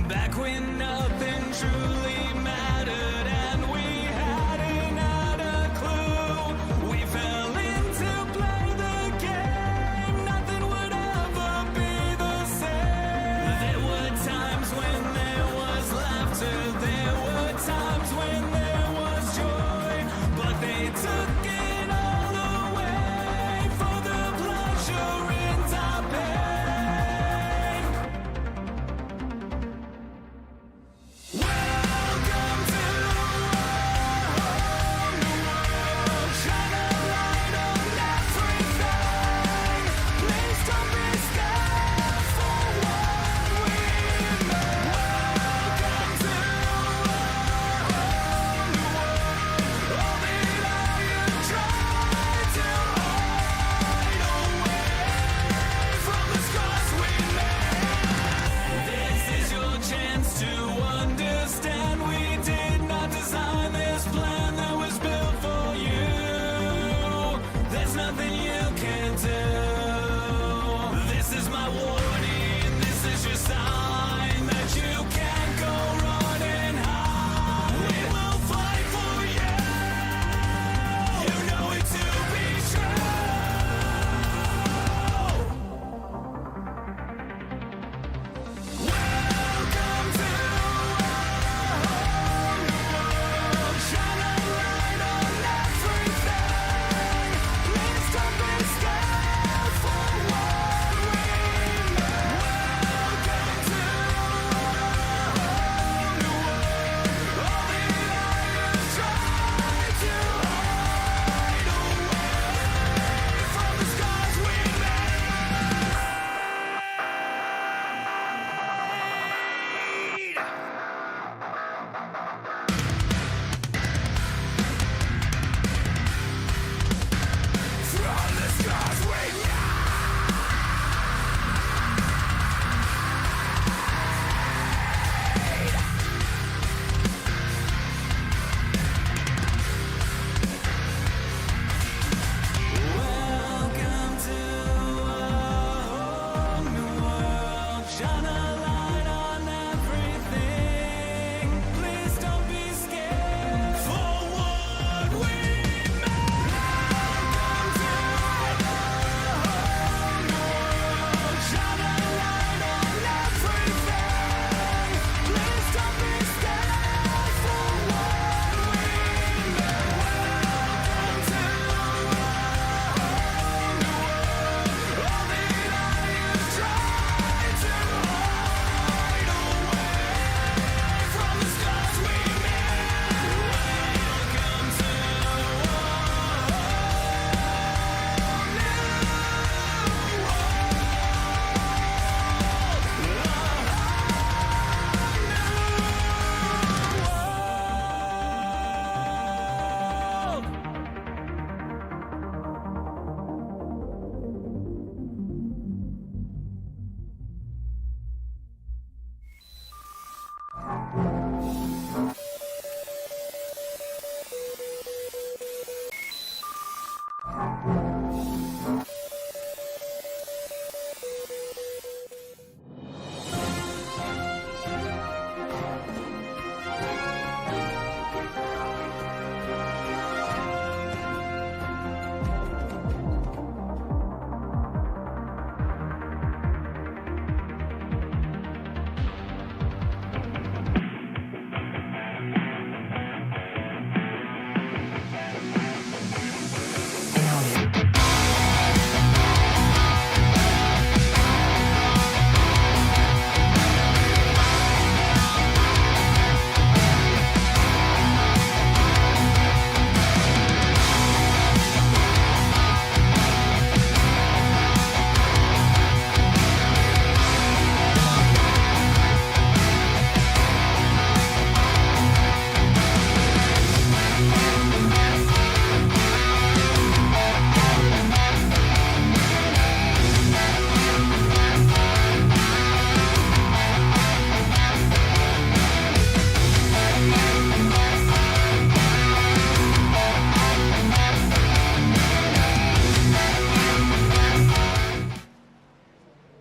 Back when nothing truly mattered and we hadn't had a clue. We fell in to play the game. Nothing would ever be the same. There were times when there was laughter. There were times when there was joy. But they took it all away for the pleasure in our pain. Welcome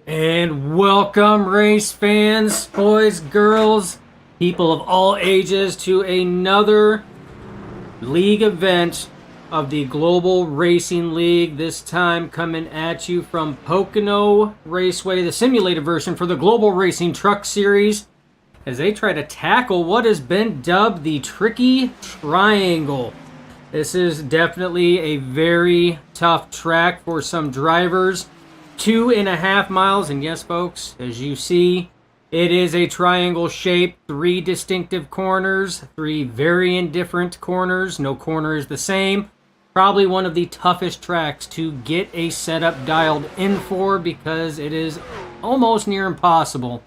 And welcome, race fans, boys, girls, people of all ages, to another league event of the Global Racing League. This time coming at you from Pocono Raceway, the simulated version for the Global Racing Truck Series, as they try to tackle what has been dubbed the Tricky Triangle. This is definitely a very tough track for some drivers. 2.5 miles, and yes, folks, as you see, it is a triangle shape, 3 distinctive corners, 3 very different corners. No corner is the same. Probably one of the toughest tracks to get a setup dialed in for, because it is almost near impossible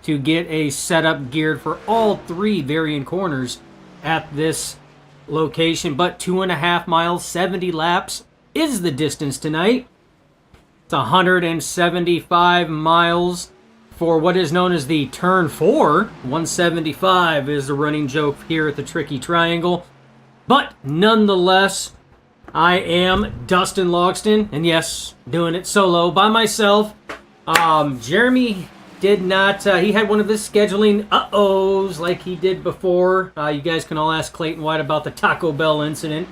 to get a setup geared for all 3 varying corners at this location. But 2.5 miles, 70 laps is the distance tonight. It's 175 miles for what is known as the Turn 4. 175 is the running joke here at the Tricky Triangle. But nonetheless, I am Dustin Logston, and yes, doing it solo by myself. Jeremy did not, he had one of his scheduling uh-ohs like he did before. You guys can all ask Clayton White about the Taco Bell incident.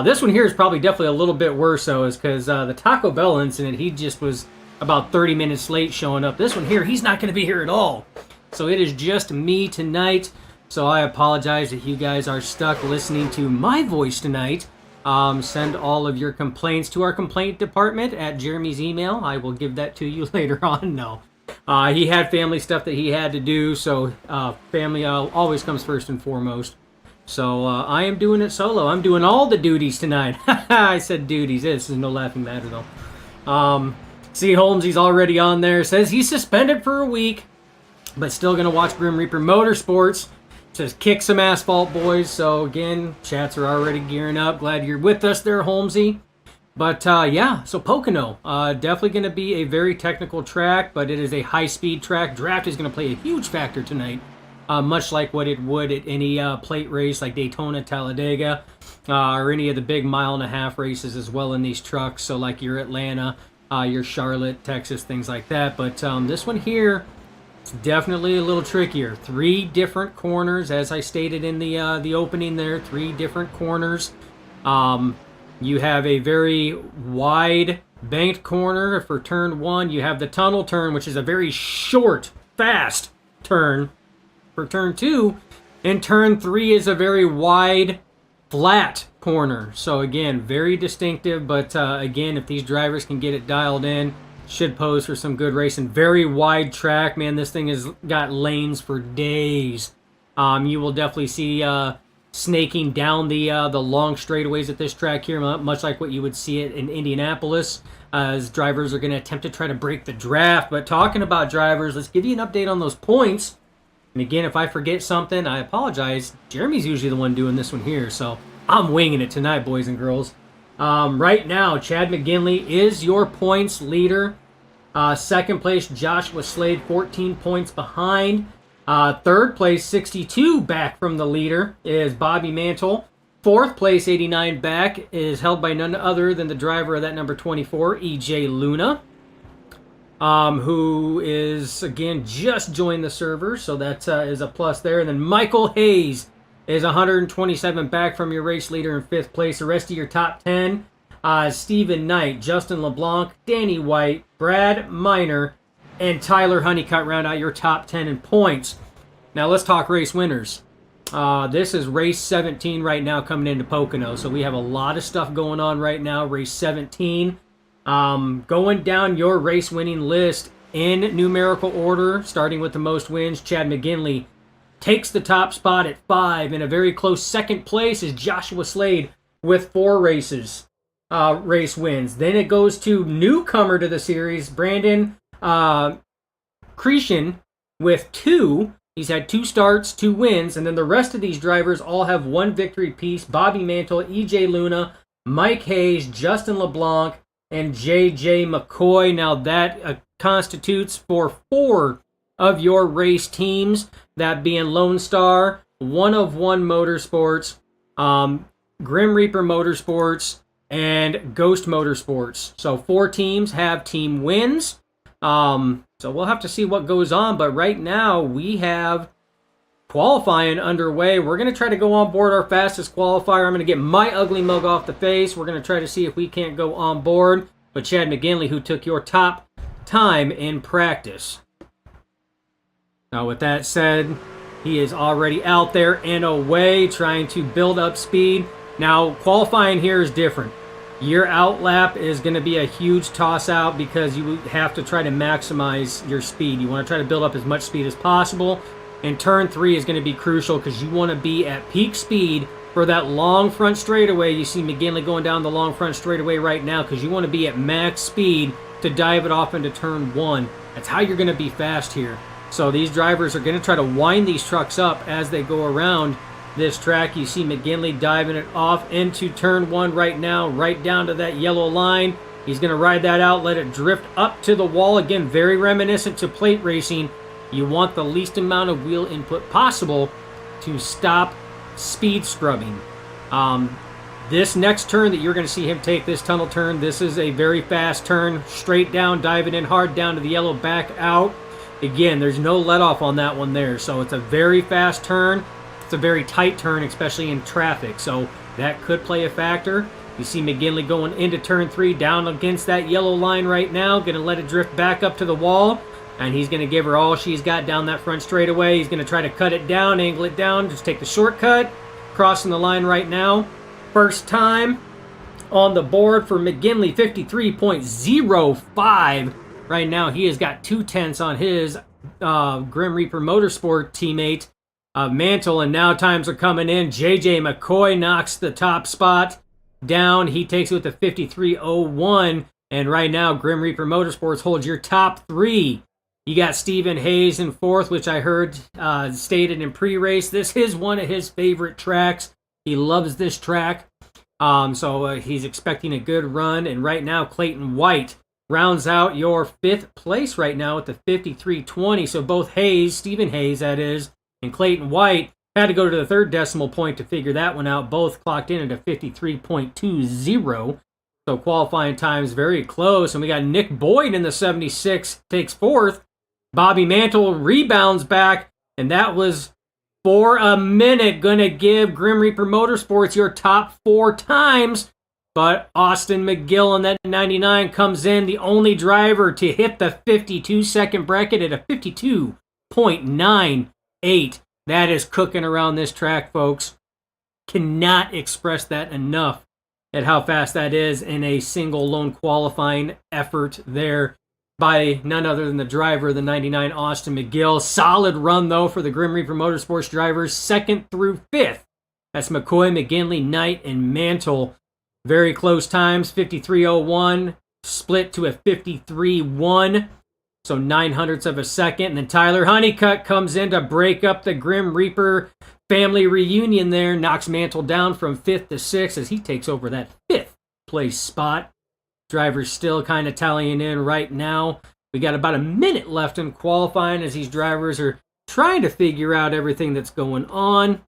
This one here is probably definitely a little bit worse, though, is because the Taco Bell incident, he just was about 30 minutes late showing up. This one here, he's not going to be here at all. So it is just me tonight. So I apologize if you guys are stuck listening to my voice tonight. Send all of your complaints to our complaint department at Jeremy's email. I will give that to you later on. No. He had family stuff that he had to do, so family always comes first and foremost. So I am doing it solo. I'm doing all the duties tonight. I said duties. This is no laughing matter, though. See, Holmesy's already on there. Says he's suspended for a week, but still going to watch Grim Reaper Motorsports. Says kick some asphalt, boys. So again, chats are already gearing up. Glad you're with us there, Holmesy. But yeah, so Pocono, definitely going to be a very technical track, but it is a high-speed track. Draft is going to play a huge factor tonight. Much like what it would at any plate race like Daytona, Talladega, or any of the big 1.5-mile races as well in these trucks. So like your Atlanta, your Charlotte, Texas, things like that. But this one here, it's definitely a little trickier. 3 different corners, as I stated in the opening there. 3 different corners. You have a very wide banked corner for turn 1. You have the tunnel turn, which is a very short, fast turn for turn 2, and turn 3 is a very wide, flat corner. So again, very distinctive, but again, if these drivers can get it dialed in, should pose for some good racing. Very wide track, man. This thing has got lanes for days. You will definitely see snaking down the long straightaways at this track here, much like what you would see it in Indianapolis, as drivers are going to attempt to try to break the draft. But talking about drivers, let's give you an update on those points. And again, if I forget something, I apologize. Jeremy's usually the one doing this one here, so I'm winging it tonight, boys and girls. Right now, Chad McGinley is your points leader. Second place, Joshua Slade, 14 points behind. Third place, 62 back from the leader, is Bobby Mantle. Fourth place, 89 back, is held by none other than the driver of that number 24, EJ Luna. Who is, again, just joined the server, so that is a plus there. And then Michael Hayes is 127 back from your race leader in 5th place. The rest of your top 10, Stephen Knight, Justin LeBlanc, Danny White, Brad Miner, and Tyler Honeycutt round out your top 10 in points. Now let's talk race winners. This is race 17 right now coming into Pocono, so we have a lot of stuff going on right now. Race 17. Going down your race winning list in numerical order, starting with the most wins, Chad McGinley takes the top spot at 5. In a very close second place is Joshua Slade with 4 race wins. Then it goes to newcomer to the series, Brandon Cretion with 2. He's had 2 starts, 2 wins, and then the rest of these drivers all have 1 victory piece. Bobby Mantle, EJ Luna, Mike Hayes, Justin LeBlanc, and J.J. McCoy. Now that constitutes for 4 of your race teams, that being Lone Star, One of One Motorsports, Grim Reaper Motorsports, and Ghost Motorsports. So 4 teams have team wins. So we'll have to see what goes on. But right now we have qualifying underway. We're going to try to go on board our fastest qualifier. I'm going to get my ugly mug off the face. We're going to try to see if we can't go on board with Chad McGinley, who took your top time in practice. Now, with that said, he is already out there and away trying to build up speed. Now, qualifying here is different. Your out lap is going to be a huge toss out because you have to try to maximize your speed. You want to try to build up as much speed as possible. And turn 3 is going to be crucial because you want to be at peak speed for that long front straightaway. You see McGinley going down the long front straightaway right now because you want to be at max speed to dive it off into turn 1. That's how you're going to be fast here. So these drivers are going to try to wind these trucks up as they go around this track. You see McGinley diving it off into turn 1 right now, right down to that yellow line. He's going to ride that out, let it drift up to the wall. Again, very reminiscent to plate racing. You want the least amount of wheel input possible to stop speed scrubbing. This next turn that you're going to see him take, this tunnel turn, this is a very fast turn, straight down, diving in hard down to the yellow, back out. Again, there's no let off on that one there, so it's a very fast turn. It's a very tight turn, especially in traffic, so that could play a factor. You see McGinley going into turn 3, down against that yellow line right now, going to let it drift back up to the wall, and he's going to give her all she's got down that front straightaway. He's going to try to cut it down, angle it down, just take the shortcut, crossing the line right now. First time on the board for McGinley, 53.05. Right now, he has got 2/10 on his Grim Reaper Motorsport teammate, Mantle, and now times are coming in. JJ McCoy knocks the top spot down. He takes it with a 53.01, and right now, Grim Reaper Motorsports holds your top 3. You got Stephen Hayes in 4th, which I heard stated in pre-race. This is one of his favorite tracks. He loves this track, so he's expecting a good run, and right now, Clayton White rounds out your 5th place right now at the 53.20. So both Hayes, Stephen Hayes that is, and Clayton White had to go to the 3rd decimal point to figure that one out. Both clocked in at a 53.20. So qualifying times very close. And we got Nick Boyd in the 76, takes 4th. Bobby Mantle rebounds back, and that was for a minute going to give Grim Reaper Motorsports your top 4 times. But Austin McGill on that 99 comes in, the only driver to hit the 52-second bracket at a 52.98. That is cooking around this track, folks. Cannot express that enough at how fast that is in a single lone qualifying effort there by none other than the driver, the 99, Austin McGill. Solid run, though, for the Grim Reaper Motorsports drivers, 2nd through 5th. That's McCoy, McGinley, Knight, and Mantle. Very close times, 53.01, split to a 53.1, so 900ths of a second. And then Tyler Honeycutt comes in to break up the Grim Reaper family reunion there, knocks Mantle down from 5th to 6th as he takes over that 5th place spot. Drivers still kind of tallying in right now. We got about a minute left in qualifying as these drivers are trying to figure out everything that's going on.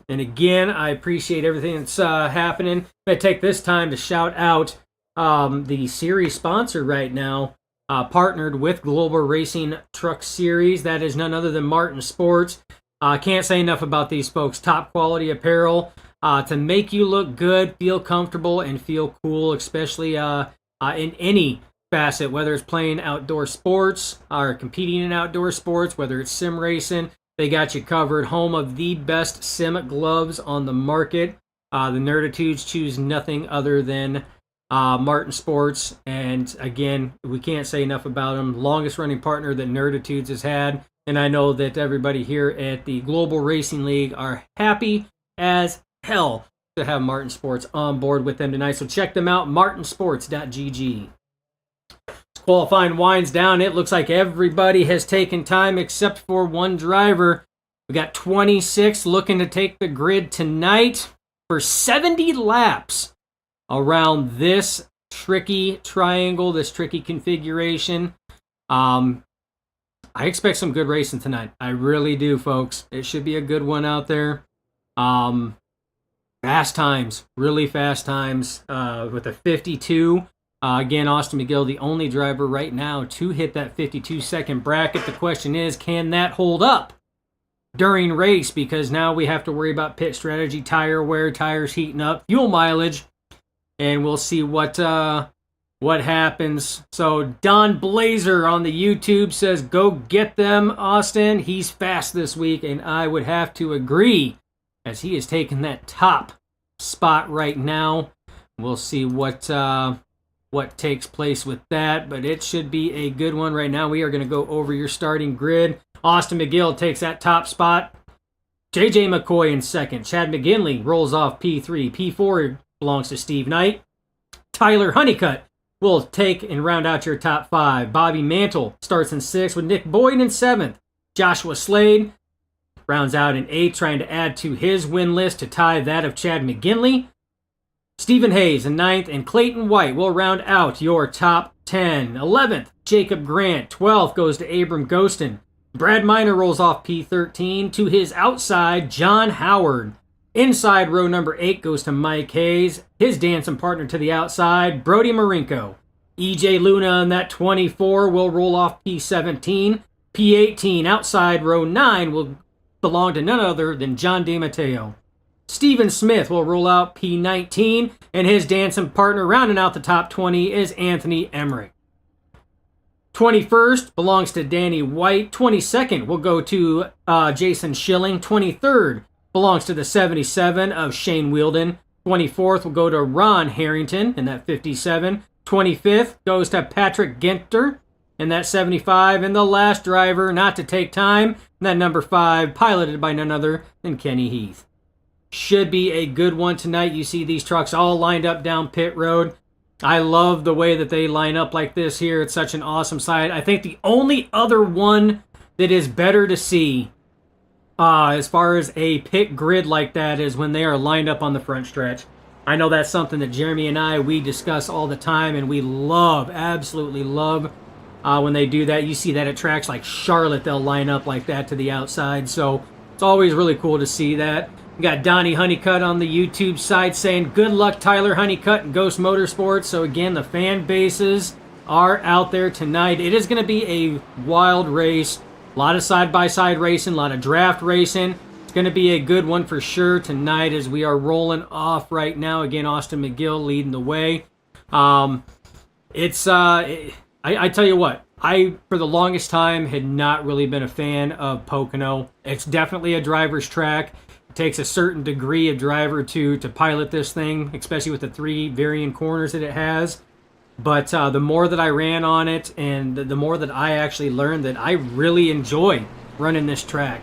And again, I appreciate everything that's happening. I take this time to shout out the series sponsor right now, partnered with Global Racing Truck Series. That is none other than Martin Sports. Can't say enough about these folks. Top quality apparel to make you look good, feel comfortable, and feel cool, especially in any facet, whether it's playing outdoor sports or competing in outdoor sports, whether it's sim racing. They got you covered. Home of the best sim gloves on the market. The Nerditudes choose nothing other than Martin Sports. And again, we can't say enough about them. Longest running partner that Nerditudes has had. And I know that everybody here at the Global Racing League are happy as hell to have Martin Sports on board with them tonight. So check them out, martinsports.gg. Qualifying winds down. It looks like everybody has taken time except for one driver. We got 26 looking to take the grid tonight for 70 laps around this tricky triangle, this tricky configuration. I expect some good racing tonight. I really do, folks. It should be a good one out there. Fast times, really fast times with a 52. Again, Austin McGill, the only driver right now to hit that 52-second bracket. The question is, can that hold up during race? Because now we have to worry about pit strategy, tire wear, tires heating up, fuel mileage, and we'll see what happens. So Don Blazer on the YouTube says, go get them, Austin. He's fast this week, and I would have to agree, as he is taking that top spot right now. We'll see what takes place with that, but it should be a good one. Right now, we are going to go over your starting grid. Austin McGill takes that top spot. JJ McCoy in second. Chad McGinley rolls off P3. P4 belongs to Steve Knight. Tyler Honeycutt will take and round out your top 5. Bobby Mantle starts in 6th with Nick Boyd in 7th. Joshua Slade rounds out in 8th, trying to add to his win list to tie that of Chad McGinley. Stephen Hayes in 9th, and Clayton White will round out your top 10. 11th, Jacob Grant. 12th goes to Abram Ghostin. Brad Miner rolls off P13. To his outside, John Howard. Inside row number 8 goes to Mike Hayes. His dancing partner to the outside, Brody Marinko. EJ Luna in that 24 will roll off P17. P18 outside row 9 will belong to none other than John DeMatteo. Steven Smith will roll out P19, and his dancing partner rounding out the top 20 is Anthony Emmerich. 21st belongs to Danny White. 22nd will go to Jason Schilling. 23rd belongs to the 77 of Shane Wielden. 24th will go to Ron Harrington in that 57. 25th goes to Patrick Ginter in that 75. And the last driver, not to take time, that number 5, piloted by none other than Kenny Heath. Should be a good one tonight. You see these trucks all lined up down pit road. I love the way that they line up like this here. It's such an awesome sight. I think the only other one that is better to see as far as a pit grid like that is when they are lined up on the front stretch. I know that's something that Jeremy and we discuss all the time, and we love, absolutely love when they do that. You see that at tracks like Charlotte, they'll line up like that to the outside. So it's always really cool to see that. We got Donnie Honeycutt on the YouTube side saying, good luck, Tyler Honeycutt and Ghost Motorsports. So again, the fan bases are out there tonight. It is going to be a wild race. A lot of side-by-side racing, a lot of draft racing. It's going to be a good one for sure tonight as we are rolling off right now. Again, Austin McGill leading the way. I tell you what, I, for the longest time, had not really been a fan of Pocono. It's definitely a driver's track. It takes a certain degree of driver to pilot this thing, especially with the 3 varying corners that it has. But the more that I ran on it and the more that I actually learned that I really enjoy running this track.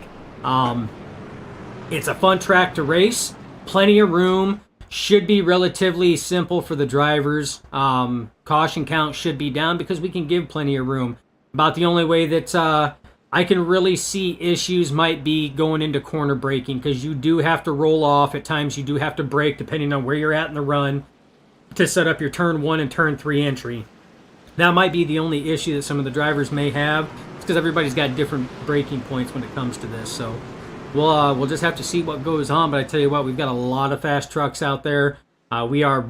It's a fun track to race, plenty of room, should be relatively simple for the drivers. Caution count should be down because we can give plenty of room. About the only way that I can really see issues might be going into corner braking, because you do have to roll off. At times you do have to brake depending on where you're at in the run to set up your turn 1 and turn 3 entry. That might be the only issue that some of the drivers may have. It's because everybody's got different braking points when it comes to this. So we'll just have to see what goes on. But I tell you what, we've got a lot of fast trucks out there. We are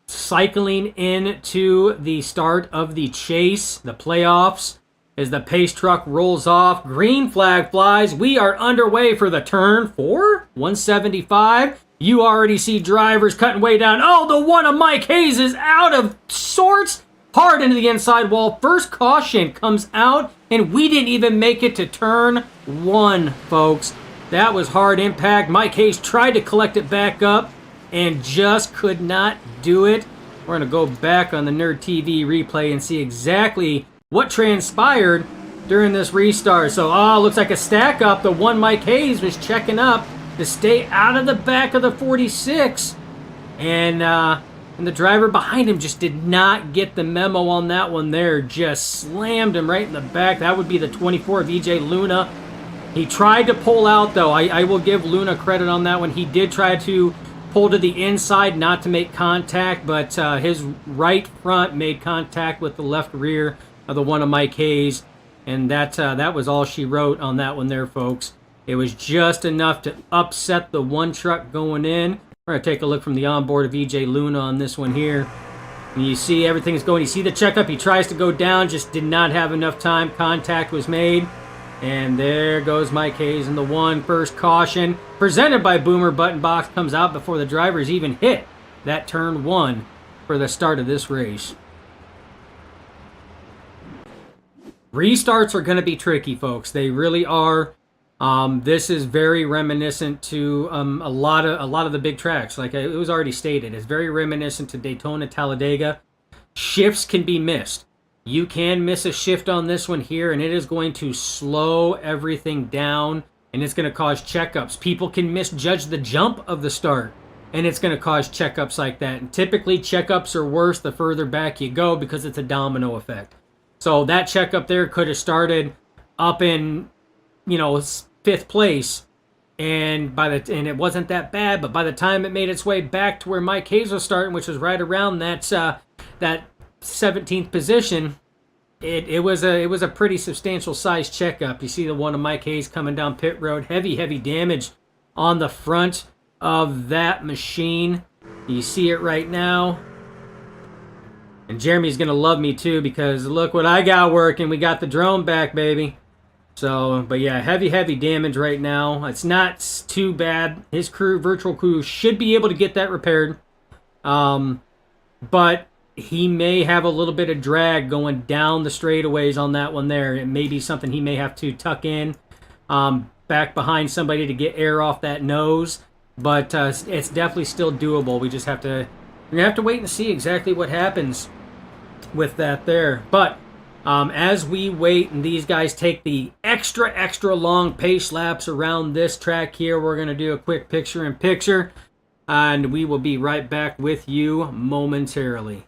cycling into the start of the chase, the playoffs. As the pace truck rolls off, green flag flies. We are underway for the turn 4, 175. You already see drivers cutting way down. Oh, the one of Mike Hayes is out of sorts. Hard into the inside wall. First caution comes out, and we didn't even make it to turn 1, folks. That was hard impact. Mike Hayes tried to collect it back up and just could not do it. We're going to go back on the Nerd TV replay and see exactly what transpired during this restart. So, looks like a stack up. The one Mike Hayes was checking up to stay out of the back of the 46. And the driver behind him just did not get the memo on that one there. Just slammed him right in the back. That would be the 24 of EJ Luna. He tried to pull out, though. I will give Luna credit on that one. He did try to pull to the inside, not to make contact, but his right front made contact with the left rear of the one of Mike Hayes. And that was all she wrote on that one there, folks. It was just enough to upset the one truck going in. We're going to take a look from the onboard of EJ Luna on this one here. And you see everything's going. You see the checkup. He tries to go down, just did not have enough time. Contact was made. And there goes Mike Hayes in the one. First caution presented by Boomer Button Box comes out before the drivers even hit that turn 1 for the start of this race. Restarts are going to be tricky, folks. They really are. This is very reminiscent to a lot of the big tracks. Like it was already stated, it's very reminiscent to Daytona, Talladega. Shifts can be missed. You can miss a shift on this one here, and it is going to slow everything down, and it's going to cause checkups. People can misjudge the jump of the start, and it's going to cause checkups like that. And typically, checkups are worse the further back you go because it's a domino effect. So that checkup there could have started up in, 5th place, and it wasn't that bad. But by the time it made its way back to where Mike Hayes was starting, which was right around that 17th position, it was a pretty substantial size checkup. You see the one of Mike Hayes coming down pit road, heavy damage on the front of that machine. You see it right now. And Jeremy's going to love me too, because look what I got working. We got the drone back, baby. So, but yeah, heavy damage right now. It's not too bad. His virtual crew should be able to get that repaired. But he may have a little bit of drag going down the straightaways on that one there. It may be something he may have to tuck in back behind somebody to get air off that nose. But it's definitely still doable. We're gonna have to wait and see exactly what happens with that there. But as we wait and these guys take the extra long pace laps around this track here, we're going to do a quick picture-in-picture, and we will be right back with you momentarily.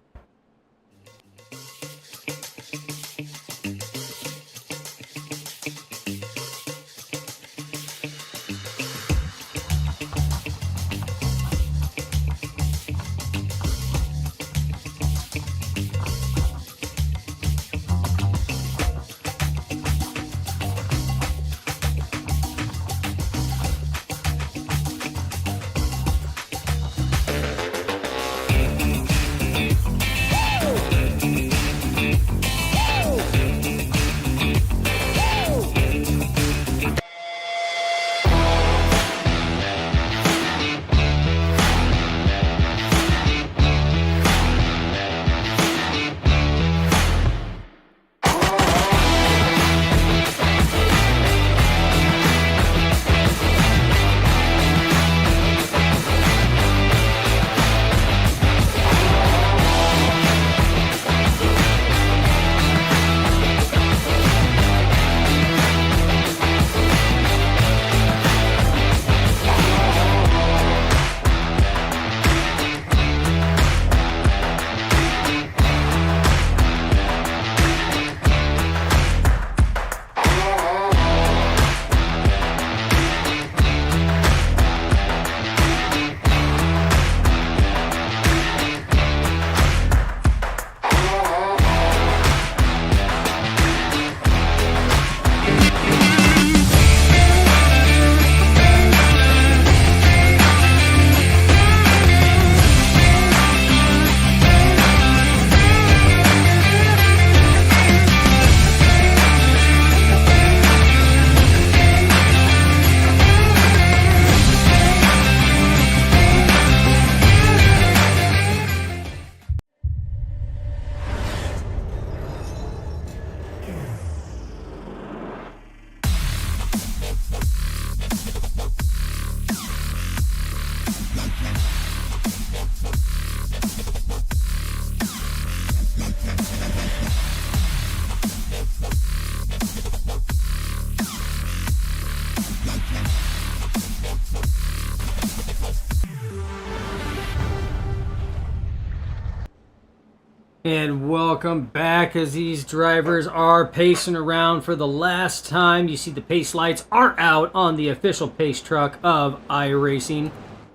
And welcome back as these drivers are pacing around for the last time. You see the pace lights are out on the official pace truck of iRacing.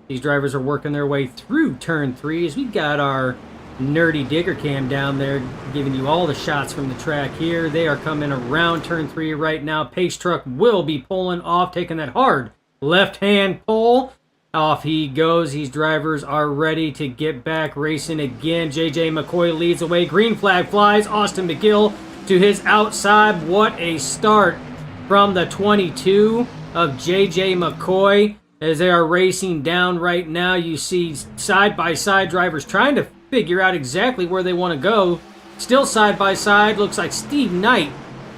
These drivers are working their way through turn 3 as we got our nerdy digger cam down there giving you all the shots from the track here. They are coming around turn 3 right now. Pace truck will be pulling off, taking that hard left-hand pull. Off he goes. These drivers are ready to get back racing again. JJ McCoy leads away. Green flag flies. Austin McGill to his outside. What a start from the 22 of JJ McCoy. As they are racing down right now, you see side-by-side drivers trying to figure out exactly where they want to go. Still side-by-side. Looks like Steve Knight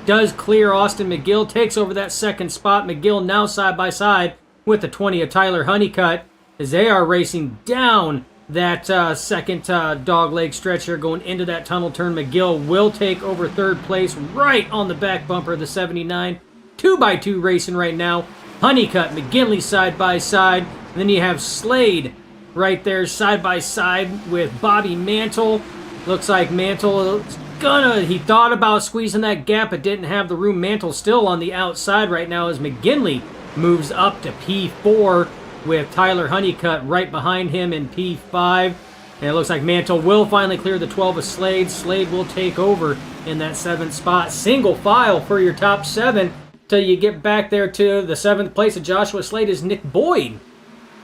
does clear Austin McGill. Takes over that second spot. McGill now side-by-side with the 20 of Tyler Honeycutt as they are racing down that second dogleg stretch here going into that tunnel turn. McGill will take over third place right on the back bumper of the 79. 2x2 racing right now. Honeycutt, McGinley side by side. And then you have Slade right there side by side with Bobby Mantle. Looks like Mantle he thought about squeezing that gap but didn't have the room. Mantle still on the outside right now as McGinley moves up to P4 with Tyler Honeycutt right behind him in P5. And it looks like Mantle will finally clear the 12 of Slade. Slade will take over in that 7th spot. Single file for your top 7 till you get back there to the 7th place of Joshua Slade is Nick Boyd.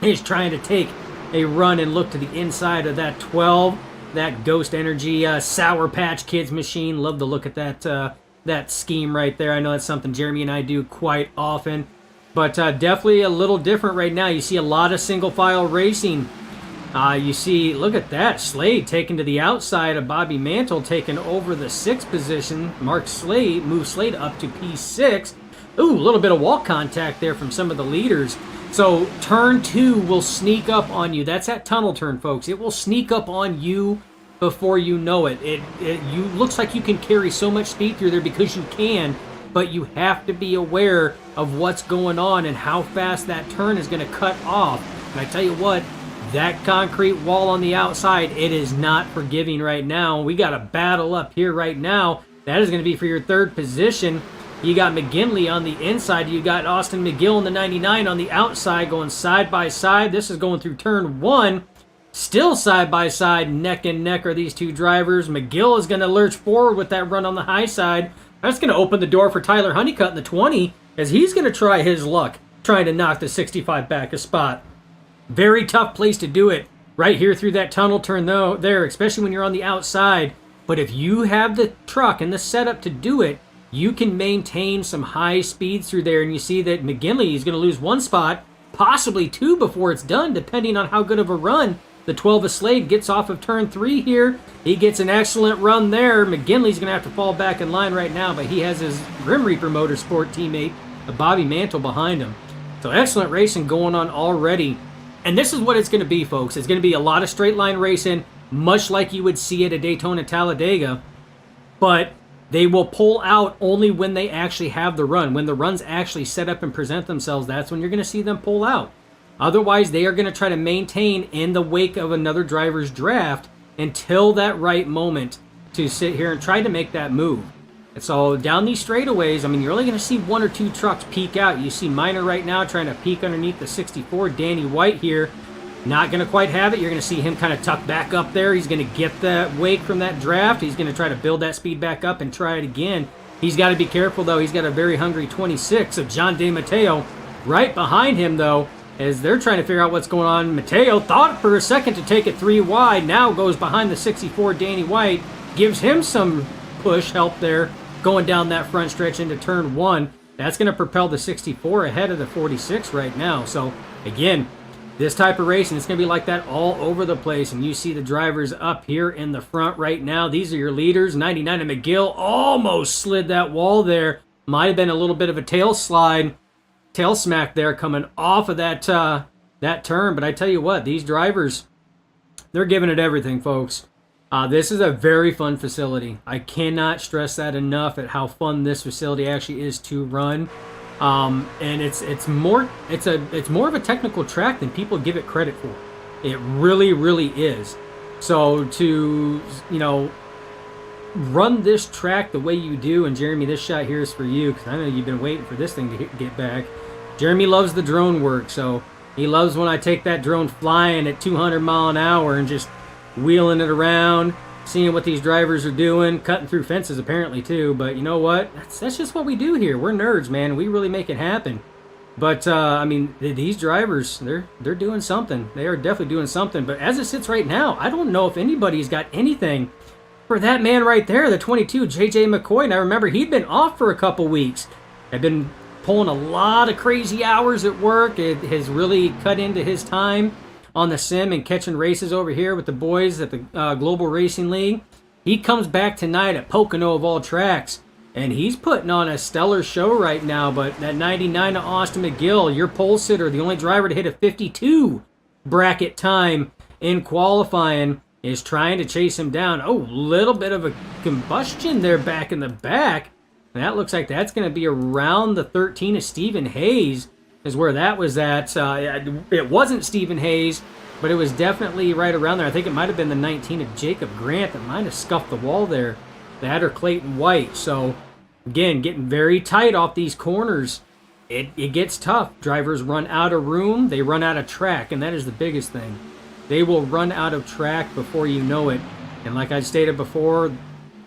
He's trying to take a run and look to the inside of that 12. That Ghost Energy Sour Patch Kids machine. Love the look at that scheme right there. I know that's something Jeremy and I do quite often. But definitely a little different right now. You see a lot of single file racing. You see, look at that. Slade taken to the outside of Bobby Mantle, taking over the 6th position. Mark Slade moves Slade up to P6. Ooh, a little bit of wall contact there from some of the leaders. So turn 2 will sneak up on you. That's that tunnel turn, folks. It will sneak up on you before you know it. You looks like you can carry so much speed through there because you can, but you have to be aware of what's going on and how fast that turn is going to cut off. And I tell you what, that concrete wall on the outside, it is not forgiving right now. We got a battle up here right now. That is going to be for your 3rd position. You got McGinley on the inside. You got Austin McGill in the 99 on the outside going side by side. This is going through turn 1. Still side by side, neck and neck are these two drivers. McGill is going to lurch forward with that run on the high side. That's going to open the door for Tyler Honeycutt in the 20 as he's going to try his luck trying to knock the 65 back a spot. Very tough place to do it right here through that tunnel turn though there, especially when you're on the outside. But if you have the truck and the setup to do it, you can maintain some high speeds through there. And you see that McGinley is going to lose 1 spot, possibly 2 before it's done, depending on how good of a run the 12 of Slade gets off of turn 3 here. He gets an excellent run there. McGinley's going to have to fall back in line right now, but he has his Grim Reaper Motorsport teammate, Bobby Mantle, behind him. So excellent racing going on already. And this is what it's going to be, folks. It's going to be a lot of straight line racing, much like you would see at a Daytona Talladega. But they will pull out only when they actually have the run. When the runs actually set up and present themselves, that's when you're going to see them pull out. Otherwise, they are going to try to maintain in the wake of another driver's draft until that right moment to sit here and try to make that move. And so down these straightaways, I mean, you're only going to see 1 or 2 trucks peek out. You see Miner right now trying to peek underneath the 64. Danny White here, not going to quite have it. You're going to see him kind of tuck back up there. He's going to get that wake from that draft. He's going to try to build that speed back up and try it again. He's got to be careful, though. He's got a very hungry 26 of John DeMatteo right behind him, though, as they're trying to figure out what's going on. Mateo thought for a second to take it 3 wide. Now goes behind the 64, Danny White. Gives him some push help there going down that front stretch into turn 1. That's going to propel the 64 ahead of the 46 right now. So, again, this type of racing, it's going to be like that all over the place. And you see the drivers up here in the front right now. These are your leaders. 99 of McGill almost slid that wall there. Might have been a little bit of a tail smack there coming off of that turn. But I tell you what, these drivers, they're giving it everything, folks. This is a very fun facility. I cannot stress that enough at how fun this facility actually is to run. And it's more of a technical track than people give it credit for. It really, really is. So to, run this track the way you do, and Jeremy, this shot here is for you because I know you've been waiting for this thing to get back. Jeremy loves the drone work, so he loves when I take that drone flying at 200 mile an hour and just wheeling it around, seeing what these drivers are doing, cutting through fences apparently too. But you know what? That's just what we do here. We're nerds, man. We really make it happen. But I mean, these drivers, they're doing something. They are definitely doing something. But as it sits right now, I don't know if anybody's got anything for that man right there, the 22, JJ McCoy. And I remember he'd been off for a couple weeks. Had been pulling a lot of crazy hours at work. It has really cut into his time on the sim and catching races over here with the boys at the Global Racing League. He comes back tonight at Pocono of all tracks, and he's putting on a stellar show right now. But that 99 to Austin McGill, your pole sitter, the only driver to hit a 52 bracket time in qualifying, is trying to chase him down. Oh, little bit of a combustion there back in the back. That looks like that's going to be around the 13 of Stephen Hayes is where that was at. It wasn't Stephen Hayes, but it was definitely right around there. I think it might have been the 19 of Jacob Grant that might have scuffed the wall there. That or Clayton White. So, again, getting very tight off these corners. It gets tough. Drivers run out of room. They run out of track, and that is the biggest thing. They will run out of track before you know it. And like I stated before,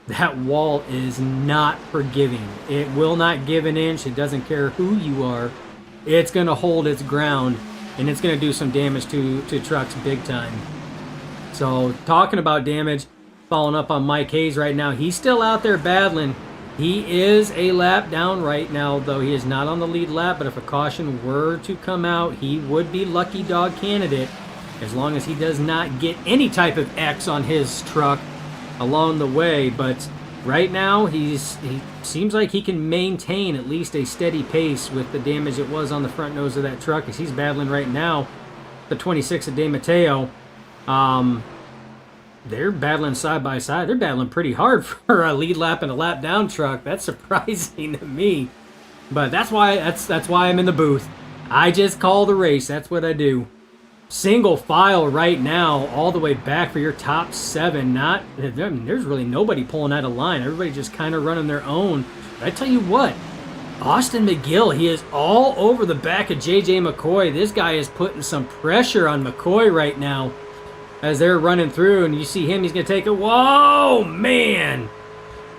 that wall is not forgiving. It will not give an inch. It doesn't care who you are. It's going to hold its ground, and it's going to do some damage to trucks big time. So, talking about damage, following up on Mike Hayes right now, he's still out there battling. He is a lap down right now, though he is not on the lead lap, but if a caution were to come out, he would be lucky dog candidate as long as he does not get any type of X on his truck along the way. But right now, he seems like he can maintain at least a steady pace with the damage it was on the front nose of that truck, as he's battling right now the 26 of De Matteo. They're battling side by side. They're battling pretty hard for a lead lap and a lap down truck. That's surprising to me, but that's why I'm in the booth. I just call the race. That's what I do. Single file right now, all the way back for your top 7. There's really nobody pulling out of line. Everybody just kind of running their own. But I tell you what, Austin McGill, he is all over the back of JJ McCoy. This guy is putting some pressure on McCoy right now as they're running through, and you see him, he's going to take it. Whoa, man!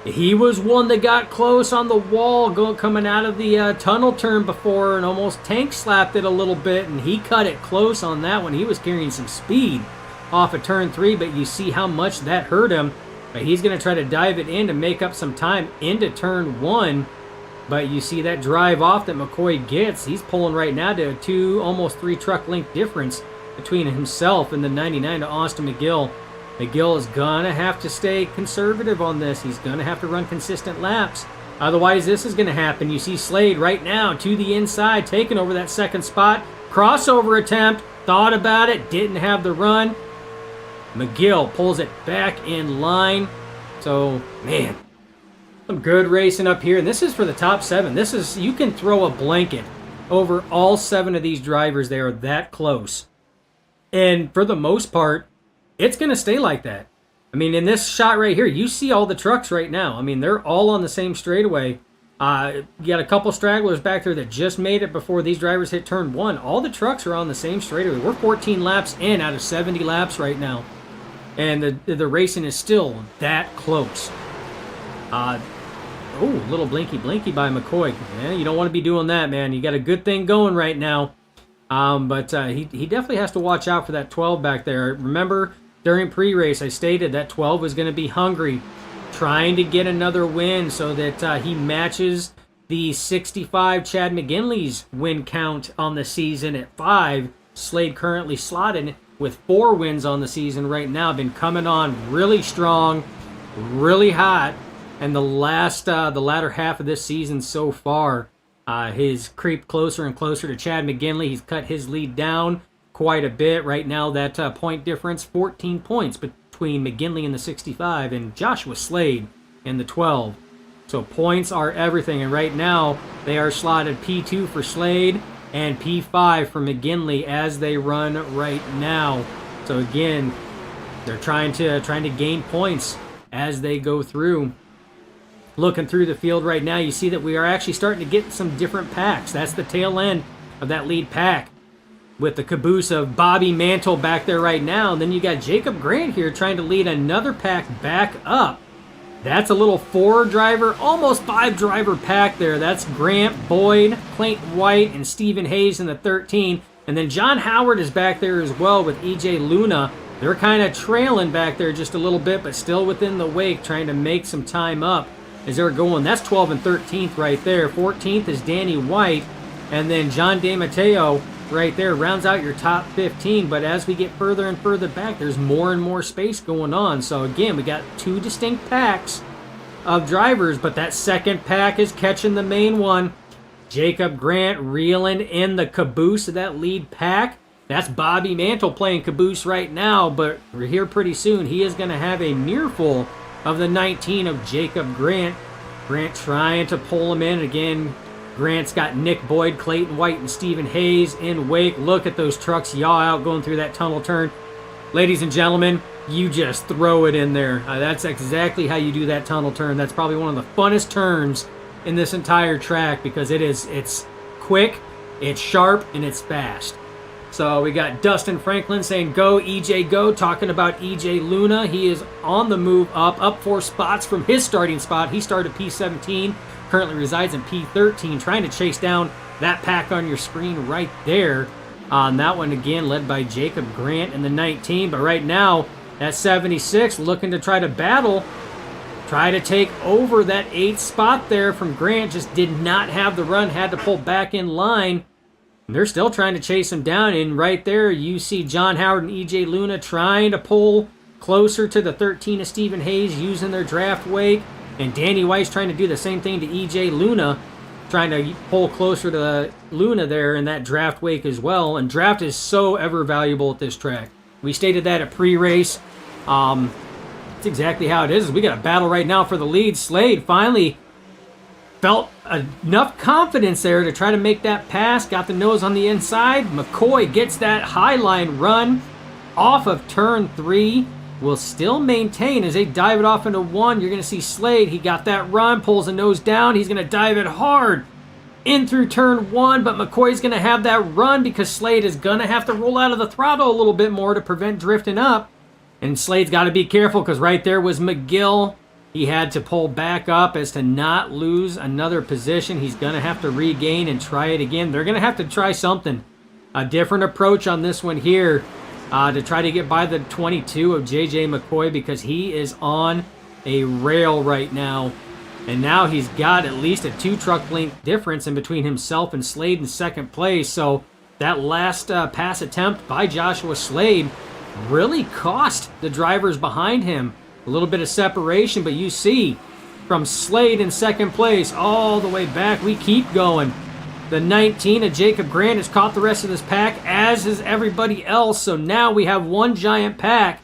He was one that got close on the wall coming out of the tunnel turn before and almost tank slapped it a little bit, and he cut it close on that one. He was carrying some speed off of turn 3, but you see how much that hurt him. But he's going to try to dive it in to make up some time into turn 1. But you see that drive off that McCoy gets. He's pulling right now to a 2, almost 3 truck length difference between himself and the 99 to Austin McGill. McGill is going to have to stay conservative on this. He's going to have to run consistent laps. Otherwise, this is going to happen. You see Slade right now to the inside, taking over that second spot. Crossover attempt. Thought about it. Didn't have the run. McGill pulls it back in line. So, man, some good racing up here. And this is for the top 7. This is, you can throw a blanket over all 7 of these drivers. They are that close. And for the most part, it's going to stay like that. I mean, in this shot right here, you see all the trucks right now. I mean, they're all on the same straightaway. You got a couple stragglers back there that just made it before these drivers hit turn 1. All the trucks are on the same straightaway. We're 14 laps in out of 70 laps right now. And the racing is still that close. Little blinky by McCoy. Yeah, you don't want to be doing that, man. You got a good thing going right now. But he definitely has to watch out for that 12 back there. Remember, during pre-race, I stated that 12 was going to be hungry, trying to get another win so that he matches the 65 Chad McGinley's win count on the season at 5. Slade currently slotted with 4 wins on the season right now. Been coming on really strong, really hot, and the latter half of this season so far, he's creeped closer and closer to Chad McGinley. He's cut his lead down quite a bit. Right now, that point difference, 14 points between McGinley and the 65 and Joshua Slade in the 12. So points are everything. And right now, they are slotted P2 for Slade and P5 for McGinley as they run right now. So again, they're trying to gain points as they go through. Looking through the field right now, you see that we are actually starting to get some different packs. That's the tail end of that lead pack with the caboose of Bobby Mantle back there right now. And then you got Jacob Grant here trying to lead another pack back up. That's a little 4-driver, almost 5-driver pack there. That's Grant, Boyd, Clayton White, and Stephen Hayes in the 13. And then John Howard is back there as well with EJ Luna. They're kind of trailing back there just a little bit, but still within the wake, trying to make some time up as they're going. That's 12 and 13th right there. 14th is Danny White. And then John DeMatteo right there rounds out your top 15. But as we get further and further back, there's more and more space going on. So again, we got 2 distinct packs of drivers, but that second pack is catching the main one. Jacob Grant reeling in the caboose of that lead pack. That's Bobby Mantle playing caboose right now, but we're here pretty soon. He is going to have a near full of the 19 of Jacob Grant. Grant trying to pull him in. Again, Grant's got Nick Boyd, Clayton White, and Stephen Hayes in wake. Look at those trucks yaw out going through that tunnel turn. Ladies and gentlemen, you just throw it in there. That's exactly how you do that tunnel turn. That's probably one of the funnest turns in this entire track because it's quick, it's sharp, and it's fast. So we got Dustin Franklin saying, go, EJ, go, talking about EJ Luna. He is on the move up 4 spots from his starting spot. He started P17, currently resides in P13, trying to chase down that pack on your screen right there. On that one, again, led by Jacob Grant in the 19. But right now, that 76 looking to try to battle, try to take over that 8th spot there from Grant. Just did not have the run, had to pull back in line. They're still trying to chase him down, and right there you see John Howard and EJ Luna trying to pull closer to the 13 of Stephen Hayes using their draft wake, and Danny White's trying to do the same thing to EJ Luna, trying to pull closer to Luna there in that draft wake as well. And draft is so ever valuable at this track. We stated that at pre-race. It's exactly how it is. We got a battle right now for the lead. Slade finally felt enough confidence there to try to make that pass. Got the nose on the inside. McCoy gets that high line run off of turn 3. Will still maintain as they dive it off into 1. You're going to see Slade. He got that run. Pulls the nose down. He's going to dive it hard in through turn 1. But McCoy's going to have that run because Slade is going to have to roll out of the throttle a little bit more to prevent drifting up. And Slade's got to be careful because right there was McGill. He had to pull back up as to not lose another position. He's going to have to regain and try it again. They're going to have to try something. A different approach on this one here to try to get by the 22 of JJ McCoy because he is on a rail right now. And now he's got at least a 2-truck length difference in between himself and Slade in second place. So that last pass attempt by Joshua Slade really cost the drivers behind him a little bit of separation, but you see from Slade in second place all the way back, we keep going. The 19 of Jacob Grant has caught the rest of this pack, as is everybody else. So now we have one giant pack,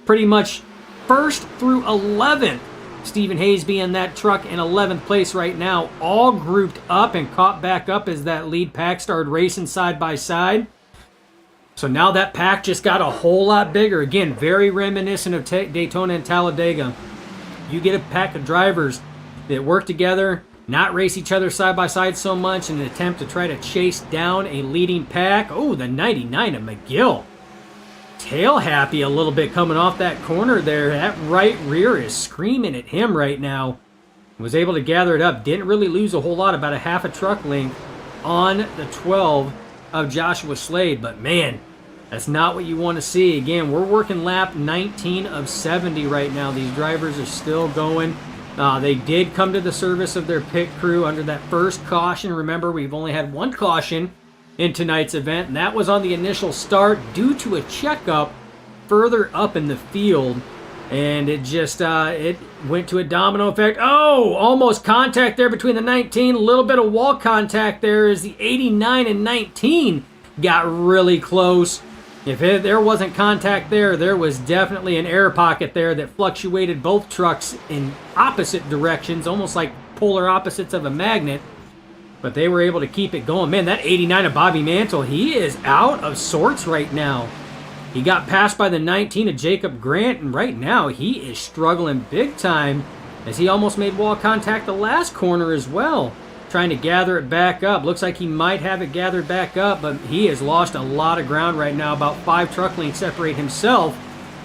pretty much 1st through 11th. Stephen Hayes being that truck in 11th place right now, all grouped up and caught back up as that lead pack started racing side by side. So now that pack just got a whole lot bigger. Again, very reminiscent of Daytona and Talladega. You get a pack of drivers that work together, not race each other side by side so much in an attempt to try to chase down a leading pack. Oh, the 99 of McGill. Tail happy a little bit coming off that corner there. That right rear is screaming at him right now. Was able to gather it up. Didn't really lose a whole lot, about a half a truck length on the 12 of Joshua Slade. But man, that's not what you want to see. Again, we're working lap 19 of 70 right now. These drivers are still going. They did come to the service of their pit crew under that first caution. Remember, we've only had one caution in tonight's event, and that was on the initial start due to a checkup further up in the field. And it just, it went to a domino effect. Oh, almost contact there between the 19. A little bit of wall contact there as the 89 and 19 got really close. If there wasn't contact there, there was definitely an air pocket there that fluctuated both trucks in opposite directions, almost like polar opposites of a magnet. But they were able to keep it going. Man, that 89 of Bobby Mantle, he is out of sorts right now. He got passed by the 19 of Jacob Grant, and right now he is struggling big time as he almost made wall contact the last corner as well, trying to gather it back up. Looks like he might have it gathered back up, but he has lost a lot of ground right now. About 5 truck lengths separate himself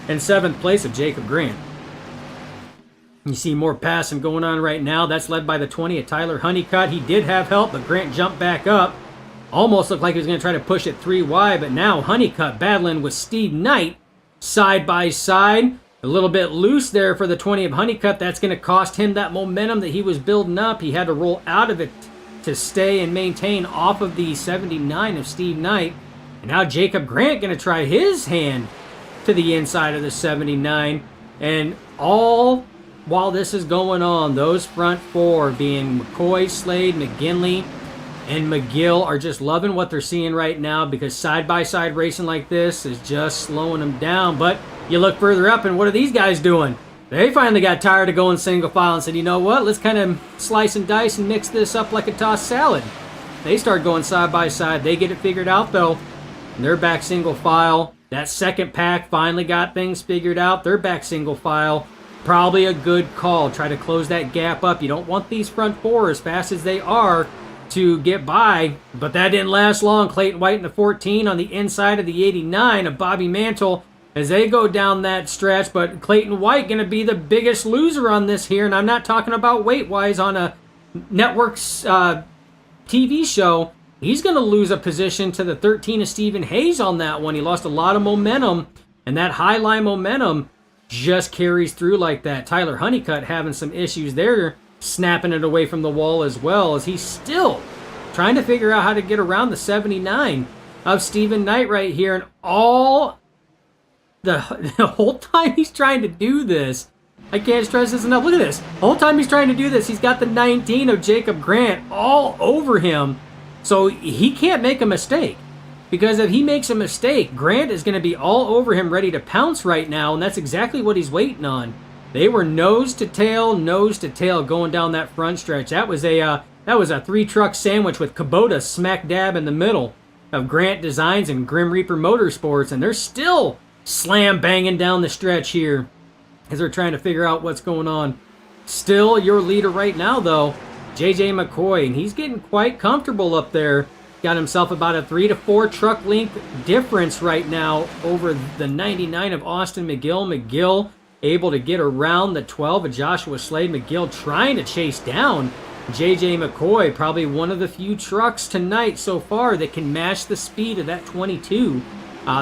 in 7th place of Jacob Grant. You see more passing going on right now. That's led by the 20 of Tyler Honeycutt. He did have help, but Grant jumped back up. Almost looked like he was going to try to push it 3 wide, but now Honeycutt battling with Steve Knight side by side. A little bit loose there for the 20 of Honeycutt. That's going to cost him that momentum that he was building up. He had to roll out of it to stay and maintain off of the 79 of Steve Knight. And now Jacob Grant going to try his hand to the inside of the 79. And all while this is going on, those front 4 being McCoy, Slade, McGinley, and McGill are just loving what they're seeing right now, because side-by-side racing like this is just slowing them down. But you look further up, and what are these guys doing? They finally got tired of going single file and said, you know what, let's kind of slice and dice and mix this up like a tossed salad. They start going side-by-side. They get it figured out, though. And they're back single file. That second pack finally got things figured out. They're back single file. Probably a good call. Try to close that gap up. You don't want these front 4, as fast as they are, to get by, but that didn't last long. Clayton White in the 14 on the inside of the 89 of Bobby Mantle as they go down that stretch, but Clayton White going to be the biggest loser on this here, and I'm not talking about weight-wise on a network's TV show. He's going to lose a position to the 13 of Stephen Hayes on that one. He lost a lot of momentum, and that high line momentum just carries through like that. Tyler Honeycutt having some issues there, snapping it away from the wall as well, as he's still trying to figure out how to get around the 79 of Stephen Knight right here. And all the whole time he's trying to do this, I can't stress this enough. Look at this. The whole time he's trying to do this, he's got the 19 of Jacob Grant all over him. So he can't make a mistake, because if he makes a mistake, Grant is going to be all over him ready to pounce right now, and that's exactly what he's waiting on. They were nose to tail going down that front stretch. That was a 3-truck sandwich with Kubota smack dab in the middle of Grant Designs and Grim Reaper Motorsports, and they're still slam banging down the stretch here as they're trying to figure out what's going on. Still your leader right now, though, JJ McCoy, and he's getting quite comfortable up there. Got himself about a 3 to 4 truck length difference right now over the 99 of Austin McGill. McGill able to get around the 12 of Joshua Slade. McGill trying to chase down JJ McCoy, probably one of the few trucks tonight so far that can match the speed of that 22.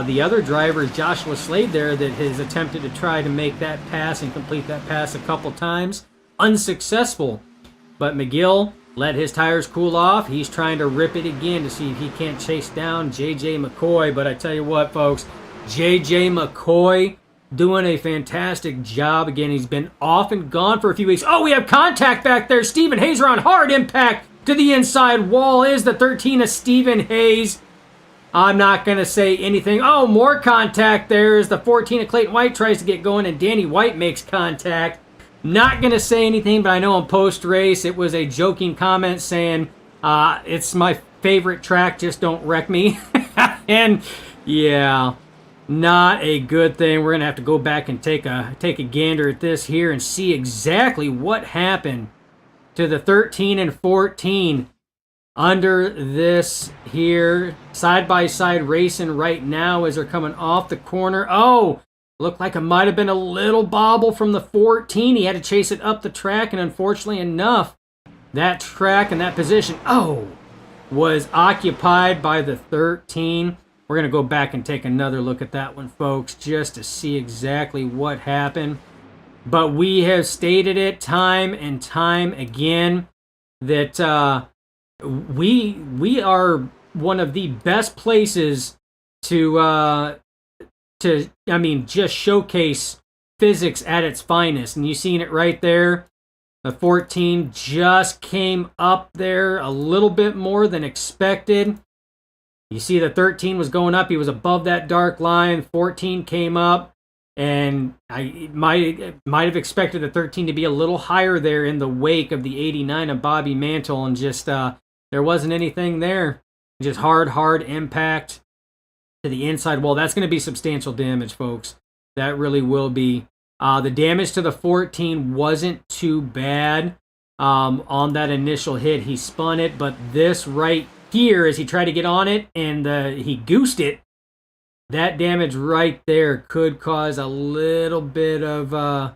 The other driver is Joshua Slade there, that has attempted to try to make that pass and complete that pass a couple times. Unsuccessful. But McGill let his tires cool off. He's trying to rip it again to see if he can't chase down JJ McCoy. But I tell you what, folks, JJ McCoy doing a fantastic job. Again, he's been off and gone for a few weeks. Oh, we have contact back there. Stephen Hayes on hard impact to the inside wall. Is the 13 of Stephen Hayes. I'm not going to say anything. Oh, more contact there as the 14 of Clayton White tries to get going, and Danny White makes contact. Not going to say anything, but I know on post-race it was a joking comment saying, it's my favorite track, just don't wreck me. And, yeah, not a good thing. We're going to have to go back and take a gander at this here and see exactly what happened to the 13 and 14 under this here. Side-by-side racing right now as they're coming off the corner. Oh, looked like it might have been a little bobble from the 14. He had to chase it up the track, and unfortunately enough, that track and that position, was occupied by the 13. We're going to go back and take another look at that one, folks, just to see exactly what happened. But we have stated it time and time again that we are one of the best places to just showcase physics at its finest. And you've seen it right there. The 14 just came up there a little bit more than expected. You see the 13 was going up. He was above that dark line. 14 came up. And I might have expected the 13 to be a little higher there in the wake of the 89 of Bobby Mantle. And just there wasn't anything there. Just hard impact to the inside wall. That's going to be substantial damage, folks. That really will be. The damage to the 14 wasn't too bad on that initial hit. He spun it, but this right here, as he tried to get on it and he goosed it, that damage right there could cause a little bit of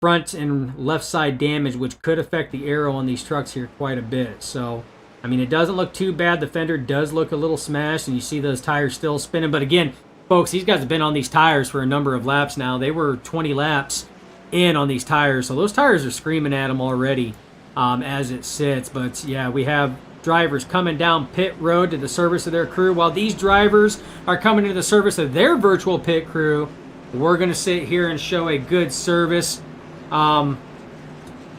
front and left side damage, which could affect the aero on these trucks here quite a bit. So, I mean, it doesn't look too bad. The fender does look a little smashed, and you see those tires still spinning. But again, folks, these guys have been on these tires for a number of laps now. They were 20 laps in on these tires, so those tires are screaming at them already as it sits. But yeah, we have drivers coming down pit road to the service of their crew. While these drivers are coming to the service of their virtual pit crew, we're going to sit here and show a good service.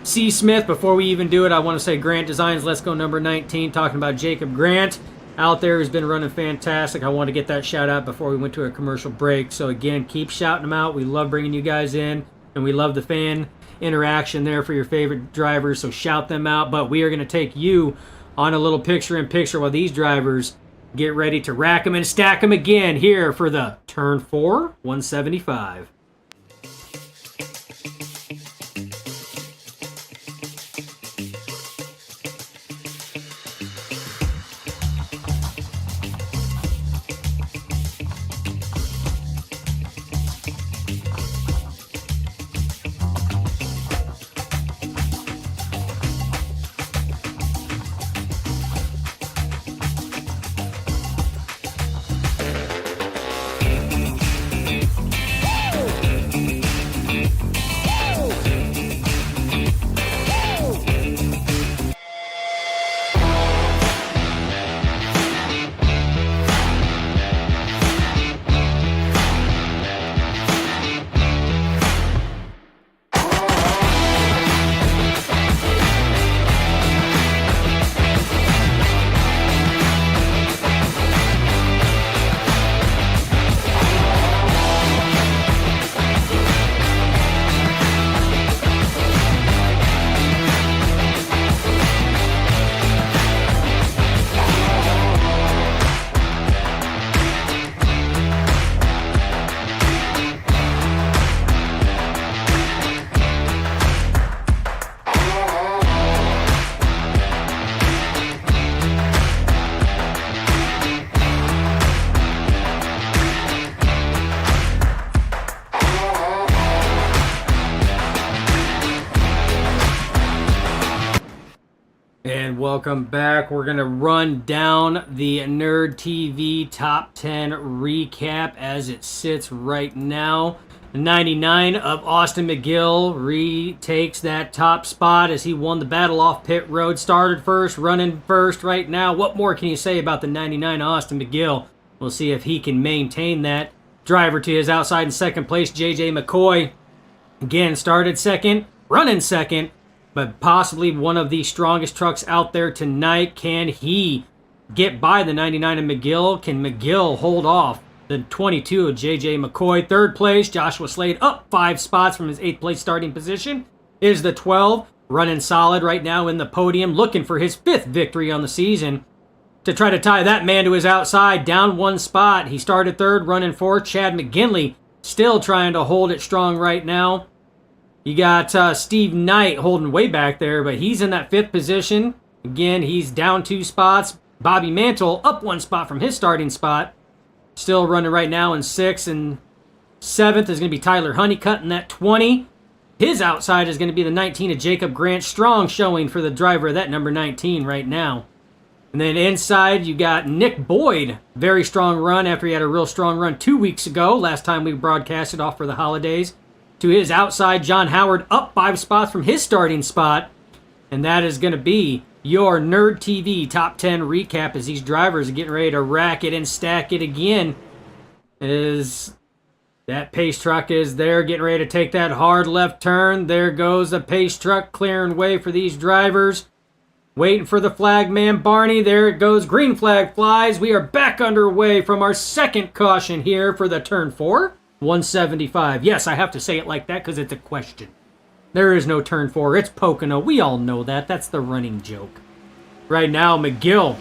C. Smith, before we even do it, I want to say Grant Designs, Let's Go number 19, talking about Jacob Grant out there who's been running fantastic. I want to get that shout out before we went to a commercial break. So again, keep shouting them out. We love bringing you guys in, and we love the fan interaction there for your favorite drivers, so shout them out. But we are going to take you on a little picture-in-picture while these drivers get ready to rack them and stack them again here for the Turn 4 175. And welcome back. We're going to run down the Nerd TV Top 10 recap as it sits right now. 99 of Austin McGill retakes that top spot as he won the battle off pit road. Started first, running first right now. What more can you say about the 99 Austin McGill? We'll see if he can maintain that. Driver to his outside in second place, JJ McCoy. Again, started second, running second, but possibly one of the strongest trucks out there tonight. Can he get by the 99 of McGill? Can McGill hold off the 22 of JJ McCoy? Third place, Joshua Slade, up 5 spots from his 8th place starting position, is the 12, running solid right now in the podium, looking for his 5th victory on the season to try to tie that man to his outside, down 1 spot. He started 3rd, running 4th. Chad McGinley still trying to hold it strong right now. You got Steve Knight holding way back there, but he's in that 5th position. Again, he's down 2 spots. Bobby Mantle up 1 spot from his starting spot. Still running right now in 6th, and 7th is going to be Tyler Honeycutt in that 20. His outside is going to be the 19 of Jacob Grant. Strong showing for the driver of that number 19 right now. And then inside, you got Nick Boyd. Very strong run after he had a real strong run 2 weeks ago. Last time we broadcasted off for the holidays. To his outside, John Howard up 5 spots from his starting spot. And that is going to be your Nerd TV Top 10 recap as these drivers are getting ready to rack it and stack it again. As that pace truck is there, getting ready to take that hard left turn. There goes the pace truck clearing way for these drivers. Waiting for the flag man, Barney. There it goes. Green flag flies. We are back underway from our second caution here for the Turn 4 175. Yes, I have to say it like that because it's a question. There is no Turn 4. It's Pocono. We all know that. That's the running joke. Right now, McGill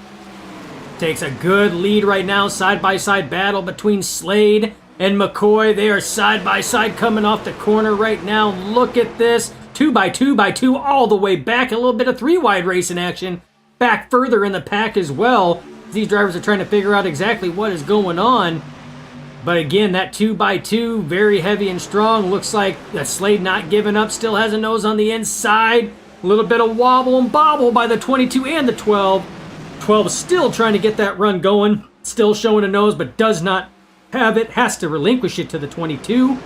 takes a good lead right now. Side-by-side battle between Slade and McCoy. They are side-by-side coming off the corner right now. Look at this. 2x2x2 all the way back. A little bit of 3-wide racing action back further in the pack as well. These drivers are trying to figure out exactly what is going on. But again, that 2x2, very heavy and strong. Looks like that Slade not giving up. Still has a nose on the inside. A little bit of wobble and bobble by the 22 and the 12. 12 still trying to get that run going. Still showing a nose, but does not have it. Has to relinquish it to the 22.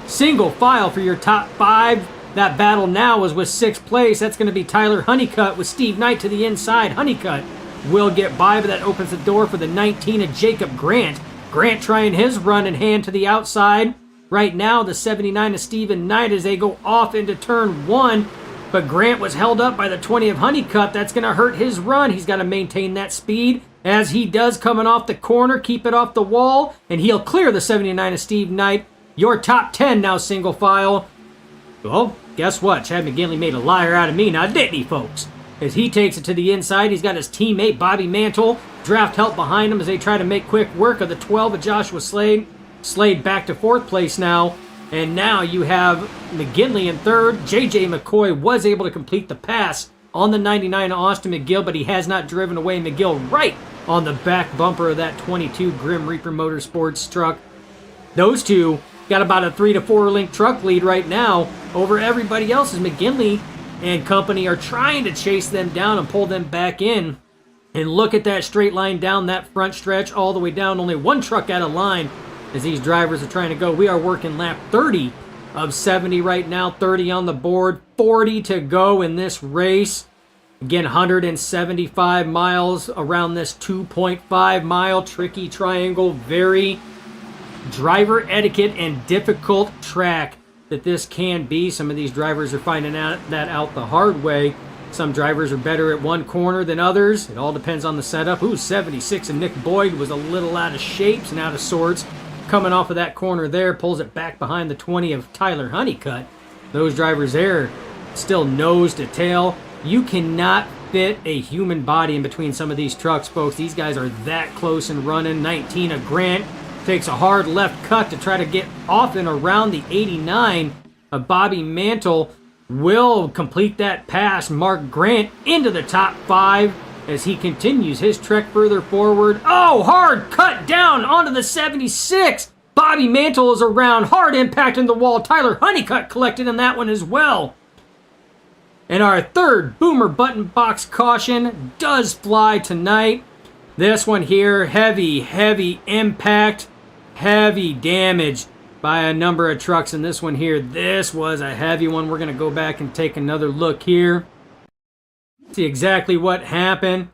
Single file for your top 5. That battle now is with 6th place. That's going to be Tyler Honeycutt with Steve Knight to the inside. Honeycutt will get by, but that opens the door for the 19 of Jacob Grant. Grant trying his run in hand to the outside. Right now, the 79 of Stephen Knight as they go off into turn 1. But Grant was held up by the 20 of Honeycutt. That's going to hurt his run. He's got to maintain that speed as he does coming off the corner. Keep it off the wall, and he'll clear the 79 of Steve Knight. Your top 10 now single file. Well, guess what? Chad McGinley made a liar out of me now, didn't he, folks? As he takes it to the inside, he's got his teammate Bobby Mantle. Draft help behind him as they try to make quick work of the 12 of Joshua Slade. Slade back to 4th place now. And now you have McGinley in 3rd. J.J. McCoy was able to complete the pass on the 99 of Austin McGill, but he has not driven away McGill right on the back bumper of that 22 Grim Reaper Motorsports truck. Those two got about a 3 to 4 link truck lead right now over everybody else as McGinley and company are trying to chase them down and pull them back in. And look at that straight line down that front stretch all the way down. Only one truck out of line as these drivers are trying to go. We are working lap 30 of 70 right now. 30 on the board. 40 to go in this race. Again, 175 miles around this 2.5 mile tricky triangle. Very driver etiquette and difficult track that this can be. Some of these drivers are finding that out the hard way. Some drivers are better at one corner than others. It all depends on the setup. Ooh, 76 and Nick Boyd was a little out of shapes and out of sorts. Coming off of that corner there, pulls it back behind the 20 of Tyler Honeycutt. Those drivers there still nose to tail. You cannot fit a human body in between some of these trucks, folks. These guys are that close and running. 19 of Grant takes a hard left cut to try to get off and around the 89 of Bobby Mantle. Will complete that pass. Mark Grant into the top 5 as he continues his trek further forward. Oh, hard cut down onto the 76. Bobby Mantle is around. Hard impact in the wall. Tyler Honeycutt collected in that one as well. And our third Boomer Button Box caution does fly tonight. This one here, heavy impact, heavy damage by a number of trucks. And this one here, this was a heavy one. We're going to go back and take another look here. See exactly what happened.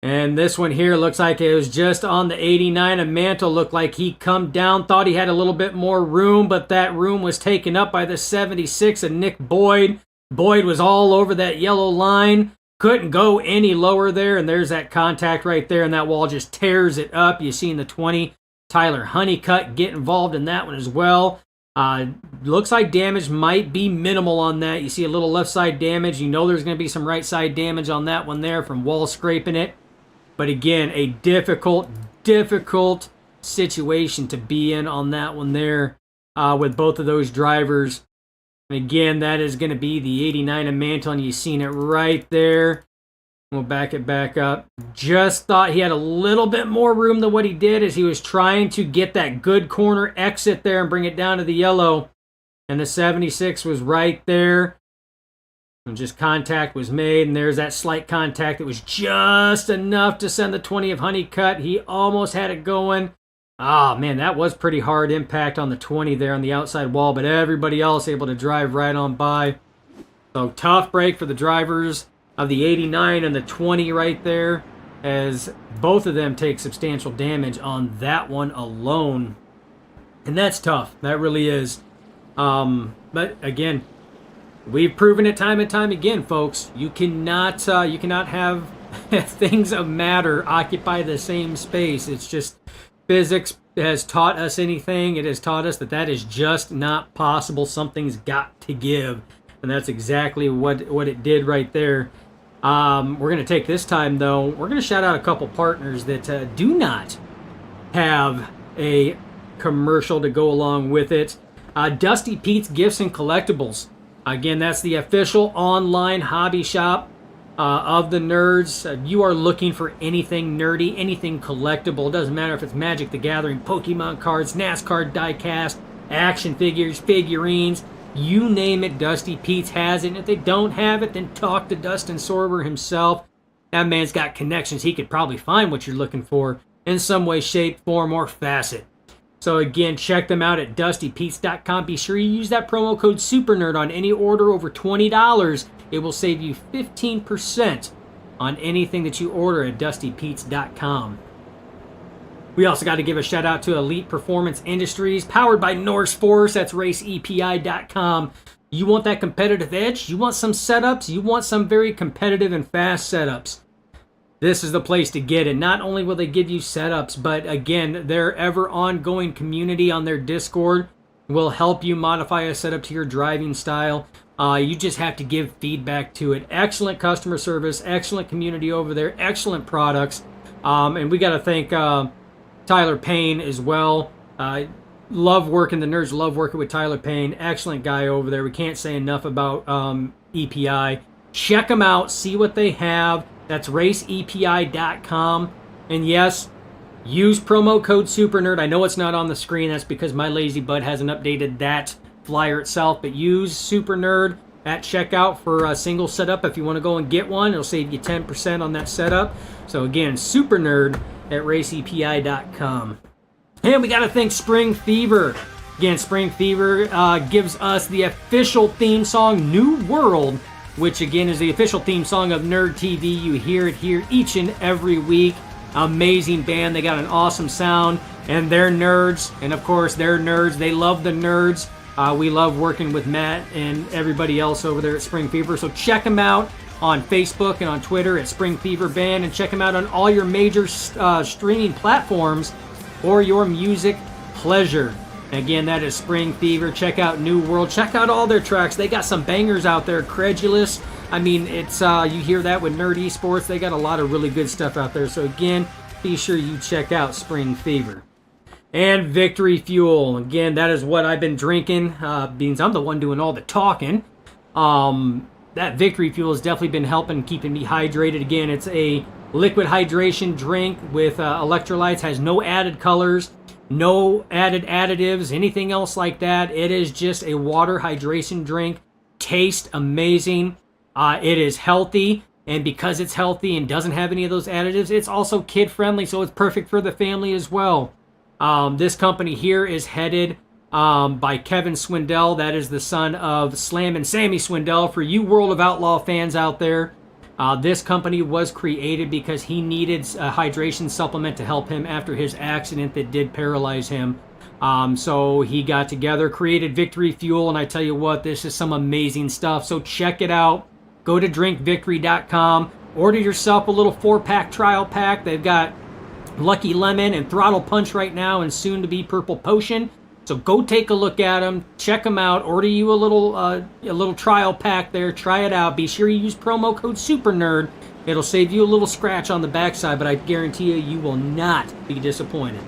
And this one here looks like it was just on the 89 of Mantle. Looked like he come down, thought he had a little bit more room, but that room was taken up by the 76 of Nick Boyd. Boyd was all over that yellow line. Couldn't go any lower there, and there's that contact right there, and that wall just tears it up. You see in the 20, Tyler Honeycutt get involved in that one as well. Looks like damage might be minimal on that. You see a little left side damage. You know there's going to be some right side damage on that one there from wall scraping it. But again, a difficult situation to be in on that one there with both of those drivers. And again, that is going to be the 89 of Mantle, and you've seen it right there. We'll back it back up. Just thought he had a little bit more room than what he did as he was trying to get that good corner exit there and bring it down to the yellow. And the 76 was right there. And just contact was made, and there's that slight contact that was just enough to send the 20 of Honeycutt. He almost had it going. Ah, man, that was pretty hard impact on the 20 there on the outside wall, but everybody else able to drive right on by. So tough break for the drivers of the 89 and the 20 right there, as both of them take substantial damage on that one alone. And that's tough. That really is. But again, we've proven it time and time again, folks. You cannot have things of matter occupy the same space. It's just physics has taught us anything. It has taught us that is just not possible. Something's got to give. And that's exactly what it did right there. We're going to take this time, though. We're going to shout out a couple partners that do not have a commercial to go along with it. Dusty Pete's Gifts and Collectibles. Again, that's the official online hobby shop of the nerds. You are looking for anything nerdy, anything collectible. It doesn't matter if it's Magic the Gathering, Pokemon cards, NASCAR diecast, action figures, figurines, you name it, Dusty Pete's has it. And if they don't have it, then talk to Dustin Sorber himself. That man's got connections. He could probably find what you're looking for in some way, shape, form, or facet. So again, check them out at DustyPete's.com. Be sure you use that promo code SUPERNERD on any order over $20. It will save you 15% on anything that you order at DustyPete's.com. We also got to give a shout out to Elite Performance Industries, powered by Norse Force. That's RaceEPI.com. You want that competitive edge? You want some setups? You want some very competitive and fast setups? This is the place to get it. Not only will they give you setups, but again, their ever ongoing community on their Discord will help you modify a setup to your driving style. You just have to give feedback to it. Excellent customer service, excellent community over there, excellent products. And we got to thank Tyler Payne as well. Love working, the nerds love working with Tyler Payne. Excellent guy over there. We can't say enough about EPI. Check them out, see what they have. That's RaceEPI.com. And yes, use promo code SUPERNERD. I know it's not on the screen. That's because my lazy butt hasn't updated that flyer itself. But use SUPERNERD at checkout for a single setup. If you want to go and get one, it'll save you 10% on that setup. So again, SUPERNERD at RaceEPI.com. And we got to thank Spring Fever. Again, Spring Fever gives us the official theme song, New World, which again is the official theme song of Nerd TV. You hear it here each and every week. Amazing band. They got an awesome sound. And they're nerds. And of course, they're nerds. They love the nerds. We love working with Matt and everybody else over there at Spring Fever. So check them out on Facebook and on Twitter at Spring Fever Band. And check them out on all your major streaming platforms for your music pleasure. Again, that is Spring Fever. Check out New World. Check out all their tracks. They got some bangers out there. Credulous. I mean, it's you hear that with Nerd Esports. They got a lot of really good stuff out there. So again, be sure you check out Spring Fever. And Victory Fuel. Again, that is what I've been drinking. Means I'm the one doing all the talking. That Victory Fuel has definitely been helping keeping me hydrated. Again, it's a liquid hydration drink with electrolytes. Has no added colors. No added additives, anything else like that. It is just a water hydration drink. Tastes amazing. It is healthy. And because it's healthy and doesn't have any of those additives, it's also kid-friendly, so it's perfect for the family as well. This company here is headed by Kevin Swindell. That is the son of Slam and Sammy Swindell. For you World of Outlaw fans out there, this company was created because he needed a hydration supplement to help him after his accident that did paralyze him. So he got together, created Victory Fuel, and I tell you what, this is some amazing stuff. So check it out. Go to drinkvictory.com. Order yourself a little 4-pack trial pack. They've got Lucky Lemon and Throttle Punch right now, and soon to be Purple Potion. So go take a look at them, check them out, order you a little trial pack there, try it out. Be sure you use promo code SUPERNERD. It'll save you a little scratch on the backside, but I guarantee you, you will not be disappointed.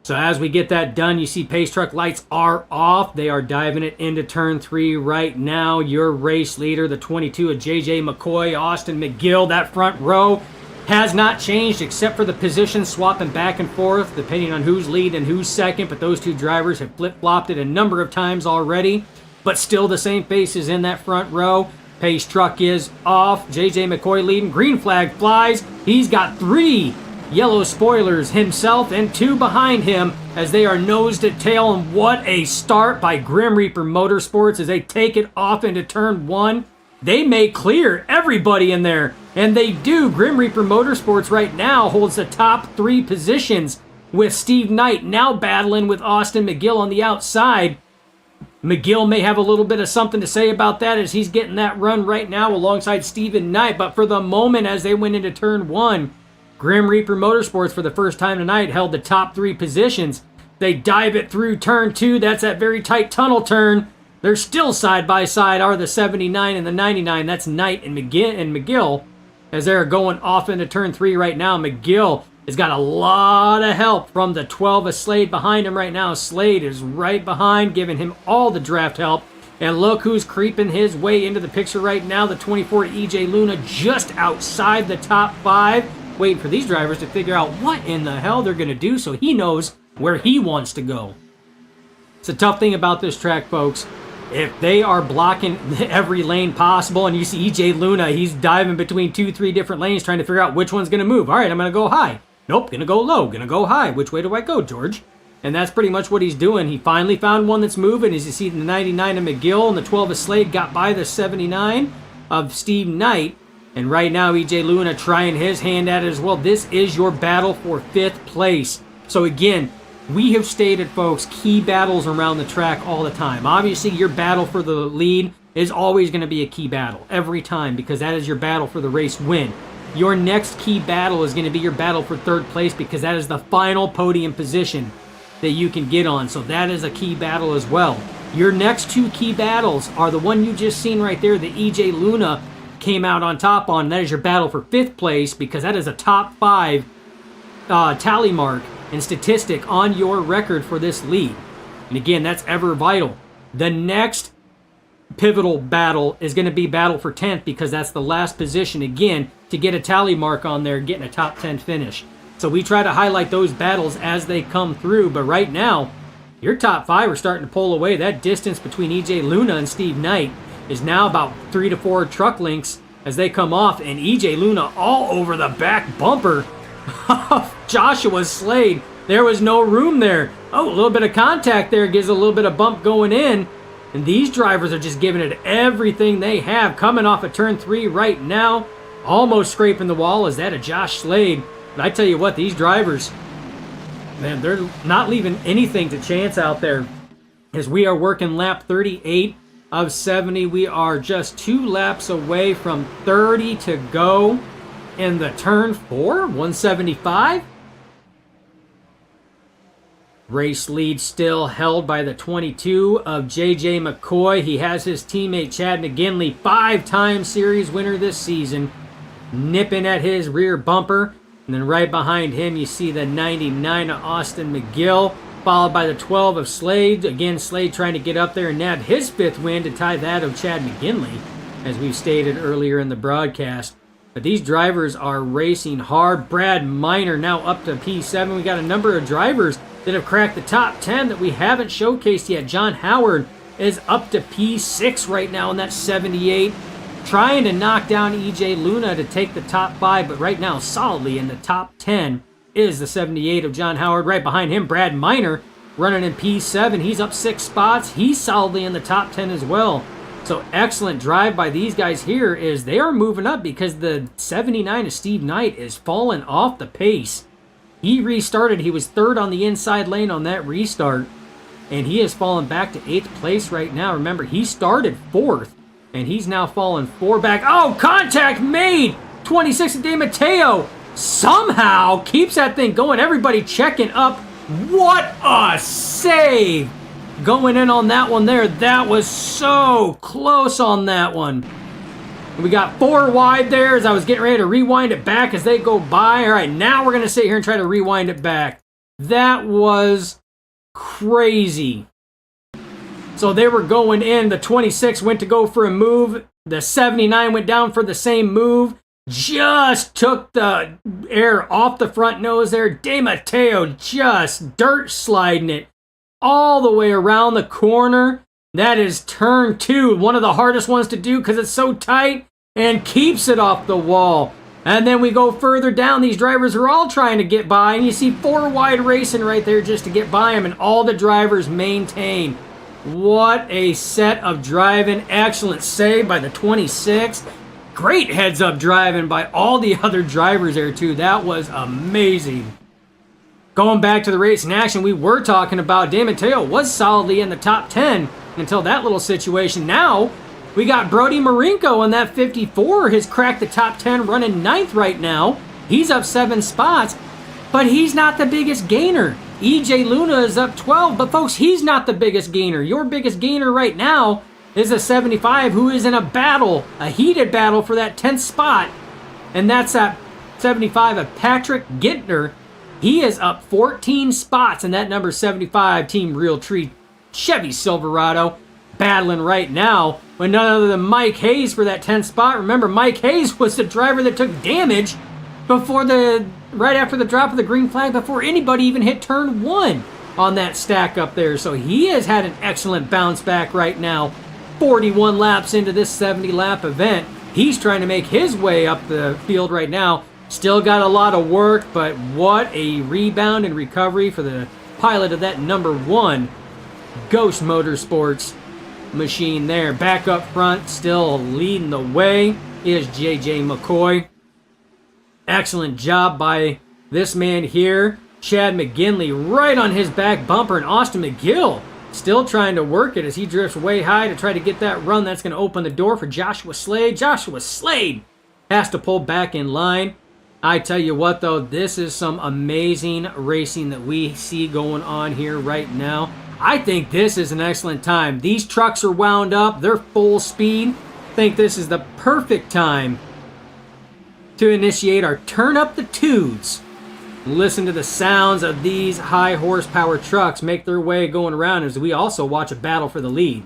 So as we get that done, you see Pace Truck lights are off. They are diving it into turn 3 right now. Your race leader, the 22 of JJ McCoy, Austin McGill, that front row has not changed except for the position swapping back and forth depending on who's lead and who's second, but those two drivers have flip-flopped it a number of times already, but still the same faces in that front row. Pace Truck is off. JJ McCoy leading. Green flag flies. He's got 3 yellow spoilers himself and 2 behind him as they are nose to tail, and what a start by Grim Reaper Motorsports as they take it off into turn 1. They may clear everybody in there, and they do. Grim Reaper Motorsports right now holds the top 3 positions with Steve Knight now battling with Austin McGill on the outside. McGill may have a little bit of something to say about that as he's getting that run right now alongside Steven Knight, but for the moment as they went into turn 1, Grim Reaper Motorsports for the first time tonight held the top 3 positions. They dive it through turn 2. That's that very tight tunnel turn. They're still side by side are the 79 and the 99. That's Knight and McGill as they're going off into turn 3 right now. McGill has got a lot of help from the 12 of Slade behind him right now. Slade is right behind, giving him all the draft help. And look who's creeping his way into the picture right now. The 24 EJ Luna just outside the top 5. Waiting for these drivers to figure out what in the hell they're going to do so he knows where he wants to go. It's a tough thing about this track, folks. If they are blocking every lane possible, and you see EJ Luna, he's diving between 2-3 different lanes trying to figure out which one's going to move. All right, I'm going to go high. Nope, going to go low. Going to go high. Which way do I go, George? And that's pretty much what he's doing. He finally found one that's moving. As you see, the 99 of McGill and the 12 of Slade got by the 79 of Steve Knight. And right now, EJ Luna trying his hand at it as well. This is your battle for 5th place. So again, we have stated, folks, key battles around the track all the time. Obviously, your battle for the lead is always going to be a key battle every time because that is your battle for the race win. Your next key battle is going to be your battle for 3rd place because that is the final podium position that you can get on. So that is a key battle as well. Your next 2 key battles are the one you just seen right there, the EJ Luna came out on top on. That is your battle for 5th place because that is a top 5 tally mark and statistic on your record for this lead. And again, that's ever vital. The next pivotal battle is going to be battle for 10th because that's the last position, again, to get a tally mark on there, getting a top 10 finish. So we try to highlight those battles as they come through, but right now, your top 5 are starting to pull away. That distance between EJ Luna and Steve Knight is now about 3 to 4 truck lengths as they come off, and EJ Luna all over the back bumper of Joshua Slade. There was no room there. Oh, a little bit of contact there gives a little bit of bump going in, and these drivers are just giving it everything they have. Coming off of turn 3 right now, almost scraping the wall. Is that a Josh Slade? But I tell you what, these drivers, man, they're not leaving anything to chance out there. As we are working lap 38 of 70, we are just 2 laps away from 30 to go in the turn 4, 175. Race lead still held by the 22 of J.J. McCoy. He has his teammate Chad McGinley, 5-time series winner this season, nipping at his rear bumper. And then right behind him, you see the 99 of Austin McGill, followed by the 12 of Slade. Again, Slade trying to get up there and nab his 5th win to tie that of Chad McGinley, as we stated earlier in the broadcast. But these drivers are racing hard. Brad Miner now up to P7. We got a number of drivers that have cracked the top 10 that we haven't showcased yet. John Howard is up to P6 right now in that 78. Trying to knock down EJ Luna to take the top 5, but right now solidly in the top 10 is the 78 of John Howard. Right behind him, Brad Miner running in P7. He's up 6 spots. He's solidly in the top 10 as well. So excellent drive by these guys here is they are moving up because the 79 of Steve Knight is falling off the pace. He restarted. He was 3rd on the inside lane on that restart, and he has fallen back to 8th place right now. Remember, he started 4th. And he's now fallen 4 back. Oh, contact made! 26 of De Matteo somehow keeps that thing going. Everybody checking up. What a save! Going in on that one there. That was so close on that one. We got 4 wide there as I was getting ready to rewind it back as they go by. All right, now we're going to sit here and try to rewind it back. That was crazy. So they were going in. The 26 went to go for a move. The 79 went down for the same move. Just took the air off the front nose there. De Matteo just dirt sliding it all the way around the corner. That is turn 2. One of the hardest ones to do because it's so tight and keeps it off the wall. And then we go further down. These drivers are all trying to get by. And you see 4 wide racing right there just to get by them. And all the drivers maintain. What a set of driving. Excellent save by the 26. Great heads-up driving by all the other drivers there, too. That was amazing. Going back to the race in action, we were talking about De Matteo was solidly in the top 10 until that little situation. Now, we got Brody Marinko in that 54. Has cracked the top 10, running 9th right now. He's up 7 spots, but he's not the biggest gainer. EJ Luna is up 12, but folks, he's not the biggest gainer. Your biggest gainer right now is a 75 who is in a battle, a heated battle for that 10th spot, and that's that 75 of Patrick Gintner. He is up 14 spots in that number 75 Team Realtree Chevy Silverado. battling right now with none other than Mike Hayes for that 10th spot. Remember, Mike Hayes was the driver that took damage right after the drop of the green flag before anybody even hit turn 1 on that stack up there. So he has had an excellent bounce back right now. 41 laps into this 70-lap event. He's trying to make his way up the field right now. Still got a lot of work, but what a rebound and recovery for the pilot of that number 1 Ghost Motorsports machine there. Back up front, still leading the way, is JJ McCoy. Excellent job by this man here. Chad McGinley right on his back bumper, and Austin McGill still trying to work it as he drifts way high to try to get that run. That's going to open the door for Joshua Slade. Joshua Slade has to pull back in line. I tell you what, though, this is some amazing racing that we see going on here right now. I think this is an excellent time. These trucks are wound up. They're full speed. I think this is the perfect time to initiate our Turn Up the Tudes. Listen to the sounds of these high horsepower trucks make their way going around as we also watch a battle for the lead.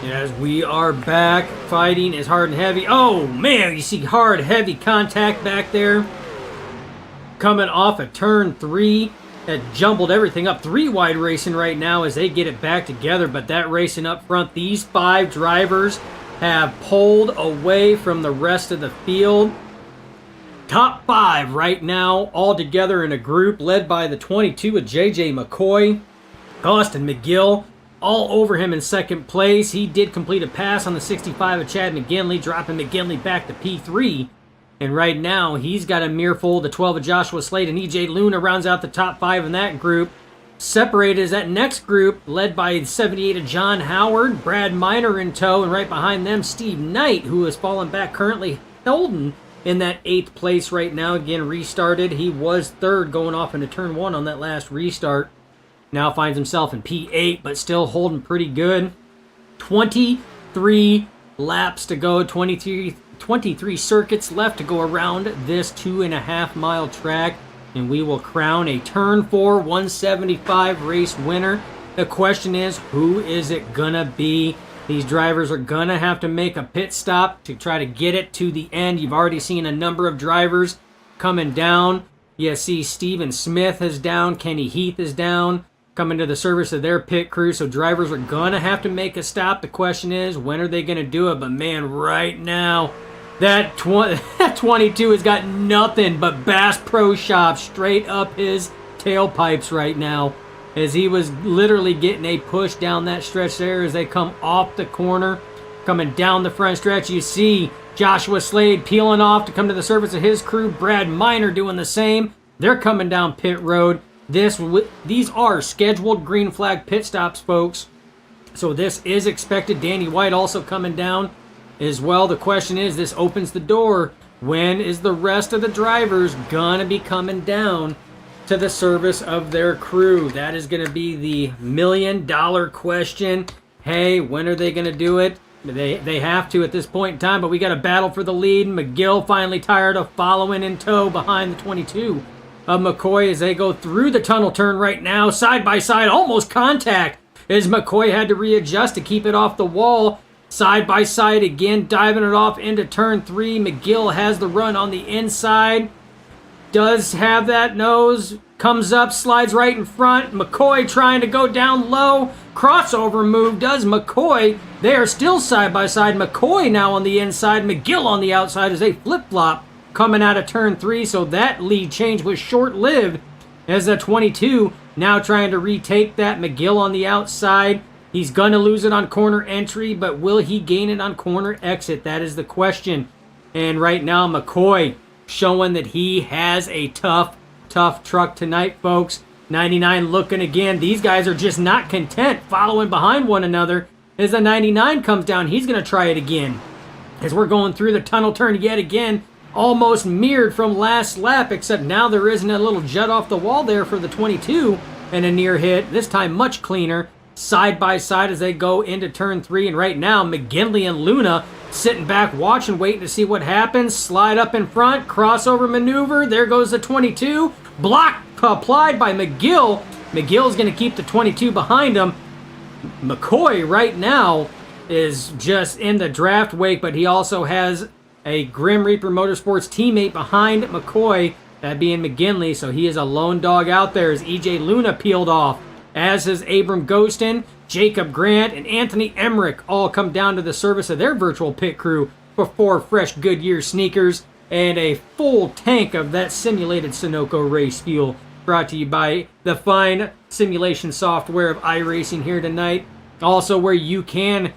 As we are back, fighting is hard and heavy. Oh man, you see hard, heavy contact back there. Coming off of turn 3. That jumbled everything up. 3 wide racing right now as they get it back together. But that racing up front, these 5 drivers have pulled away from the rest of the field. Top 5 right now, all together in a group, led by the 22 of J.J. McCoy. Austin McGill all over him in second place. He did complete a pass on the 65 of Chad McGinley, dropping McGinley back to P3. And right now, he's got a mirrorful. The 12 of Joshua Slade and E.J. Luna rounds out the top 5 in that group. Separated is that next group, led by the 78 of John Howard, Brad Miner in tow, and right behind them, Steve Knight, who has fallen back, currently holding in that 8th place right now. Again, restarted. He was 3rd going off into turn 1 on that last restart. Now finds himself in P8, but still holding pretty good. 23 laps to go, 23 circuits left to go around this 2.5 mile track, and we will crown a turn 4 175 race winner. The question is, who is it gonna be? These drivers are gonna have to make a pit stop to try to get it to the end. You've already seen a number of drivers coming down. You see Steven Smith is down, Kenny Heath is down, coming to the service of their pit crew. So drivers are gonna have to make a stop. The question is, when are they gonna do it? But man, right now, that 22 has got nothing but Bass Pro Shop straight up his tailpipes right now, as he was literally getting a push down that stretch there as they come off the corner. Coming down the front stretch, you see Joshua Slade peeling off to come to the service of his crew. Brad Miner doing the same. They're coming down pit road. These are scheduled green flag pit stops, folks. So this is expected. Danny White also coming down as well. The question is, this opens the door. When is the rest of the drivers gonna be coming down to the service of their crew? That is gonna be the $1 million question. Hey, when are they gonna do it? They have to at this point in time, but we got a battle for the lead. McGill finally tired of following in tow behind the 22 of McCoy as they go through the tunnel turn right now. Side by side, almost contact as McCoy had to readjust to keep it off the wall. Side by side again, diving it off into turn 3. McGill has the run on the inside. Does have that nose. Comes up, slides right in front. McCoy trying to go down low. Crossover move does McCoy. They are still side by side. McCoy now on the inside. McGill on the outside as they flip-flop coming out of turn 3. So that lead change was short-lived as the 22 now trying to retake that. McGill on the outside. He's going to lose it on corner entry, but will he gain it on corner exit? That is the question. And right now, McCoy showing that he has a tough truck tonight, folks. 99 looking again. These guys are just not content following behind one another. As the 99 comes down, he's going to try it again. As we're going through the tunnel turn yet again, almost mirrored from last lap, except now there isn't a little jut off the wall there for the 22 and a near hit. This time much cleaner. Side by side as they go into turn 3, and right now McGinley and Luna sitting back watching, waiting to see what happens. Slide up in front, crossover maneuver. There goes the 22. Block applied by McGill. McGill's going to keep the 22 behind him. McCoy right now is just in the draft wake, but he also has a Grim Reaper Motorsports teammate behind McCoy, that being McGinley, so he is a lone dog out there as EJ Luna peeled off. As is Abram Ghostin, Jacob Grant, and Anthony Emmerich all come down to the service of their virtual pit crew for 4 fresh Goodyear sneakers and a full tank of that simulated Sunoco race fuel, brought to you by the fine simulation software of iRacing here tonight. Also where you can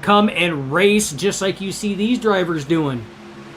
come and race just like you see these drivers doing.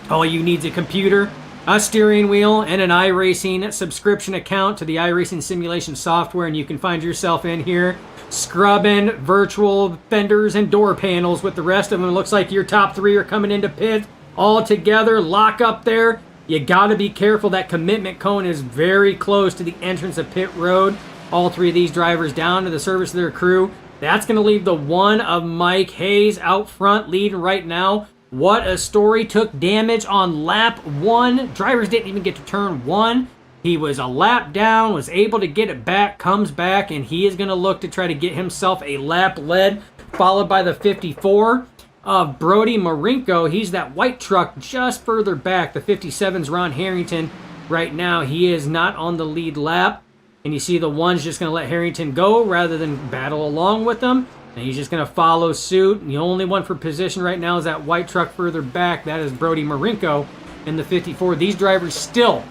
All you need is a computer, a steering wheel, and an iRacing subscription account to the iRacing simulation software, and you can find yourself in here scrubbing virtual fenders and door panels with the rest of them. It looks like your top 3 are coming into pit all together. Lock up there. You got to be careful. That commitment cone is very close to the entrance of pit road. All 3 of these drivers down to the service of their crew. That's going to leave the one of Mike Hayes out front leading right now. What a story. Took damage on lap 1. Drivers didn't even get to turn 1. He was a lap down, was able to get it back, comes back, and he is going to look to try to get himself a lap lead, followed by the 54 of Brody Marinko. He's that white truck just further back. The 57's Ron Harrington. Right now, he is not on the lead lap. And you see the one's just going to let Harrington go rather than battle along with them. And he's just going to follow suit. And the only one for position right now is that white truck further back. That is Brody Marinko in the 54. These drivers still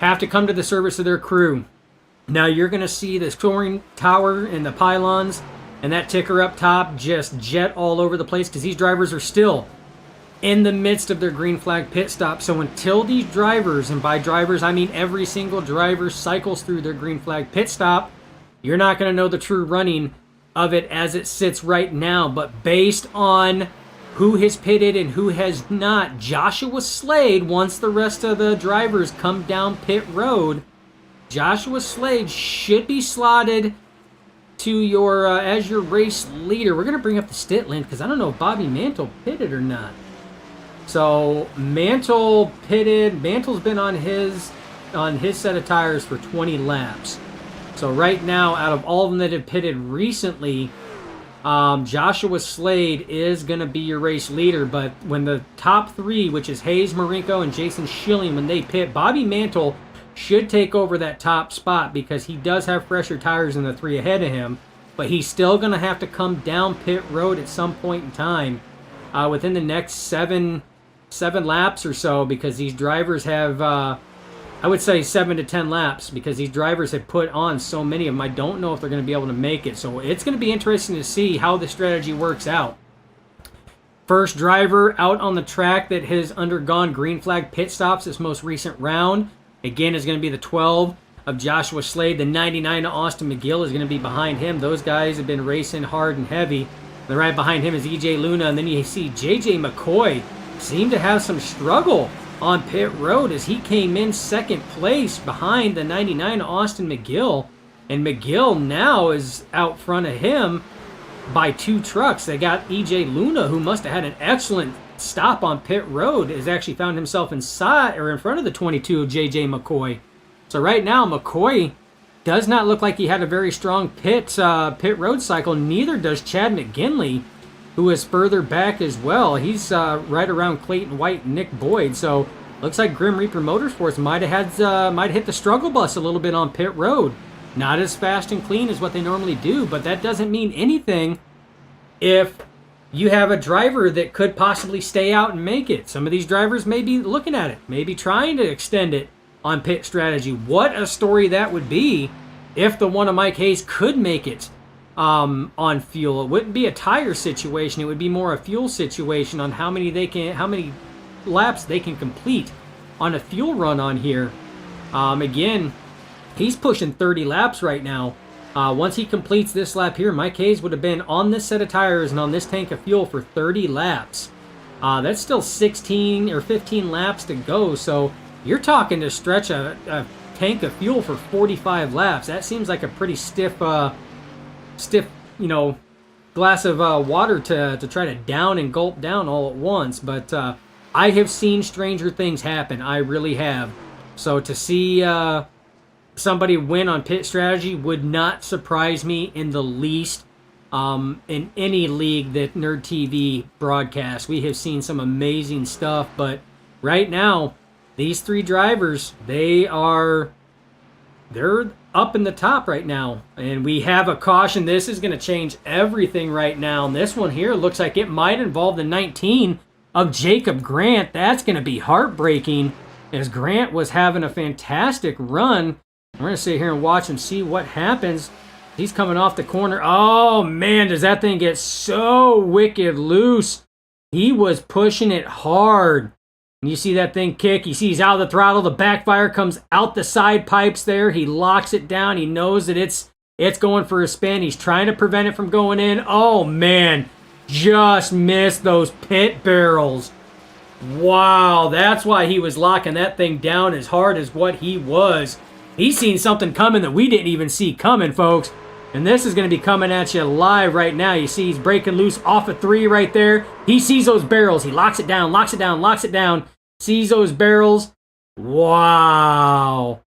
have to come to the service of their crew. Now you're going to see the scoring tower and the pylons and that ticker up top just jet all over the place because these drivers are still in the midst of their green flag pit stop. So until these drivers, and by drivers I mean every single driver, cycles through their green flag pit stop, you're not going to know the true running of it as it sits right now. But based on who has pitted and who has not, Joshua Slade, once the rest of the drivers come down pit road, Joshua Slade should be slotted to your as your race leader. We're going to bring up the stit lane because I don't know if Bobby Mantle pitted or not. So Mantle pitted. Mantle's been on his set of tires for 20 laps. So right now, out of all of them that have pitted recently, Joshua Slade is going to be your race leader. But when the top three, which is Hayes, Marinko, and Jason Schilling, when they pit, Bobby Mantle should take over that top spot because he does have fresher tires than the three ahead of him. But he's still going to have to come down pit road at some point in time within the next seven laps or so, because these drivers have, I would say 7 to 10 laps, because these drivers have put on so many of them. I don't know if they're going to be able to make it. So it's going to be interesting to see how the strategy works out. First driver out on the track that has undergone green flag pit stops this most recent round, again, is going to be the 12 of Joshua Slade. The 99 of Austin McGill is going to be behind him. Those guys have been racing hard and heavy. And right behind him is EJ Luna. And then you see JJ McCoy seemed to have some struggle on pit road as he came in second place behind the 99 of Austin McGill. And McGill now is out front of him by 2 trucks. They got EJ Luna, who must have had an excellent stop on pit road, has actually found himself inside or in front of the 22 of JJ McCoy. So right now, McCoy does not look like he had a very strong pit road cycle. Neither does Chad McGinley, who is further back as well. He's right around Clayton White and Nick Boyd. So looks like Grim Reaper Motorsports might have hit the struggle bus a little bit on pit road. Not as fast and clean as what they normally do, but that doesn't mean anything if you have a driver that could possibly stay out and make it. Some of these drivers may be looking at it, maybe trying to extend it on pit strategy. What a story that would be if the one of Mike Hayes could make it on fuel. It wouldn't be a tire situation. It would be more a fuel situation on how many laps they can complete on a fuel run on here. Again, he's pushing 30 laps right now. Once he completes this lap here, Mike Hayes would have been on this set of tires and on this tank of fuel for 30 laps. That's still 16 or 15 laps to go. So you're talking to stretch a tank of fuel for 45 laps. That seems like a pretty stiff, glass of water to try to down and gulp down all at once. But I have seen stranger things happen. I really have. So to see somebody win on pit strategy would not surprise me in the least. In any league that Nerd TV broadcasts, we have seen some amazing stuff. But right now, these 3 drivers, they're up in the top right now. And we have a caution. This is going to change everything right now. And this one here looks like it might involve the 19 of Jacob Grant. That's going to be heartbreaking, as Grant was having a fantastic run. We're going to sit here and watch and see what happens. He's coming off the corner. Oh, man, does that thing get so wicked loose. He was pushing it hard. And you see that thing kick. You see he's out of the throttle. The backfire comes out the side pipes there. He locks it down. He knows that it's going for a spin. He's trying to prevent it from going in. Oh, man, just missed those pit barrels. Wow, that's why he was locking that thing down as hard as what he was. He's seen something coming that we didn't even see coming, folks. And this is going to be coming at you live right now. You see he's breaking loose off of 3 right there. He sees those barrels. He locks it down, locks it down, locks it down. Sees those barrels. Wow.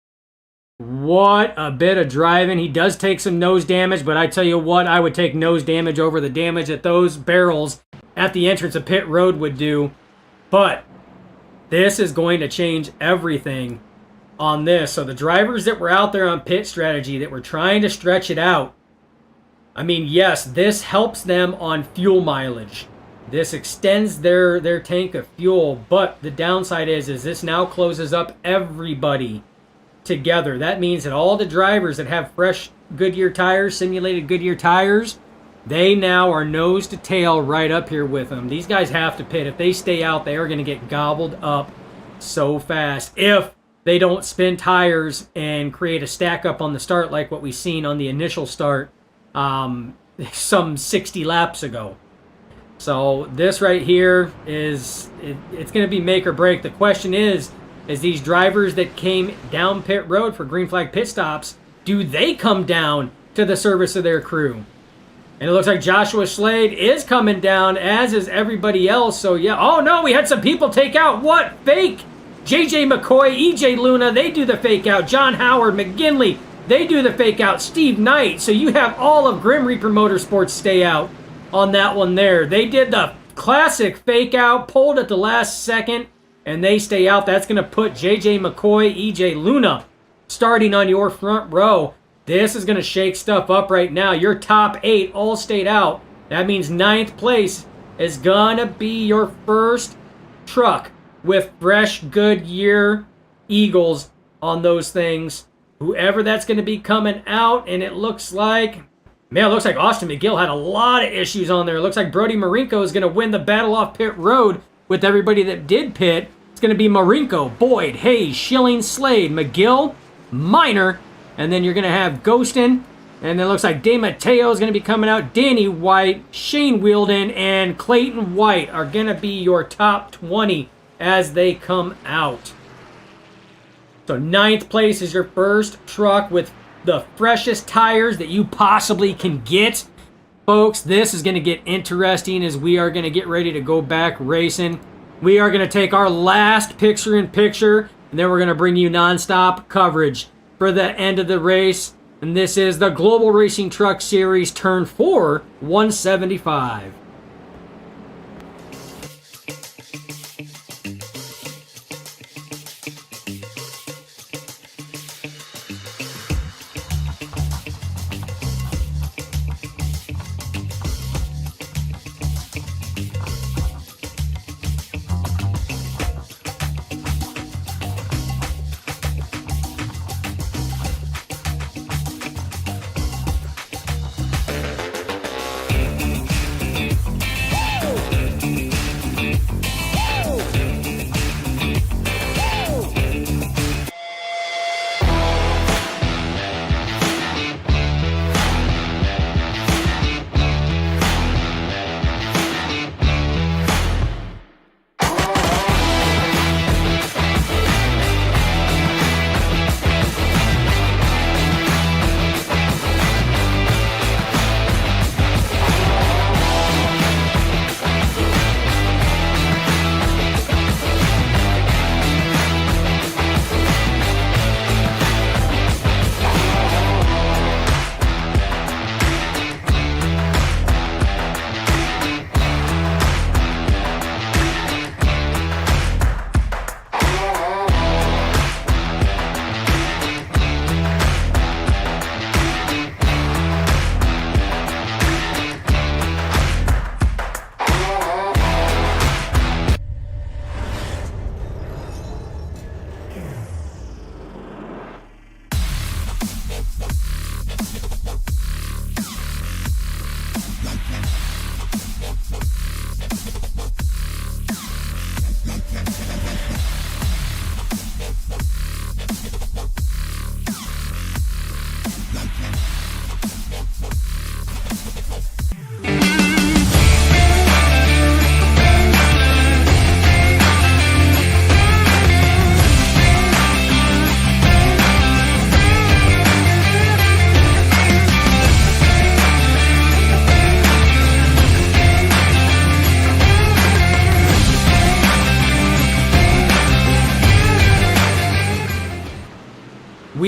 What a bit of driving. He does take some nose damage, but I tell you what, I would take nose damage over the damage that those barrels at the entrance of pit road would do. But this is going to change everything on this. So the drivers that were out there on pit strategy that were trying to stretch it out, I mean, yes, this helps them on fuel mileage. This extends their tank of fuel, but the downside is this now closes up everybody together. That means that all the drivers that have fresh Goodyear tires, simulated Goodyear tires, they now are nose to tail right up here with them. These guys have to pit. If they stay out, they are going to get gobbled up so fast if they don't spin tires and create a stack up on the start like what we seen on the initial start some 60 laps ago. So this right here is it's going to be make or break. The question is these drivers that came down pit road for green flag pit stops, do they come down to the service of their crew? And it looks like Joshua Slade is coming down, as is everybody else. So yeah, oh no, we had some people take out. What? Fake? JJ McCoy, EJ Luna, they do the fake out. John Howard, McGinley, they do the fake out. Steve Knight. So you have all of Grim Reaper Motorsports stay out on that one there. They did the classic fake out, pulled at the last second, and they stay out. That's going to put JJ McCoy, EJ Luna starting on your front row. This is going to shake stuff up right now. Your top 8 all stayed out. That means 9th place is going to be your first truck with fresh Goodyear Eagles on those things. Whoever that's going to be coming out, and it looks like, man, it looks like Austin McGill had a lot of issues on there. It looks like Brody Marinko is going to win the battle off pit road with everybody that did pit. It's going to be Marinko, Boyd, Hayes, Schilling, Slade, McGill, Minor, and then you're going to have Ghostin, and then it looks like De Matteo is going to be coming out. Danny White, Shane Wielden, and Clayton White are going to be your top 20 as they come out. So 9th place is your first truck with the freshest tires that you possibly can get. Folks, this is going to get interesting as we are going to get ready to go back racing. We are going to take our last picture-in-picture, and then we're going to bring you nonstop coverage for the end of the race. And this is the Global Racing Truck Series Turn 4, 175.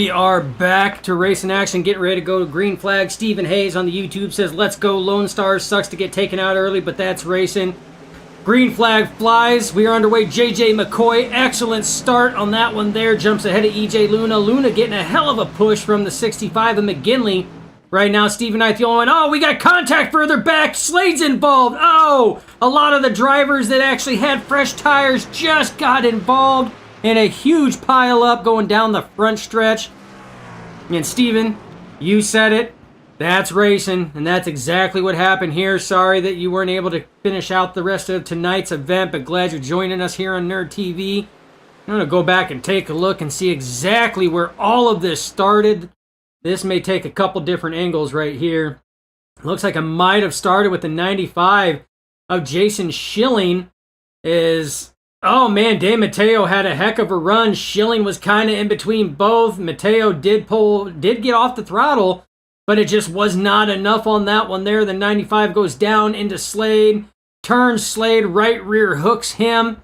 We are back to racing action, getting ready to go to green flag. Stephen Hayes on the YouTube says, let's go Lone Stars. Sucks to get taken out early, but that's racing. Green flag flies. We are underway. JJ McCoy, excellent start on that one there. Jumps ahead of EJ Luna. Luna getting a hell of a push from the 65 of McGinley. Right now, Stephen Knight the only one. Oh, we got contact further back. Slade's involved. Oh, a lot of the drivers that actually had fresh tires just got involved in a huge pile up going down the front stretch. And Stephen, you said it. That's racing, and that's exactly what happened here. Sorry that you weren't able to finish out the rest of tonight's event, but glad you're joining us here on Nerd TV. I'm going to go back and take a look and see exactly where all of this started. This may take a couple different angles right here. Looks like it might have started with the 95 of Jason Schilling. Oh man, De Matteo had a heck of a run. Schilling was kind of in between both. Matteo did get off the throttle, but it just was not enough on that one there. The 95 goes down into Slade, turns Slade, right rear hooks him.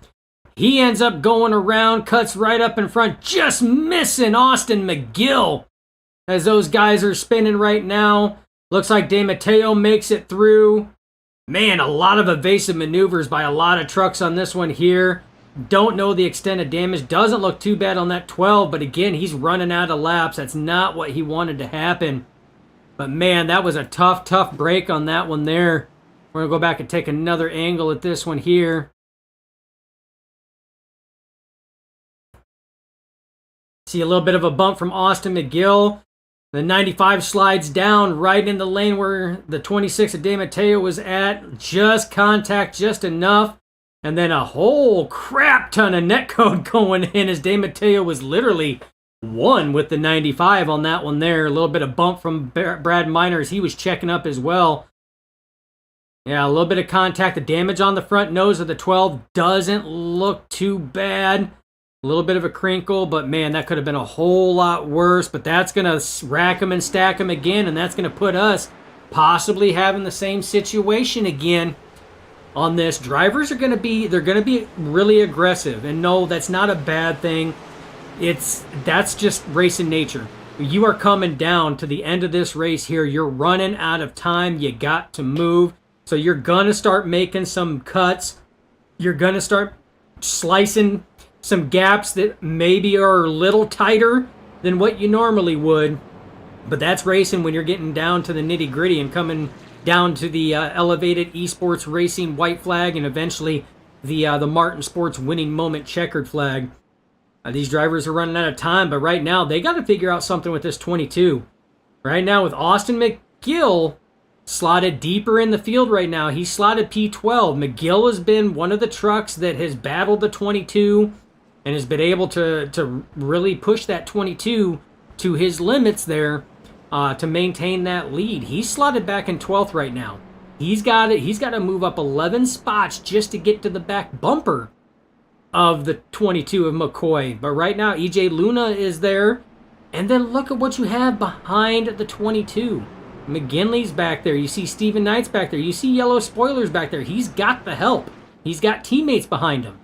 He ends up going around, cuts right up in front, just missing Austin McGill as those guys are spinning right now. Looks like De Matteo makes it through. Man, a lot of evasive maneuvers by a lot of trucks on this one here. Don't know the extent of damage. Doesn't look too bad on that 12, but again, he's running out of laps. That's not what he wanted to happen. But man, that was a tough break on that one there. We're going to go back and take another angle at this one here. See a little bit of a bump from Austin McGill. The 95 slides down right in the lane where the 26 of De Matteo was at. Just contact, just enough. And then a whole crap ton of netcode going in as De Matteo was literally one with the 95 on that one there. A little bit of bump from Brad Miner as he was checking up as well. Yeah, a little bit of contact. The damage on the front nose of the 12 doesn't look too bad. A little bit of a crinkle, but man, that could have been a whole lot worse. But that's going to rack them and stack them again, and that's going to put us possibly having the same situation again on this. Drivers are going to be really aggressive, and no, that's not a bad thing. That's just racing nature. You are coming down to the end of this race here. You're running out of time. You got to move. So you're going to start making some cuts. You're going to start slicing some gaps that maybe are a little tighter than what you normally would. But that's racing when you're getting down to the nitty gritty and coming down to the elevated esports racing white flag and eventually the Martin Sports winning moment checkered flag. These drivers are running out of time, but right now they got to figure out something with this 22. Right now with Austin McGill slotted deeper in the field right now. He's slotted P12. McGill has been one of the trucks that has battled the 22 and has been able to really push that 22 to his limits there to maintain that lead. He's slotted back in 12th right now. He's got to move up 11 spots just to get to the back bumper of the 22 of McCoy. But right now, EJ Luna is there. And then look at what you have behind the 22. McGinley's back there. You see Stephen Knight's back there. You see Yellow Spoilers back there. He's got the help. He's got teammates behind him.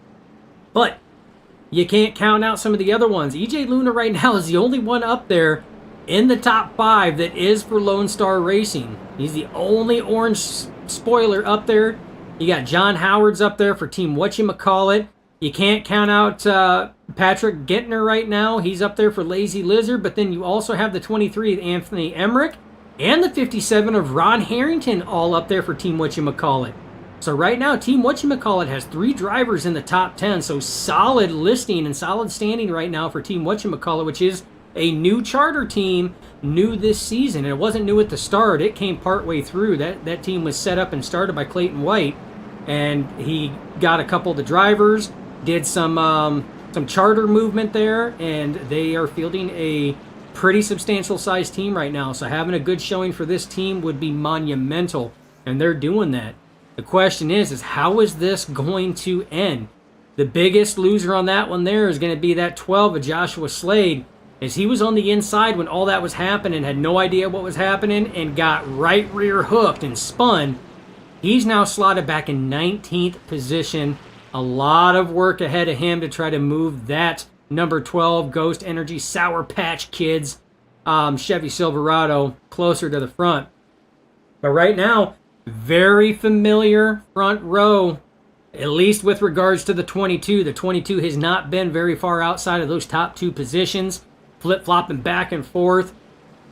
But you can't count out some of the other ones. EJ Luna right now is the only one up there in the top 5 that is for Lone Star Racing. He's the only orange spoiler up there. You got John Howard's up there for Team Whatchamacallit. You can't count out Patrick Gentner right now. He's up there for Lazy Lizard. But then you also have the 23 of Anthony Emmerich and the 57 of Ron Harrington all up there for Team Whatchamacallit. So right now, Team Whatchamacallit has 3 drivers in the top 10. So solid listing and solid standing right now for Team Whatchamacallit, which is a new charter team, new this season. And it wasn't new at the start. It came partway through. That team was set up and started by Clayton White. And he got a couple of the drivers, did some charter movement there, and they are fielding a pretty substantial sized team right now. So having a good showing for this team would be monumental. And they're doing that. The question is how is this going to end? The biggest loser on that one there is going to be that 12 of Joshua Slade, as he was on the inside when all that was happening, had no idea what was happening, and got right rear hooked and spun. He's now slotted back in 19th position. A lot of work ahead of him to try to move that number 12 Ghost Energy Sour Patch Kids Chevy Silverado closer to the front. But right now, very familiar front row, at least with regards to the 22. The 22 has not been very far outside of those top two positions, flip-flopping back and forth.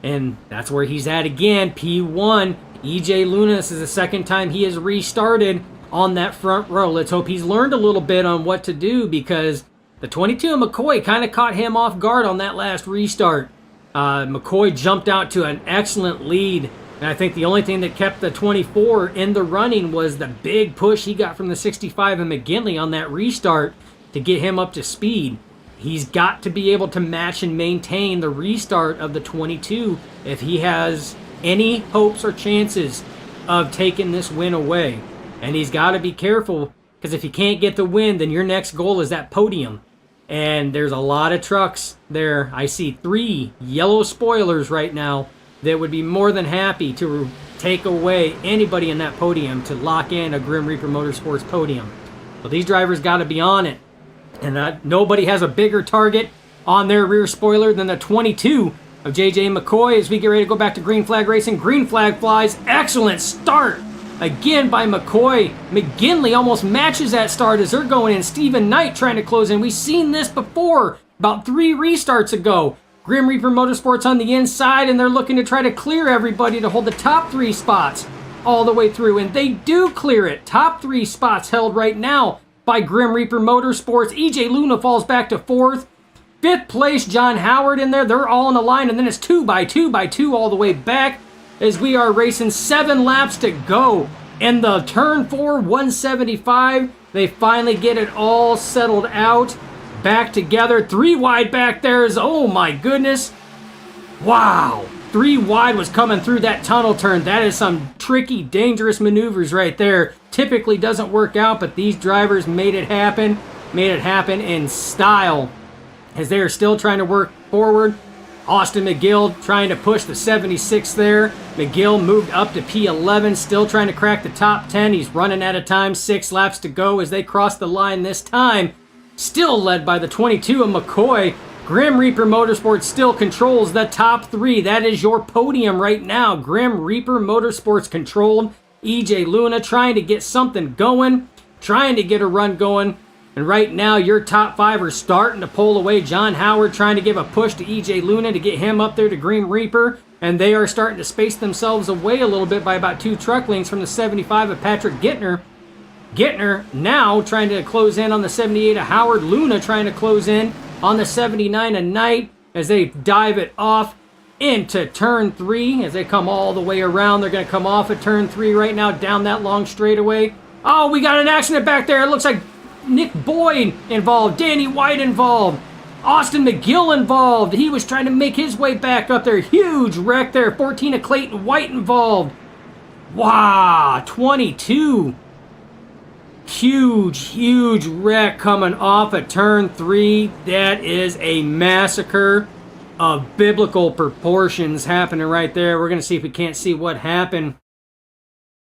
And that's where he's at again, P1. EJ Luna, this is the second time he has restarted on that front row. Let's hope he's learned a little bit on what to do, because the 22 McCoy kind of caught him off guard on that last restart. McCoy jumped out to an excellent lead, and I think the only thing that kept the 24 in the running was the big push he got from the 65 and McGinley on that restart to get him up to speed. He's got to be able to match and maintain the restart of the 22 if he has any hopes or chances of taking this win away. And he's got to be careful, because if you can't get the win, then your next goal is that podium. And there's a lot of trucks there. I see 3 yellow spoilers right now that would be more than happy to take away anybody in that podium to lock in a Grim Reaper Motorsports podium. So these drivers got to be on it. And nobody has a bigger target on their rear spoiler than the 22 of JJ McCoy as we get ready to go back to green flag racing. Green flag flies. Excellent start again by McCoy. McGinley almost matches that start as they're going in. Stephen Knight trying to close in. We've seen this before about 3 restarts ago. Grim Reaper Motorsports on the inside, and they're looking to try to clear everybody to hold the top 3 spots all the way through. And they do clear it. Top 3 spots held right now by Grim Reaper Motorsports. EJ Luna falls back to 4th. 5th place, John Howard in there. They're all in the line, and then it's 2 by 2 by 2 all the way back as we are racing 7 laps to go. In the turn 4, 175, they finally get it all settled out. Back together. 3 wide back there is, oh my goodness. Wow. 3 wide was coming through that tunnel turn. That is some tricky, dangerous maneuvers right there. Typically doesn't work out, but these drivers made it happen. Made it happen in style as they are still trying to work forward. Austin McGill trying to push the 76 there. McGill moved up to P11, still trying to crack the top 10. He's running out of time. 6 laps to go as they cross the line this time. Still led by the 22 of McCoy. Grim Reaper Motorsports still controls the top 3. That is your podium right now. Grim Reaper Motorsports controlled. EJ Luna trying to get something going, trying to get a run going. And right now, your top 5 are starting to pull away. John Howard trying to give a push to EJ Luna to get him up there to Grim Reaper. And they are starting to space themselves away a little bit by about 2 truck lengths from the 75 of Patrick Gittner. Gittner now trying to close in on the 78 of Howard. Luna trying to close in on the 79 of Knight as they dive it off into turn 3. As they come all the way around, they're going to come off at turn 3 right now, down that long straightaway. Oh, we got an accident back there. It looks like Nick Boyd involved, Danny White involved, Austin McGill involved. He was trying to make his way back up there. Huge wreck there. 14 of Clayton White involved. Wow, 22. Huge wreck coming off of turn 3. That is a massacre of biblical proportions happening right there. We're going to see if we can't see what happened.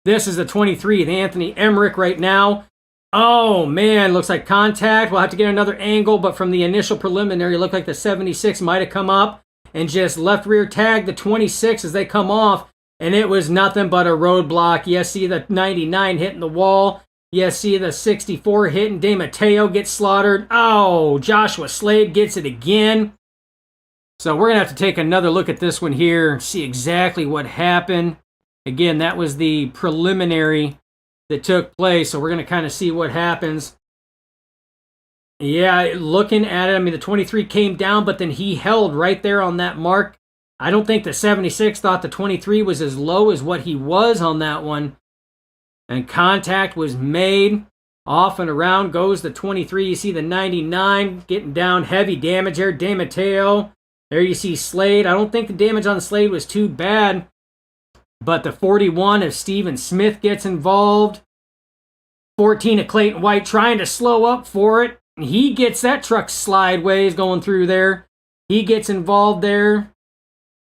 This is the 23 of Anthony Emmerich right now. Oh, man, looks like contact. We'll have to get another angle, but from the initial preliminary, it looked like the 76 might have come up and just left rear tag the 26 as they come off, and it was nothing but a roadblock. You see the 99 hitting the wall. You see the 64 hitting. De Matteo gets slaughtered. Oh, Joshua Slade gets it again. So we're going to have to take another look at this one here, see exactly what happened. Again, that was the preliminary that took place, so we're going to kind of see what happens. Yeah, looking at it, I mean, the 23 came down, but then he held right there on that mark. I don't think the 76 thought the 23 was as low as what he was on that one. And contact was made. Off and around goes the 23. You see the 99 getting down. Heavy damage there. De Matteo. There you see Slade. I don't think the damage on Slade was too bad. But the 41 of Steven Smith gets involved. 14 of Clayton White trying to slow up for it. He gets that truck slideways going through there. He gets involved there.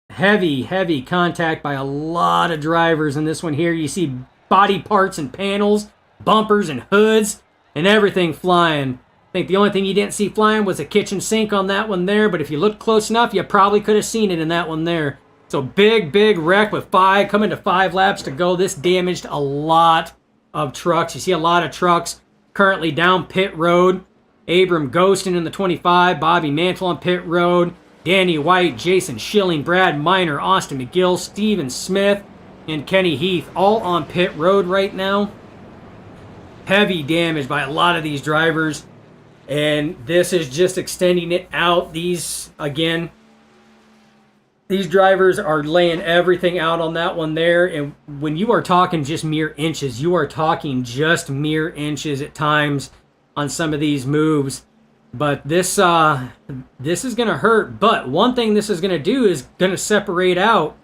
Heavy contact by a lot of drivers in this one here. You see body parts and panels, bumpers and hoods, and everything flying. I think the only thing you didn't see flying was a kitchen sink on that one there, but if you looked close enough, you probably could have seen it in that one there. So big wreck with coming to 5 laps to go. This damaged a lot of trucks. You see a lot of trucks currently down pit road. Abram Ghostin in the 25, Bobby Mantle on pit road, Danny White, Jason Schilling, Brad Miner, Austin McGill, Steven Smith, and Kenny Heath all on pit road right now. Heavy damage by a lot of these drivers. And this is just extending it out. These drivers are laying everything out on that one there. And when you are talking just mere inches, you are talking just mere inches at times on some of these moves. But this is going to hurt. But one thing this is going to do is going to separate out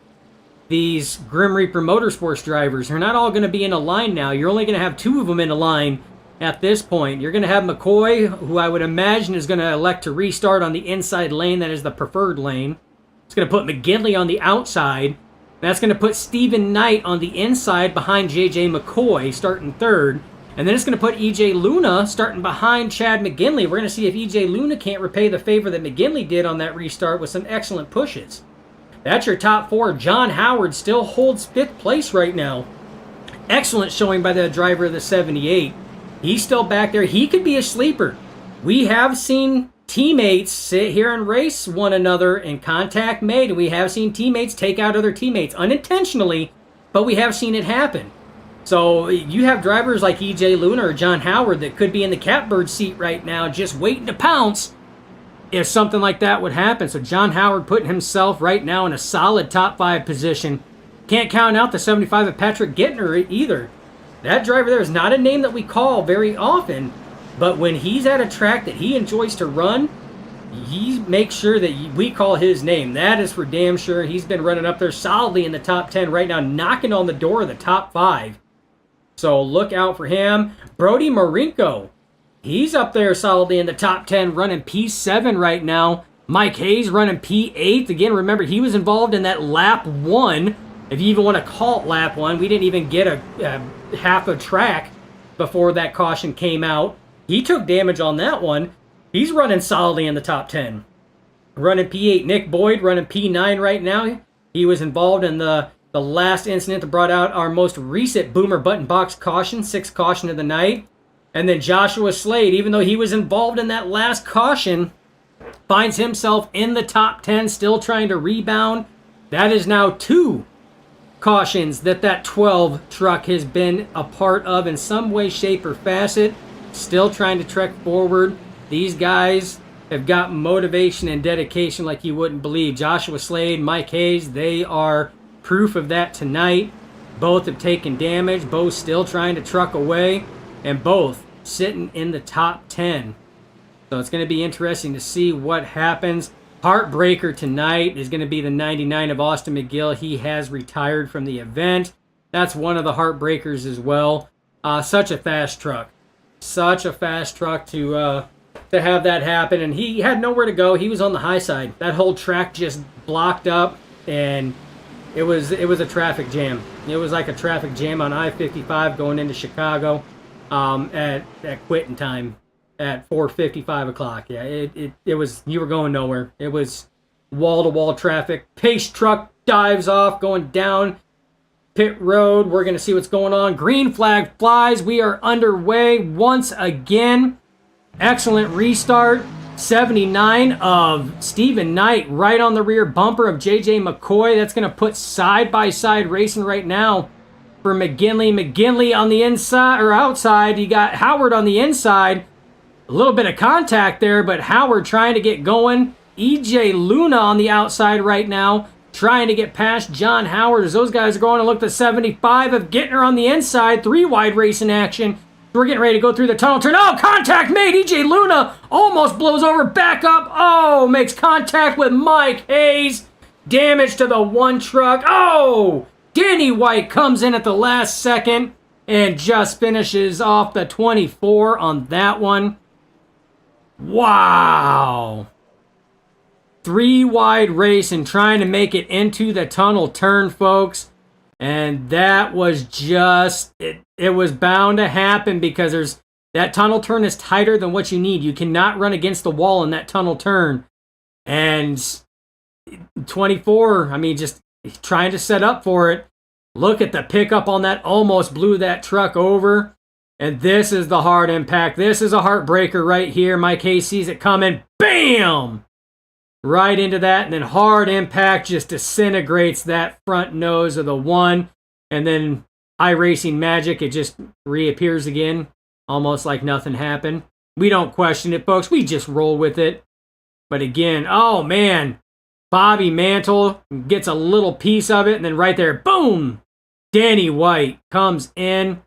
these Grim Reaper Motorsports drivers. They're not all going to be in a line now. You're only going to have 2 of them in a line at this point. You're going to have McCoy, who I would imagine is going to elect to restart on the inside lane. That is the preferred lane. It's going to put McGinley on the outside. That's going to put Stephen Knight on the inside behind J.J. McCoy, starting third. And then it's going to put E.J. Luna starting behind Chad McGinley. We're going to see if E.J. Luna can't repay the favor that McGinley did on that restart with some excellent pushes. That's your top 4. John Howard still holds 5th place right now. Excellent showing by the driver of the 78. He's still back there. He could be a sleeper. We have seen teammates sit here and race one another and contact made. We have seen teammates take out other teammates unintentionally, but we have seen it happen. So you have drivers like E.J. Luna or John Howard that could be in the catbird seat right now just waiting to pounce if something like that would happen. So John Howard putting himself right now in a solid top 5 position. Can't count out the 75 of Patrick Gittner either. That driver there is not a name that we call very often, but when he's at a track that he enjoys to run, he makes sure that we call his name. That is for damn sure. He's been running up there solidly in the top 10 right now, knocking on the door of the top 5. So look out for him. Brody Marinko, he's up there solidly in the top 10, running P7 right now. Mike Hayes running P8. Again, remember, he was involved in that lap 1. If you even want to call it lap 1, we didn't even get a half a track before that caution came out. He took damage on that one. He's running solidly in the top 10. Running P8. Nick Boyd running P9 right now. He was involved in the last incident that brought out our most recent Boomer Button Box caution, 6th caution of the night. And then Joshua Slade, even though he was involved in that last caution, finds himself in the top 10, still trying to rebound. That is now 2 cautions that 12 truck has been a part of in some way, shape, or facet. Still trying to trek forward. These guys have got motivation and dedication like you wouldn't believe. Joshua Slade, Mike Hayes, they are proof of that tonight. Both have taken damage. Both still trying to truck away. And both sitting in the top 10. So it's going to be interesting to see what happens. Heartbreaker tonight is going to be the 99 of Austin McGill. He has retired from the event. That's one of the heartbreakers as well. Such a fast truck. Such a fast truck to have that happen. And he had nowhere to go. He was on the high side. That whole track just blocked up, and it was a traffic jam. It was like a traffic jam on I-55 going into Chicago at quitting time. At 4:55 o'clock. Yeah, it was, you were going nowhere. It was wall-to-wall traffic. Pace truck dives off, going down pit road. We're going to see what's going on. Green flag flies. We are underway once again. Excellent restart. 79 of Stephen Knight right on the rear bumper of J.J. McCoy. That's going to put side-by-side racing right now for McGinley. McGinley on the inside, or outside. You got Howard on the inside. A little bit of contact there, but Howard trying to get going. E.J. Luna on the outside right now, trying to get past John Howard as those guys are going to look to 75 of Gittner on the inside. 3 wide racing action. We're getting ready to go through the tunnel turn. Oh, contact made. E.J. Luna almost blows over. Back up. Oh, makes contact with Mike Hayes. Damage to the 1 truck. Oh, Danny White comes in at the last second and just finishes off the 24 on that one. Wow. 3 wide race and trying to make it into the tunnel turn, folks. And that was just, it was bound to happen because there's That tunnel turn is tighter than what you need. You cannot run against the wall in that tunnel turn. And 24, I mean, just trying to set up for it. Look at the pickup on that. Almost blew that truck over. And this is the hard impact. This is a heartbreaker right here. Mike Hayes sees it coming. Bam! Right into that. And then hard impact just disintegrates that front nose of the one. And then iRacing magic, it just reappears again. Almost like nothing happened. We don't question it, folks. We just roll with it. But again, oh man. Bobby Mantle gets a little piece of it. And then right there, boom! Danny White comes in.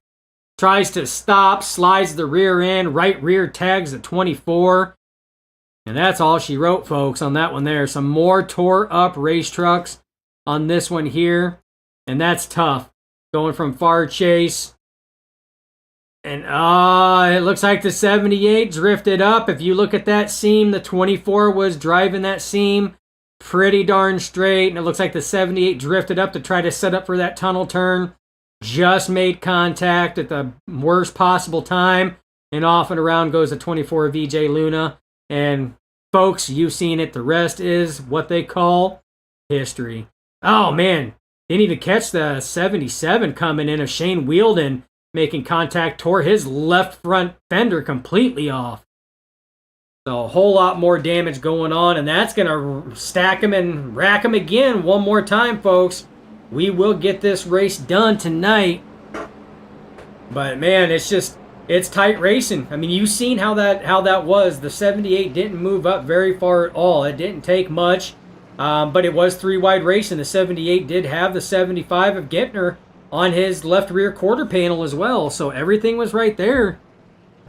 Tries to stop, slides the rear end, right rear tags at 24. And that's all she wrote, folks, on that one there. Some more tore up race trucks on this one here. And that's tough. Going from far chase. And it looks like the 78 drifted up. If you look at that seam, the 24 was driving that seam pretty darn straight. And it looks like the 78 drifted up to try to set up for that tunnel turn. Just made contact at the worst possible time. And off and around goes the 24 VJ Luna. And folks, you've seen it. The rest is what they call history. Oh, man. Didn't even catch the 77 coming in of Shane Wheeldon making contact. Tore his left front fender completely off. So a whole lot more damage going on. And that's going to stack him and rack him again one more time, folks. We will get this race done tonight. But man, it's tight racing. I mean, you've seen how that was. The 78 didn't move up very far at all. It didn't take much. But it was three wide racing. The 78 did have the 75 of Gentner on his left rear quarter panel as well. So everything was right there.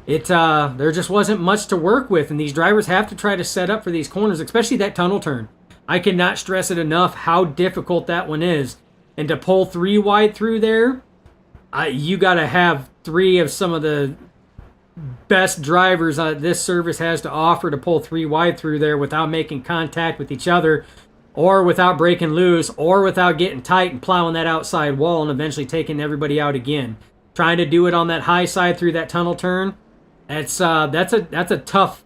There just wasn't much to work with. And these drivers have to try to set up for these corners, especially that tunnel turn. I cannot stress it enough how difficult that one is. And to pull three wide through there, you got to have three of some of the best drivers this service has to offer to pull three wide through there without making contact with each other, or without breaking loose, or without getting tight and plowing that outside wall and eventually taking everybody out again. Trying to do it on that high side through that tunnel turn, that's a tough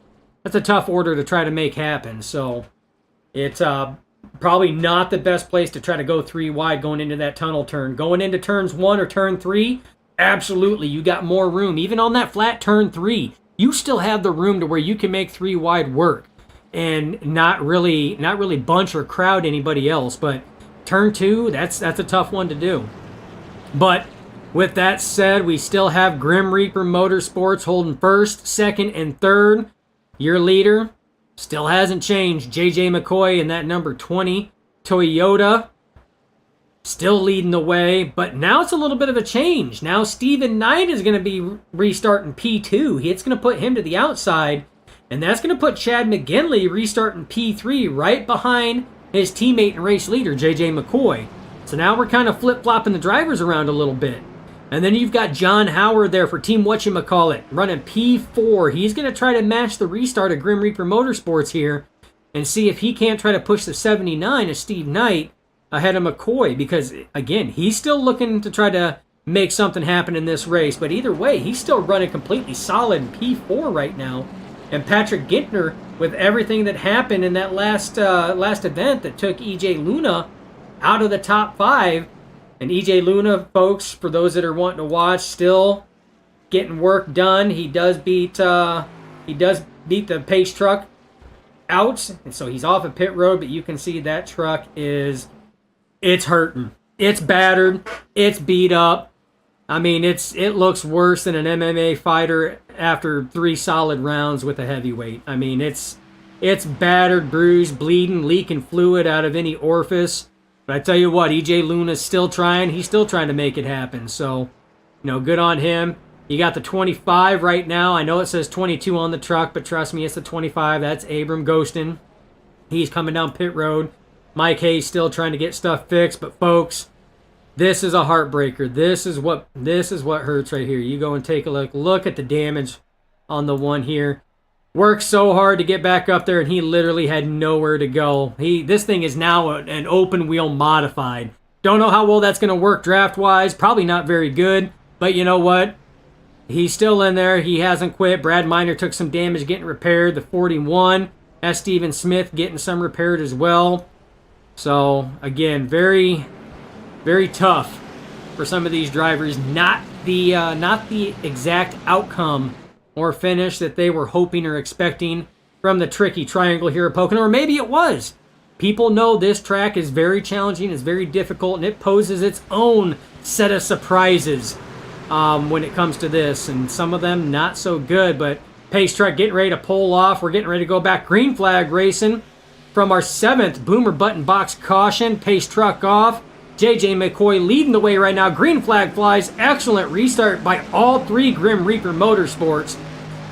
order to try to make happen. So it's probably not the best place to try to go three wide going into that tunnel turn. Going into turns 1 or turn 3, absolutely, you got more room. Even on that flat turn 3, you still have the room to where you can make three wide work and not really bunch or crowd anybody else. But turn 2, that's a tough one to do. But with that said, we still have Grim Reaper Motorsports holding first, second, and third. Your leader still hasn't changed. JJ McCoy in that number 20 Toyota still leading the way, but now it's a little bit of a change. Now Stephen Knight is going to be restarting P2. It's going to put him to the outside, and that's going to put Chad McGinley restarting P3 right behind his teammate and race leader, JJ McCoy. So now we're kind of flip-flopping the drivers around a little bit. And then you've got John Howard there for Team Whatchamacallit, running P4. He's going to try to match the restart of Grim Reaper Motorsports here and see if he can't try to push the 79 of Steve Knight ahead of McCoy, because, again, he's still looking to try to make something happen in this race. But either way, he's still running completely solid in P4 right now. And Patrick Gintner, with everything that happened in that last event that took EJ Luna out of the top 5, and EJ Luna, folks, for those that are wanting to watch, still getting work done. He does beat the pace truck out, and so he's off of pit road. But you can see that truck it's hurting, it's battered, it's beat up. I mean, it looks worse than an MMA fighter after 3 solid rounds with a heavyweight. I mean, it's battered, bruised, bleeding, leaking fluid out of any orifice. But I tell you what, EJ Luna's still trying. He's still trying to make it happen. So, good on him. You got the 25 right now. I know it says 22 on the truck, but trust me, it's the 25. That's Abram Ghostin. He's coming down pit road. Mike Hayes still trying to get stuff fixed. But folks, this is a heartbreaker. This is what hurts right here. You go and take a look. Look at the damage on the one here. Worked so hard to get back up there, and he literally had nowhere to go. This thing is now an open wheel modified. Don't know how well that's going to work draft-wise. Probably not very good. But you know what? he's still in there. He hasn't quit. Brad Miner took some damage getting repaired. The 41. That's Steven Smith getting some repaired as well. So, again, very, very tough for some of these drivers. Not the exact outcome or finish that they were hoping or expecting from the tricky triangle here at Pocono. Or maybe it was. People know this track is very challenging, it's very difficult, and it poses its own set of surprises when it comes to this. And some of them not so good, but pace truck getting ready to pull off. We're getting ready to go back green flag racing from our 7th Boomer Button Box caution. Pace truck off. JJ McCoy leading the way right now. Green flag flies. Excellent restart by all 3 Grim Reaper Motorsports.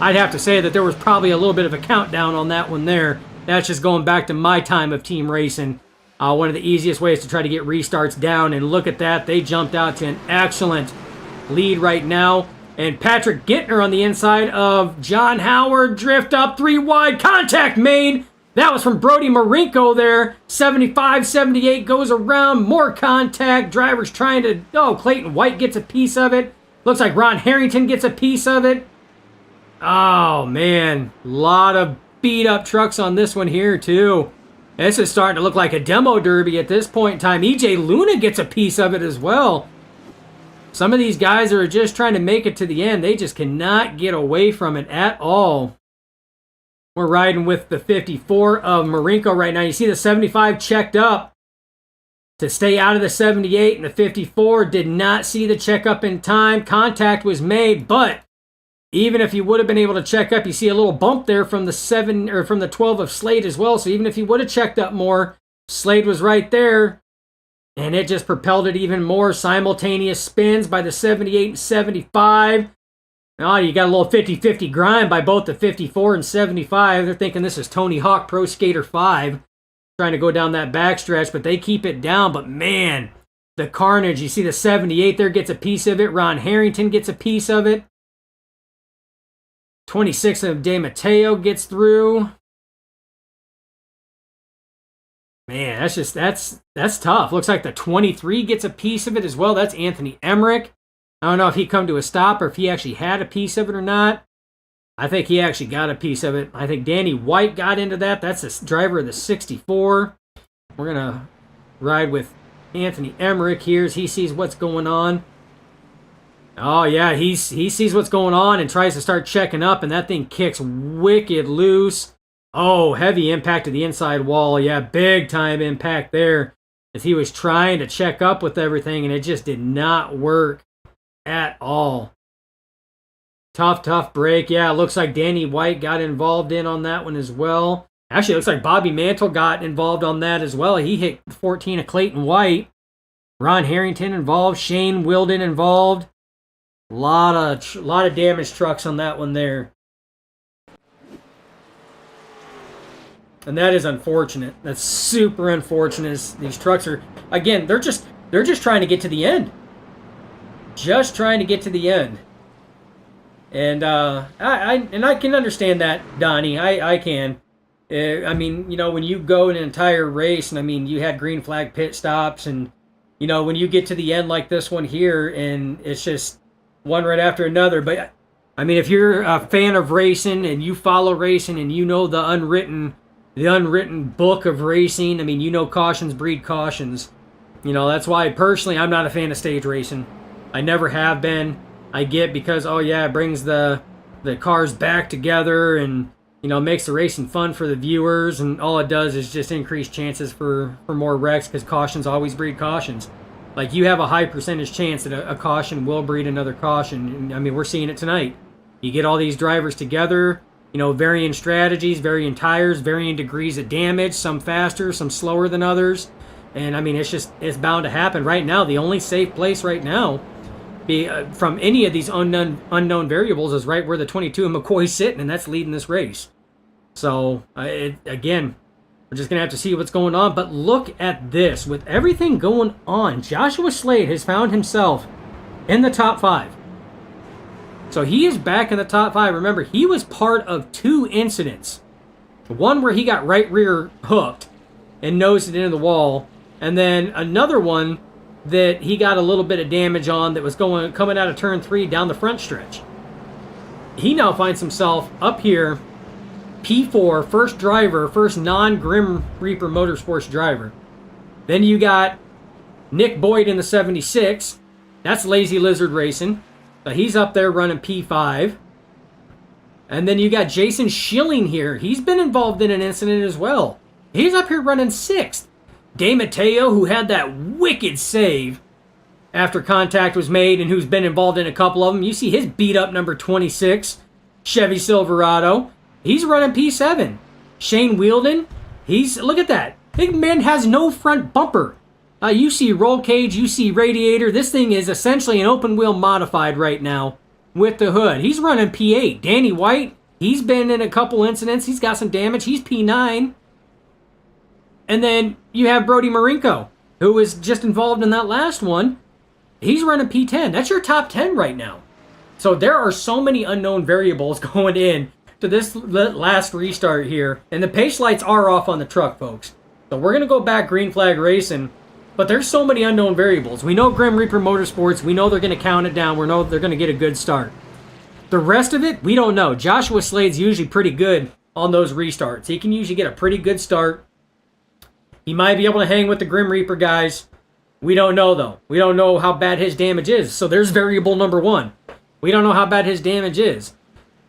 I'd have to say that there was probably a little bit of a countdown on that one there. That's just going back to my time of team racing. One of the easiest ways to try to get restarts down. And look at that. They jumped out to an excellent lead right now. And Patrick Gittner on the inside of John Howard. Drift up 3 wide. Contact made. That was from Brody Marinko there. 75, 78 goes around. More contact. Drivers trying to... Oh, Clayton White gets a piece of it. Looks like Ron Harrington gets a piece of it. Oh, man. A lot of beat up trucks on this one here, too. This is starting to look like a demo derby at this point in time. EJ Luna gets a piece of it as well. Some of these guys are just trying to make it to the end. They just cannot get away from it at all. We're riding with the 54 of Marinko right now. You see the 75 checked up to stay out of the 78, and the 54 did not see the checkup in time. Contact was made, but even if you would have been able to check up, you see a little bump there from the 12 of Slade as well. So even if you would have checked up more, Slade was right there, and it just propelled it even more. Simultaneous spins by the 78 and 75. Oh, you got a little 50-50 grind by both the 54 and 75. They're thinking this is Tony Hawk Pro Skater 5 trying to go down that backstretch, but they keep it down. But man, the carnage. You see the 78 there gets a piece of it. Ron Harrington gets a piece of it. 26 of De Matteo gets through. Man, that's tough. Looks like the 23 gets a piece of it as well. That's Anthony Emmerich. I don't know if he come to a stop or if he actually had a piece of it or not. I think he actually got a piece of it. I think Danny White got into that. That's the driver of the 64. We're going to ride with Anthony Emmerich here as he sees what's going on. Oh, yeah, he sees what's going on and tries to start checking up, and that thing kicks wicked loose. Oh, heavy impact to the inside wall. Yeah, big time impact there as he was trying to check up with everything, and it just did not work at all. Tough break. Yeah, it looks like Danny White got involved in on that one as well. Actually, it looks like Bobby Mantle got involved on that as well. He hit 14 of Clayton White. Ron Harrington involved. Shane Wilden involved. Lot of damaged trucks on that one there. And that is unfortunate. That's super unfortunate. These trucks are, again, they're just trying to get to the end. Just trying to get to the end. And I can understand that, Donnie. I can. I mean, you know, when you go an entire race, and I mean, you had green flag pit stops, and you know, when you get to the end like this one here, and it's just one right after another. But I mean, if you're a fan of racing and you follow racing and you know the unwritten book of racing, I mean, you know cautions breed cautions. You know, that's why personally I'm not a fan of stage racing. I never have been. I get because, oh yeah, it brings the cars back together and, you know, makes the racing fun for the viewers, and all it does is just increase chances for more wrecks because cautions always breed cautions. Like, you have a high percentage chance that a caution will breed another caution. And, I mean, we're seeing it tonight. You get all these drivers together, you know, varying strategies, varying tires, varying degrees of damage, some faster, some slower than others. And, I mean, it's bound to happen. Right now, the only safe place right now from any of these unknown variables is right where the 22 and McCoy's sitting, and that's leading this race. So, again, we're just going to have to see what's going on. But look at this. With everything going on, Joshua Slade has found himself in the top 5. So he is back in the top 5. Remember, he was part of 2 incidents. One where he got right rear hooked and nosed it into the wall. And then another one that he got a little bit of damage on that was coming out of turn 3 down the front stretch. he now finds himself up here, P4, first driver, first non-Grim Reaper Motorsports driver. Then you got Nick Boyd in the 76. That's Lazy Lizard Racing. So he's up there running P5. And then you got Jason Schilling here. He's been involved in an incident as well. He's up here running 6th. De Matteo, who had that wicked save after contact was made and who's been involved in a couple of them. You see his beat up number 26 Chevy Silverado. He's running P7. Shane Wielden, look at that. Big man has no front bumper. You see roll cage, you see radiator. This thing is essentially an open wheel modified right now with the hood. He's running P8. Danny White, he's been in a couple incidents. He's got some damage. He's P9. And then you have Brody Marinko, who was just involved in that last one. He's running P10. That's your top 10 right now. So there are so many unknown variables going in to this last restart here. And the pace lights are off on the truck, folks. So we're going to go back green flag racing. But there's so many unknown variables. We know Grim Reaper Motorsports. We know they're going to count it down. We know they're going to get a good start. The rest of it, we don't know. Joshua Slade's usually pretty good on those restarts. He can usually get a pretty good start. He might be able to hang with the Grim Reaper guys. We don't know, though. We don't know how bad his damage is. So there's variable number 1. We don't know how bad his damage is.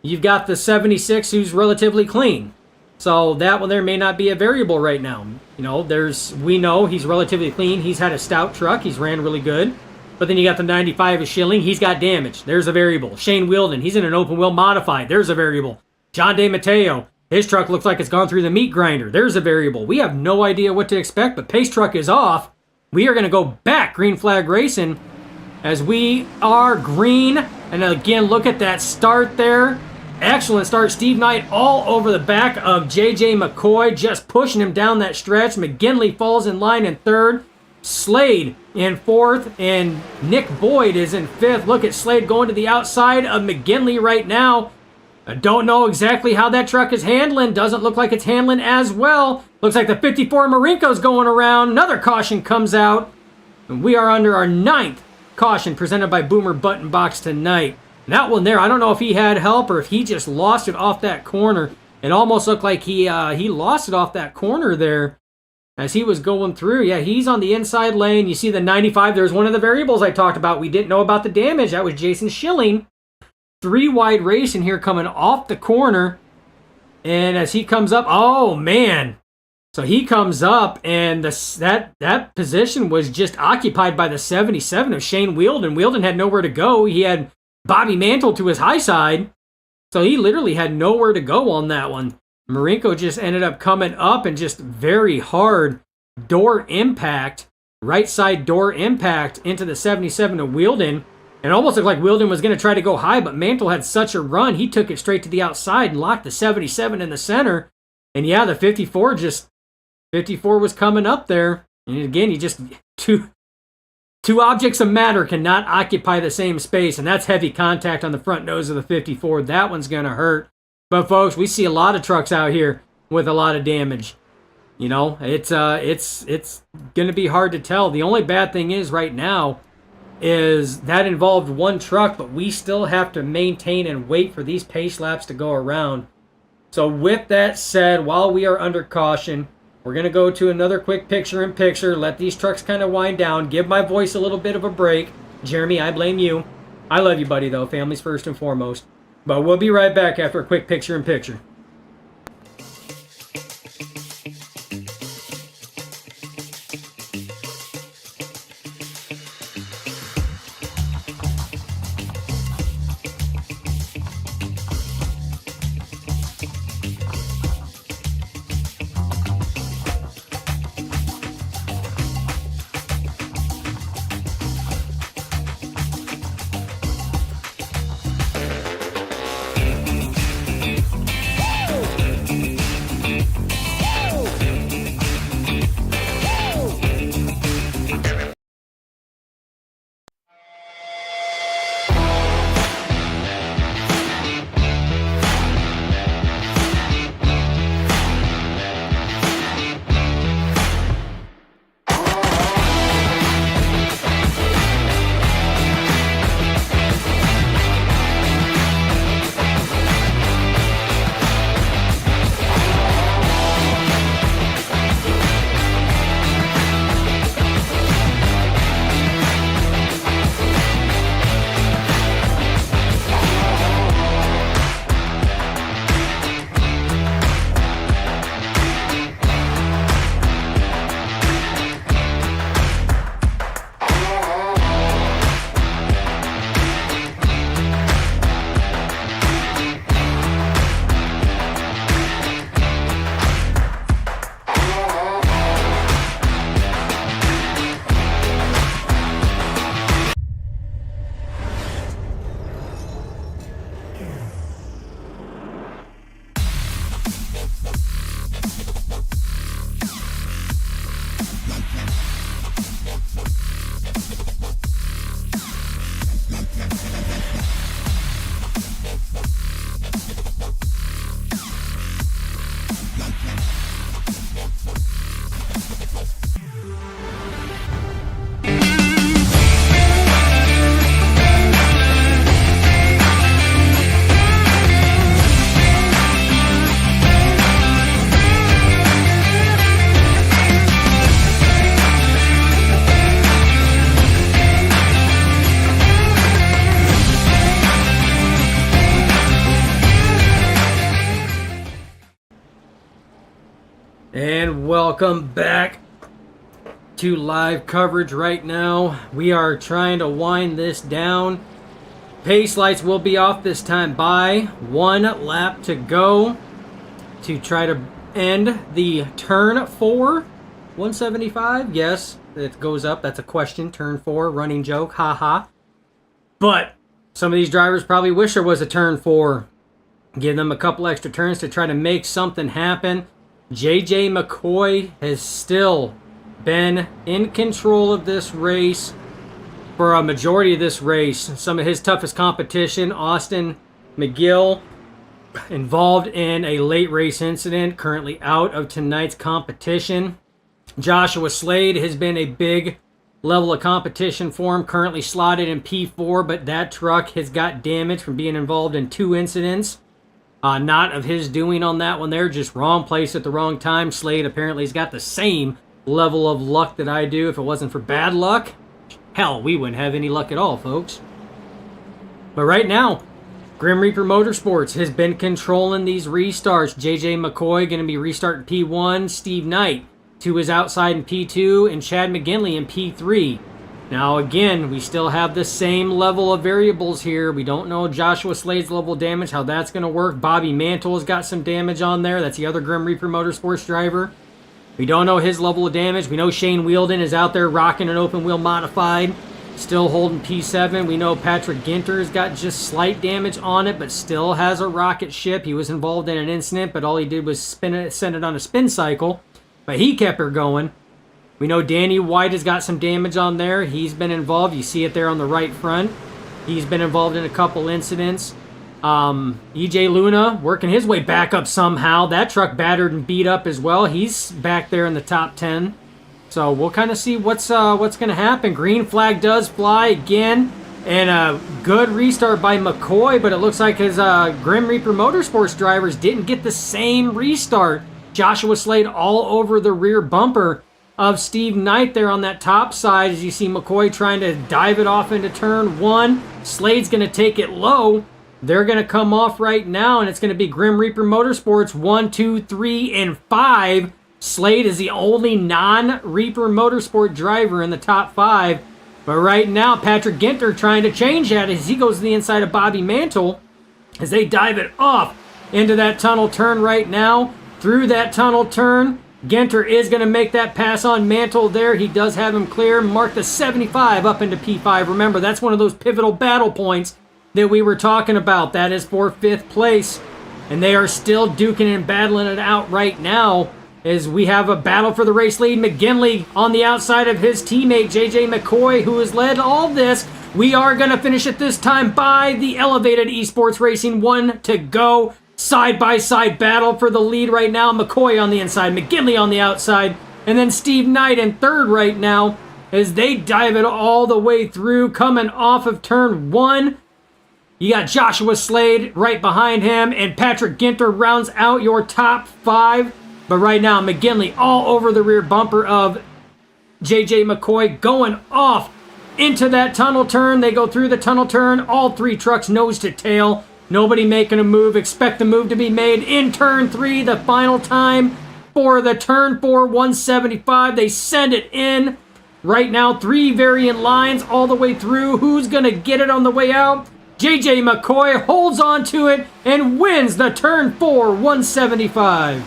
You've got the 76 who's relatively clean. So that one there may not be a variable right now. You know, we know he's relatively clean. He's had a stout truck. He's ran really good. But then you got the 95 of Schilling. He's got damage. There's a variable. Shane Wielden, he's in an open wheel modified. There's a variable. John De Matteo, his truck looks like it's gone through the meat grinder. There's a variable. We have no idea what to expect, but pace truck is off. We are going to go back green flag racing as we are green. And again, look at that start there. Excellent start. Steve Knight all over the back of J.J. McCoy, just pushing him down that stretch. McGinley falls in line in 3rd. Slade in 4th, and Nick Boyd is in 5th. Look at Slade going to the outside of McGinley right now. I don't know exactly how that truck is handling. Doesn't look like it's handling as well. Looks like the 54 Marinko's going around. Another caution comes out. And we are under our 9th caution presented by Boomer Button Box tonight. That one there, I don't know if he had help or if he just lost it off that corner. It almost looked like he lost it off that corner there as he was going through. Yeah, he's on the inside lane. You see the 95. There's one of the variables I talked about. We didn't know about the damage. That was Jason Schilling. 3 wide race in here coming off the corner. And as he comes up, oh, man. So he comes up, and that position was just occupied by the 77 of Shane Wielden. Wielden had nowhere to go. He had Bobby Mantle to his high side. So he literally had nowhere to go on that one. Marinko just ended up coming up and just very hard door impact, right side door impact into the 77 of Wielden. It almost looked like Wielden was going to try to go high, but Mantle had such a run, he took it straight to the outside and locked the 77 in the center. And yeah, the 54 was coming up there. And again, you just, two objects of matter cannot occupy the same space, and that's heavy contact on the front nose of the 54. That one's going to hurt. But folks, we see a lot of trucks out here with a lot of damage. You know, it's going to be hard to tell. The only bad thing is right now is that involved one truck, but we still have to maintain and wait for these pace laps to go around. So with that said, while we are under caution, we're going to go to another quick picture-in-picture, let these trucks kind of wind down, give my voice a little bit of a break. Jeremy, I blame you. I love you, buddy, though. Family's first and foremost. But we'll be right back after a quick picture-in-picture. And welcome back to live coverage right now. We are trying to wind this down. Pace lights will be off this time by 1 lap to go to try to end the turn 4 175. Yes, it goes up. That's a question. Turn 4, running joke. Haha. But some of these drivers probably wish there was a turn 4. Give them a couple extra turns to try to make something happen. JJ McCoy has still been in control of this race for a majority of this race. Some of his toughest competition, Austin McGill, involved in a late race incident, currently out of tonight's competition. Joshua Slade has been a big level of competition for him, currently slotted in P4, but that truck has got damaged from being involved in 2 incidents. Not of his doing on that one there, just wrong place at the wrong time. Slade apparently has got the same level of luck that I do. If it wasn't for bad luck, hell, we wouldn't have any luck at all, folks. But right now, Grim Reaper Motorsports has been controlling these restarts. JJ McCoy going to be restarting P1. Steve Knight to his outside in P2. And Chad McGinley in P3. Now, again, we still have the same level of variables here. We don't know Joshua Slade's level of damage, how that's going to work. Bobby Mantle has got some damage on there. That's the other Grim Reaper Motorsports driver. We don't know his level of damage. We know Shane Wheeldon is out there rocking an open wheel modified, still holding P7. We know Patrick Ginter's got just slight damage on it, but still has a rocket ship. He was involved in an incident, but all he did was send it on a spin cycle. But he kept her going. We know Danny White has got some damage on there. He's been involved. You see it there on the right front. He's been involved in a couple incidents. EJ Luna working his way back up somehow. That truck battered and beat up as well. He's back there in the top 10. So we'll kind of see what's going to happen. Green flag does fly again. And a good restart by McCoy, but it looks like his Grim Reaper Motorsports drivers didn't get the same restart. Joshua Slade all over the rear bumper of Steve Knight there on that top side, as you see McCoy trying to dive it off into turn 1. Slade's going to take it low. They're going to come off right now, and it's going to be Grim Reaper Motorsports 1, 2, 3, and 5. Slade is the only non-Reaper Motorsport driver in the top 5. But right now, Patrick Ginter trying to change that as he goes to the inside of Bobby Mantle as they dive it off into that tunnel turn right now. Through that tunnel turn, Ginter is going to make that pass on Mantle there. He does have him clear. Mark the 75 up into P5. Remember, that's one of those pivotal battle points that we were talking about. That is for 5th place. And they are still duking and battling it out right now as we have a battle for the race lead. McGinley on the outside of his teammate, JJ McCoy, who has led all this. We are going to finish it this time by the Elevated Esports Racing. 1 to go. Side-by-side battle for the lead right now. McCoy on the inside, McGinley on the outside, and then Steve Knight in 3rd right now as they dive it all the way through, coming off of turn 1. You got Joshua Slade right behind him, and Patrick Ginter rounds out your top 5. But right now, McGinley all over the rear bumper of JJ McCoy, going off into that tunnel turn. They go through the tunnel turn, all 3 trucks nose to tail. Nobody making a move. Expect the move to be made in turn 3, the final time for the turn 4 175. They send it in. Right now, 3 variant lines all the way through. Who's going to get it on the way out? JJ McCoy holds on to it and wins the turn 4 175.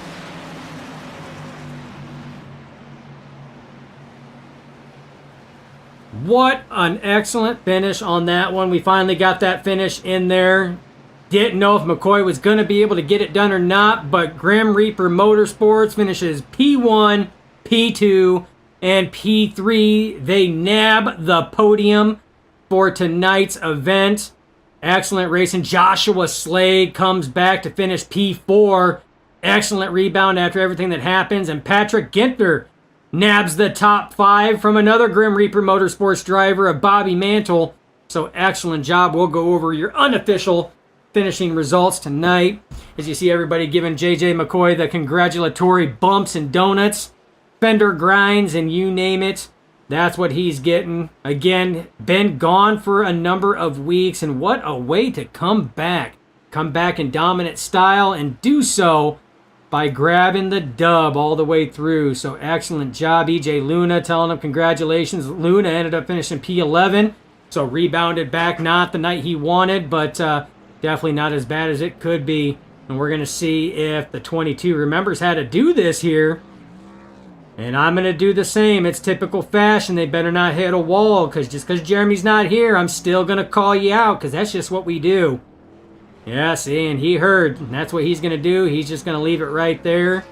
What an excellent finish on that one. We finally got that finish in there. Didn't know if McCoy was going to be able to get it done or not, but Grim Reaper Motorsports finishes P1, P2, and P3. They nab the podium for tonight's event. Excellent racing. Joshua Slade comes back to finish P4. Excellent rebound after everything that happens. And Patrick Ginter nabs the top 5 from another Grim Reaper Motorsports driver, of Bobby Mantle. So excellent job. We'll go over your unofficial finishing results tonight as you see everybody giving JJ McCoy the congratulatory bumps and donuts, fender grinds, and you name it. That's what he's getting. Again, been gone for a number of weeks, and what a way to come back. Come back in dominant style and do so by grabbing the dub all the way through. So excellent job, EJ Luna, telling him congratulations. Luna ended up finishing P11, so rebounded back. Not the night he wanted, but definitely not as bad as it could be. And we're going to see if the 22 remembers how to do this here. And I'm going to do the same. It's typical fashion. They better not hit a wall, because just because Jeremy's not here, I'm still going to call you out, because that's just what we do. Yeah, see, and he heard. And that's what he's going to do. He's just going to leave it right there.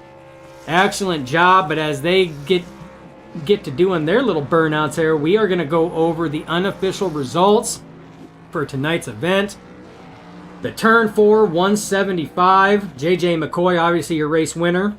Excellent job. But as they get to doing their little burnouts there, we are going to go over the unofficial results for tonight's event. The turn 4, 175. JJ McCoy, obviously your race winner.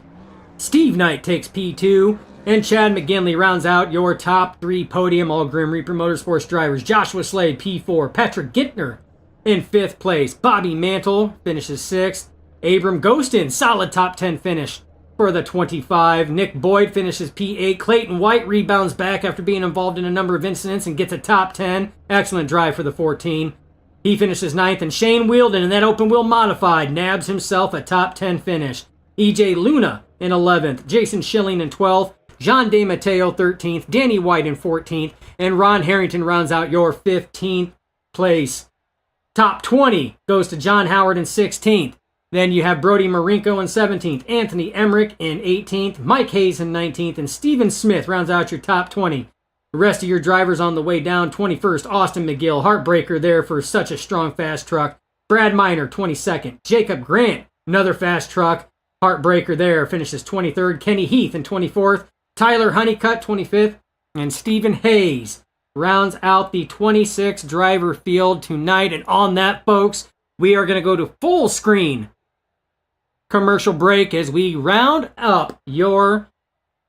Steve Knight takes P2, and Chad McGinley rounds out your top 3 podium All Grim Reaper Motorsports drivers. Joshua Slade, P4. Patrick Gittner in 5th place. Bobby Mantle finishes 6th. Abram Ghostin, solid top 10 finish for the 25. Nick Boyd finishes P8. Clayton White rebounds back after being involved in a number of incidents and gets a top 10. Excellent drive for the 14. He finishes 9th, and Shane Wheeldon in that open wheel modified nabs himself a top 10 finish. EJ Luna in 11th, Jason Schilling in 12th, Jean DeMatteo 13th, Danny White in 14th, and Ron Harrington rounds out your 15th place. Top 20 goes to John Howard in 16th. Then you have Brody Marinko in 17th, Anthony Emmerich in 18th, Mike Hayes in 19th, and Steven Smith rounds out your top 20. The rest of your drivers on the way down, 21st, Austin McGill, heartbreaker there for such a strong fast truck. Brad Miner, 22nd. Jacob Grant, another fast truck. Heartbreaker there, finishes 23rd. Kenny Heath in 24th. Tyler Honeycutt, 25th. And Stephen Hayes rounds out the 26 driver field tonight. And on that, folks, we are going to go to full screen commercial break as we round up your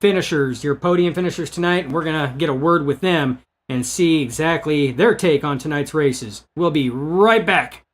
finishers, your podium finishers tonight. And we're going to get a word with them and see exactly their take on tonight's races. We'll be right back.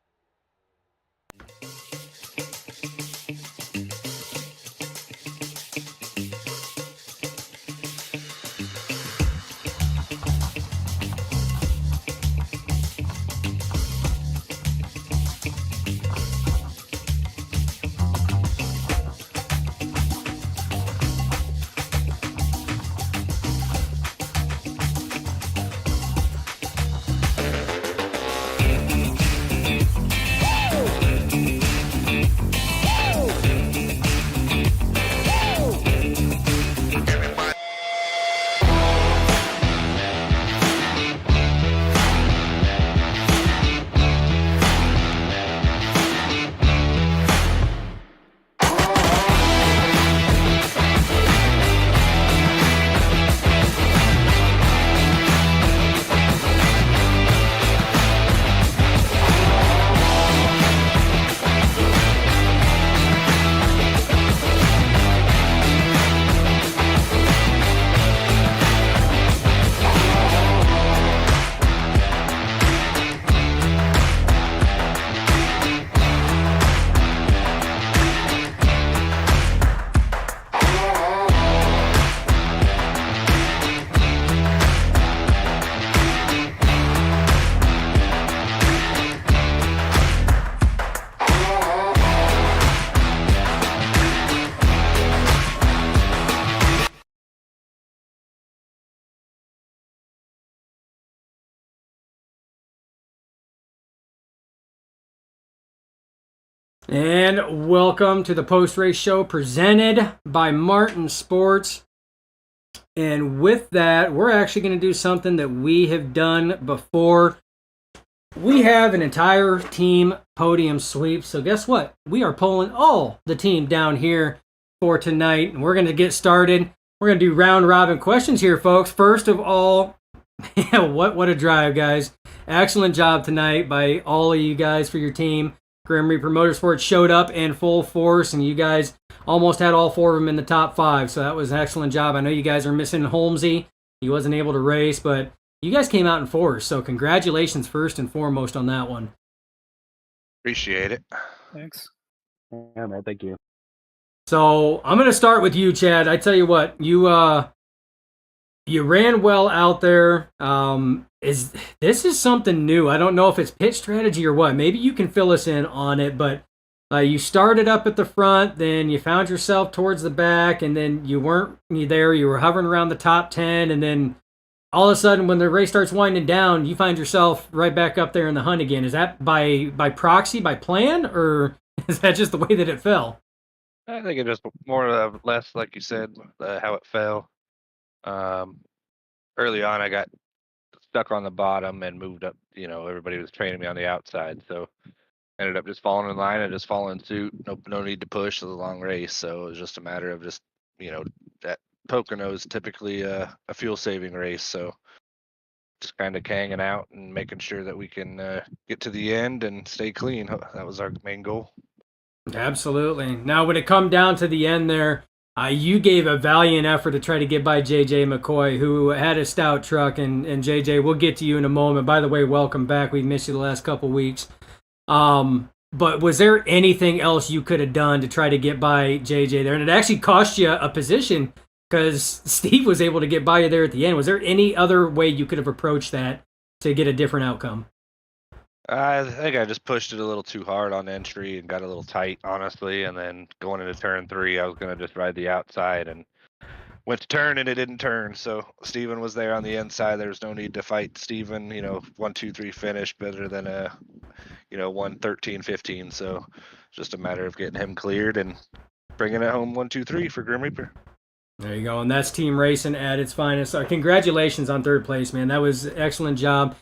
And welcome to the post-race show presented by Martin Sports. And with that, we're actually going to do something that we have done before. We have an entire team podium sweep. So guess what? We are pulling all the team down here for tonight. And we're going to get started. We're going to do round robin questions here, folks. First of all, what a drive, guys. Excellent job tonight by all of you guys for your team. Grim Reaper Motorsports showed up in full force, and you guys almost had all 4 of them in the top 5, so that was an excellent job. I know you guys are missing Holmesy. He wasn't able to race, but you guys came out in force, so congratulations first and foremost on that one. Appreciate it. Thanks. Yeah, man, thank you. So I'm going to start with you, Chad. I tell you what, you ran well out there. This is something new. I don't know if it's pitch strategy or what. Maybe you can fill us in on it, but You started up at the front, then you found yourself towards the back, and then you weren't there. You were hovering around the top 10, and then all of a sudden, when the race starts winding down, you find yourself right back up there in the hunt again. Is that by proxy, by plan, or is that just the way that it fell? I think it just more or less, like you said, how it fell. Early on, I got stuck on the bottom and moved up. Everybody was training me on the outside, so ended up just falling in line and just following suit. No need to push. It was a long race, so it was just a matter of just that Pocono is typically a fuel saving race, so just kind of hanging out and making sure that we can get to the end and stay clean. That was our main goal. Absolutely. Now, when it come down to the end there, you gave a valiant effort to try to get by JJ McCoy, who had a stout truck, and JJ, we'll get to you in a moment. By the way, welcome back. We missed you the last couple weeks. But was there anything else you could have done to try to get by JJ there? And it actually cost you a position because Steve was able to get by you there at the end. Was there any other way you could have approached that to get a different outcome? I think I just pushed it a little too hard on entry and got a little tight, honestly. And then going into turn 3, I was going to just ride the outside and went to turn and it didn't turn. So Steven was there on the inside. There was no need to fight Steven. 1, 2, 3 finish better than a 1, 13, 15. So just a matter of getting him cleared and bringing it home 1, 2, 3 for Grim Reaper. There you go. And that's team racing at its finest. Congratulations on third place, man. That was an excellent job.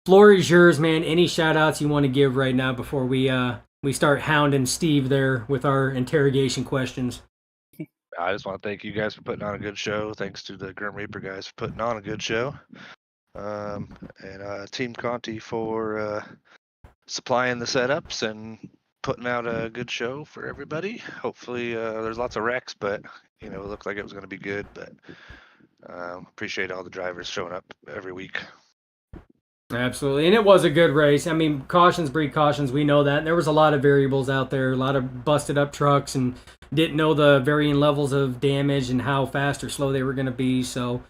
Floor is yours, man. Any shout outs you want to give right now before we start hounding Steve there with our interrogation questions? I just want to thank you guys for putting on a good show. Thanks to the Grim Reaper guys for putting on a good show. And Team Conti for supplying the setups and putting out a good show for everybody. Hopefully there's lots of wrecks, but it looked like it was going to be good. But appreciate all the drivers showing up every week. Absolutely, and it was a good race. I mean, cautions breed cautions. We know that. There was a lot of variables out there, a lot of busted up trucks, and didn't know the varying levels of damage and how fast or slow they were going to be. So,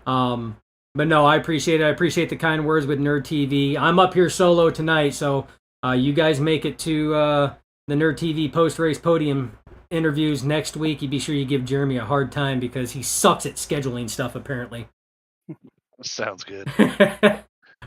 but no, I appreciate it. I appreciate the kind words with Nerd TV. I'm up here solo tonight, so you guys make it to the Nerd TV post-race podium interviews next week. You be sure you give Jeremy a hard time because he sucks at scheduling stuff, apparently. Sounds good.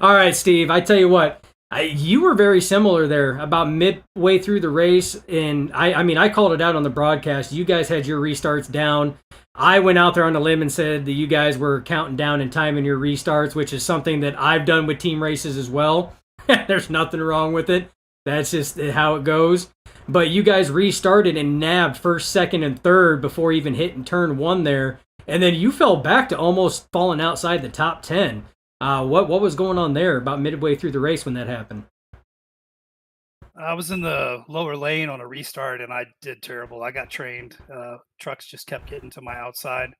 All right, Steve, I tell you what, you were very similar there about midway through the race. And I called it out on the broadcast. You guys had your restarts down. I went out there on the limb and said that you guys were counting down and timing your restarts, which is something that I've done with team races as well. There's nothing wrong with it. That's just how it goes. But you guys restarted and nabbed first, second, and third before even hitting turn 1 there. And then you fell back to almost falling outside the top 10. What was going on there about midway through the race when that happened? I was in the lower lane on a restart and I did terrible. I got trained. Trucks just kept getting to my outside.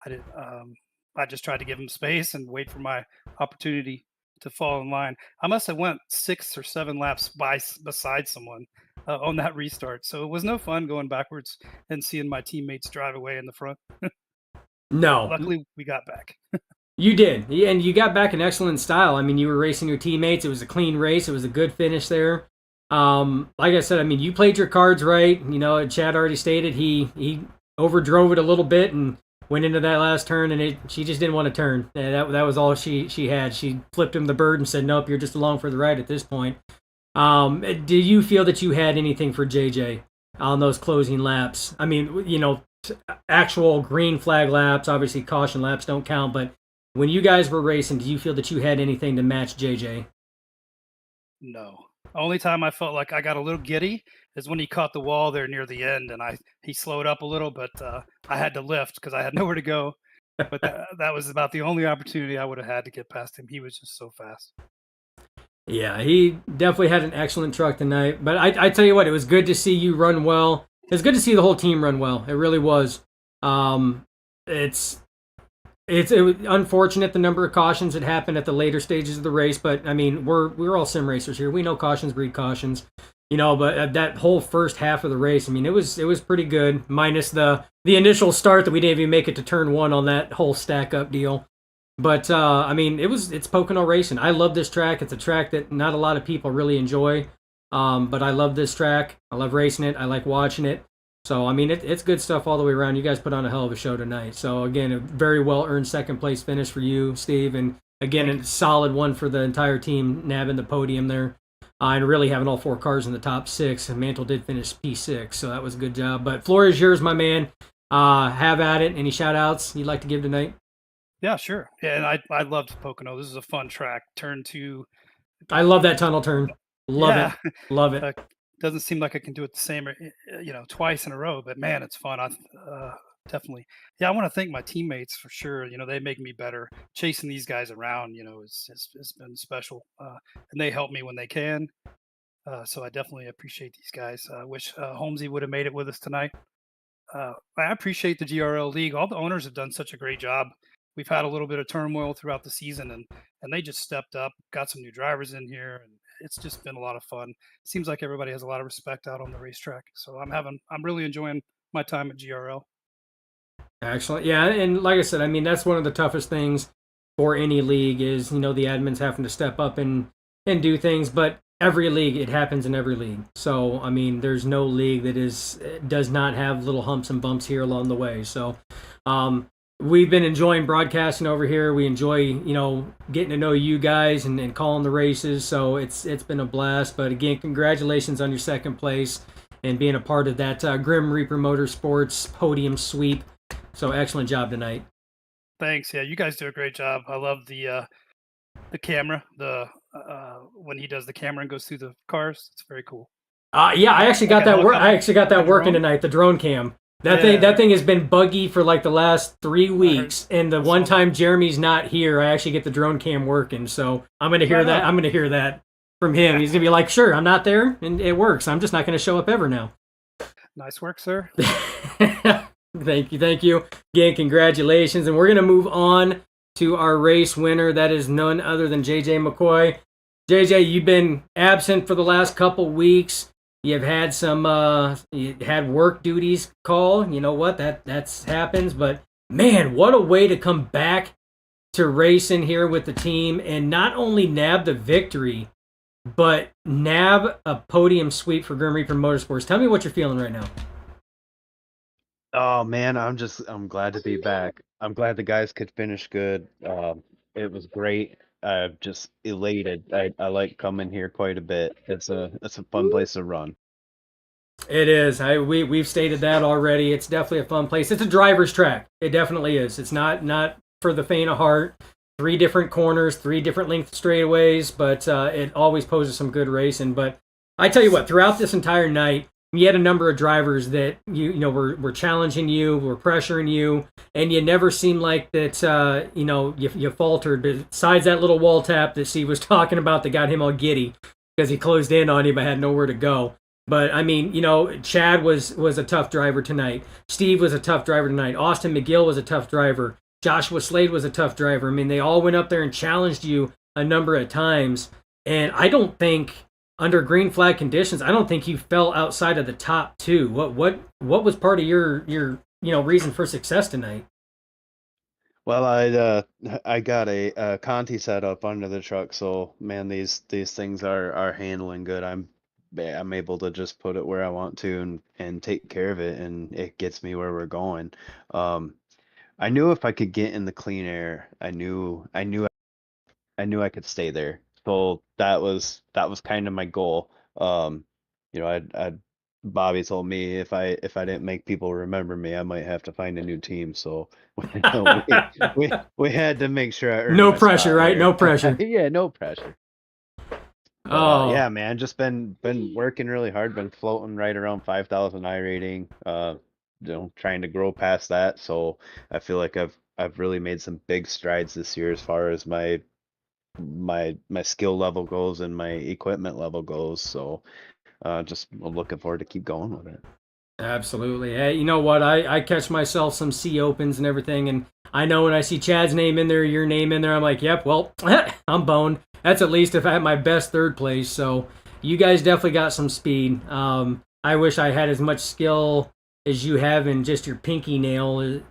I just tried to give them space and wait for my opportunity to fall in line. I must have went 6 or 7 laps beside someone on that restart. So it was no fun going backwards and seeing my teammates drive away in the front. No. Luckily, we got back. You did, and you got back in excellent style. I mean, you were racing your teammates. It was a clean race. It was a good finish there. Like I said, I mean, you played your cards right. Chad already stated he overdrove it a little bit and went into that last turn, and she just didn't want to turn. That was all she had. She flipped him the bird and said, "Nope, you're just along for the ride at this point." Do you feel that you had anything for JJ on those closing laps? I mean, actual green flag laps, obviously caution laps don't count, but when you guys were racing, do you feel that you had anything to match JJ? No. Only time I felt like I got a little giddy is when he caught the wall there near the end, and he slowed up a little, but I had to lift because I had nowhere to go. But that was about the only opportunity I would have had to get past him. He was just so fast. Yeah, he definitely had an excellent truck tonight. But I tell you what, it was good to see you run well. It was good to see the whole team run well. It really was. It was unfortunate the number of cautions that happened at the later stages of the race, but I mean we're all sim racers here. We know cautions breed cautions, But that whole first half of the race, I mean, it was pretty good, minus the initial start that we didn't even make it to turn 1 on that whole stack up deal. But I mean, it's Pocono racing. I love this track. It's a track that not a lot of people really enjoy. But I love this track. I love racing it. I like watching it. So, I mean, it's good stuff all the way around. You guys put on a hell of a show tonight. So, again, a very well-earned second place finish for you, Steve. And, again, a solid one for the entire team, nabbing the podium there. And really having all 4 cars in the top 6. And Mantle did finish P6, so that was a good job. But floor is yours, my man. Have at it. Any shout-outs you'd like to give tonight? Yeah, sure. Yeah, and I loved Pocono. This is a fun track. Turn 2. I love that tunnel turn. Love Yeah. it. Love it. Doesn't seem like I can do it the same, twice in a row. But man, it's fun. Definitely. Yeah, I want to thank my teammates for sure. They make me better. Chasing these guys around, it's been special, and they help me when they can. So I definitely appreciate these guys. I wish Holmesy would have made it with us tonight. I appreciate the GRL league. All the owners have done such a great job. We've had a little bit of turmoil throughout the season, and they just stepped up, got some new drivers in here, and it's just been a lot of fun. Seems like everybody has a lot of respect out on the racetrack. So I'm really enjoying my time at GRL. Excellent. Yeah, and like I said, I mean, that's one of the toughest things for any league is, the admins having to step up and do things, but every league, it happens in every league. So, I mean, there's no league that does not have little humps and bumps here along the way. So, we've been enjoying broadcasting over here. We enjoy, getting to know you guys and calling the races. So it's been a blast. But again, congratulations on your second place and being a part of that Grim Reaper Motorsports podium sweep. So excellent job tonight. Thanks. Yeah, you guys do a great job. I love the camera. When he does the camera and goes through the cars, it's very cool. Yeah, I actually got that. I actually got that working tonight. The drone cam. That thing has been buggy for like the last 3 weeks, and the one time Jeremy's not here, I actually get the drone cam working. So I'm gonna hear that. I'm gonna hear that from him. He's gonna be like, "Sure, I'm not there, and it works. I'm just not gonna show up ever now." Nice work, sir. Thank you. Again, congratulations, and we're gonna move on to our race winner. That is none other than JJ McCoy. JJ, you've been absent for the last couple weeks. You've had you had work duties call. You know what? That's happens. But man, what a way to come back to racing here with the team and not only nab the victory, but nab a podium sweep for Grim Reaper Motorsports. Tell me what you're feeling right now. Oh man, I'm glad to be back. I'm glad the guys could finish good. It was great. I'm just elated. I like coming here quite a bit. It's a fun place to run. It is. We've stated that already. It's definitely a fun place. It's a driver's track. It definitely is. It's not for the faint of heart. 3 different corners, 3 different length straightaways, but it always poses some good racing. But I tell you what, throughout this entire night, you had a number of drivers that were challenging you, were pressuring you, and you never seemed like that. You faltered. Besides that little wall tap that Steve was talking about, that got him all giddy because he closed in on you but had nowhere to go. But I mean, Chad was a tough driver tonight. Steve was a tough driver tonight. Austin McGill was a tough driver. Joshua Slade was a tough driver. I mean, they all went up there and challenged you a number of times, and I don't think, under green flag conditions, I don't think you fell outside of the top 2. What was part of your reason for success tonight? Well, I got a Conti set up under the truck, so man, these things are handling good. I'm able to just put it where I want to and take care of it, and it gets me where we're going. I knew if I could get in the clean air, I knew I could stay there. So that was kind of my goal. I Bobby told me if I didn't make people remember me, I might have to find a new team. So we had to make sure I earned No my pressure, spot right? there. No pressure. Yeah, no pressure. But, yeah, man, just been working really hard. Been floating right around 5,000 I rating. Trying to grow past that. So I feel like I've really made some big strides this year as far as my skill level goes and my equipment level goes. So just looking forward to keep going with it. Absolutely. Hey, you know what? I catch myself some C opens and everything, and I know when I see Chad's name in there, your name in there, I'm like, yep, well, I'm boned. That's at least if I had my best third place. So you guys definitely got some speed. I wish I had as much skill as you have in just your pinky nail.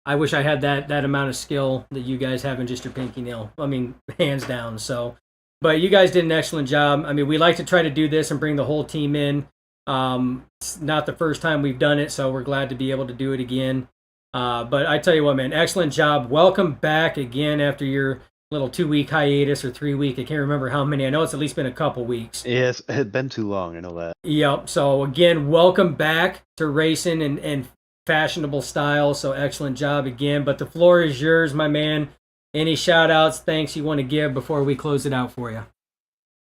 I wish I had that amount of skill that you guys have in just your pinky nail. I mean, hands down. So, But you guys did an excellent job. I mean, we like to try to do this and bring the whole team in. It's not the first time we've done it, so we're glad to be able to do it again. But I tell you what, man, excellent job. Welcome back again after your little 2-week hiatus or 3-week. I can't remember how many. I know it's at least been a couple weeks. Yes, it had been too long. I know that. Yep. So again, welcome back to racing and fashionable style. So excellent job again. But the floor is yours, my man. Any shout outs, thanks you want to give before we close it out for you?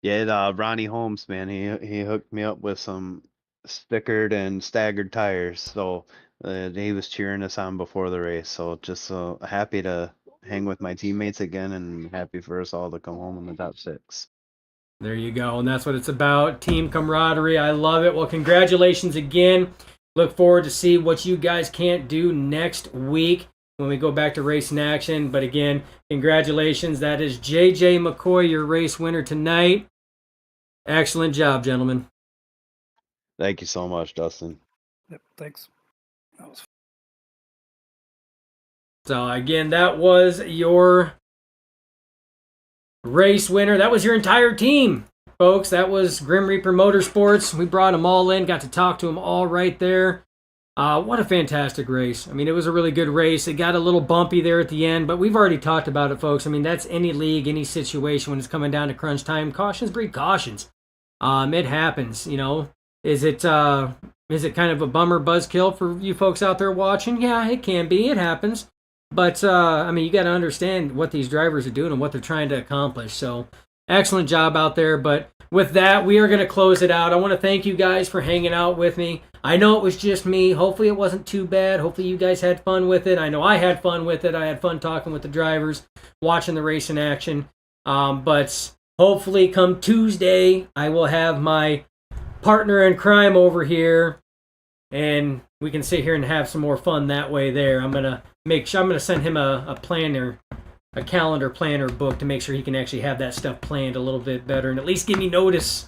Yeah, Ronnie Holmes, man, he hooked me up with some stickered and staggered tires. So he was cheering us on before the race. So just so happy to hang with my teammates again, and happy for us all to come home in the top 6. There you go. And that's what it's about. Team camaraderie. I love it. Well, congratulations again. Look forward to see what you guys can't do next week when we go back to racing action. But again, congratulations. That is JJ McCoy, your race winner tonight. Excellent job, gentlemen. Thank you so much, Dustin. Yep, thanks. That was So again, that was your race winner. That was your entire team, folks. That was Grim Reaper Motorsports. We brought them all in, got to talk to them all right there. What a fantastic race. I mean, it was a really good race. It got a little bumpy there at the end, but we've already talked about it, folks. I mean, that's any league, any situation when it's coming down to crunch time. Cautions breed cautions. It happens, you know. Is it kind of a bummer buzzkill for you folks out there watching? Yeah, it can be. It happens. But, I mean, you got to understand what these drivers are doing and what they're trying to accomplish. So, excellent job out there. But with that, we are going to close it out. I want to thank you guys for hanging out with me. I know it was just me. Hopefully it wasn't too bad. Hopefully you guys had fun with it. I know I had fun with it. I had fun talking with the drivers, watching the race in action. But hopefully come Tuesday, I will have my partner in crime over here, and we can sit here and have some more fun that way there. I'm going to send him a planner, a calendar planner book to make sure he can actually have that stuff planned a little bit better and at least give me notice.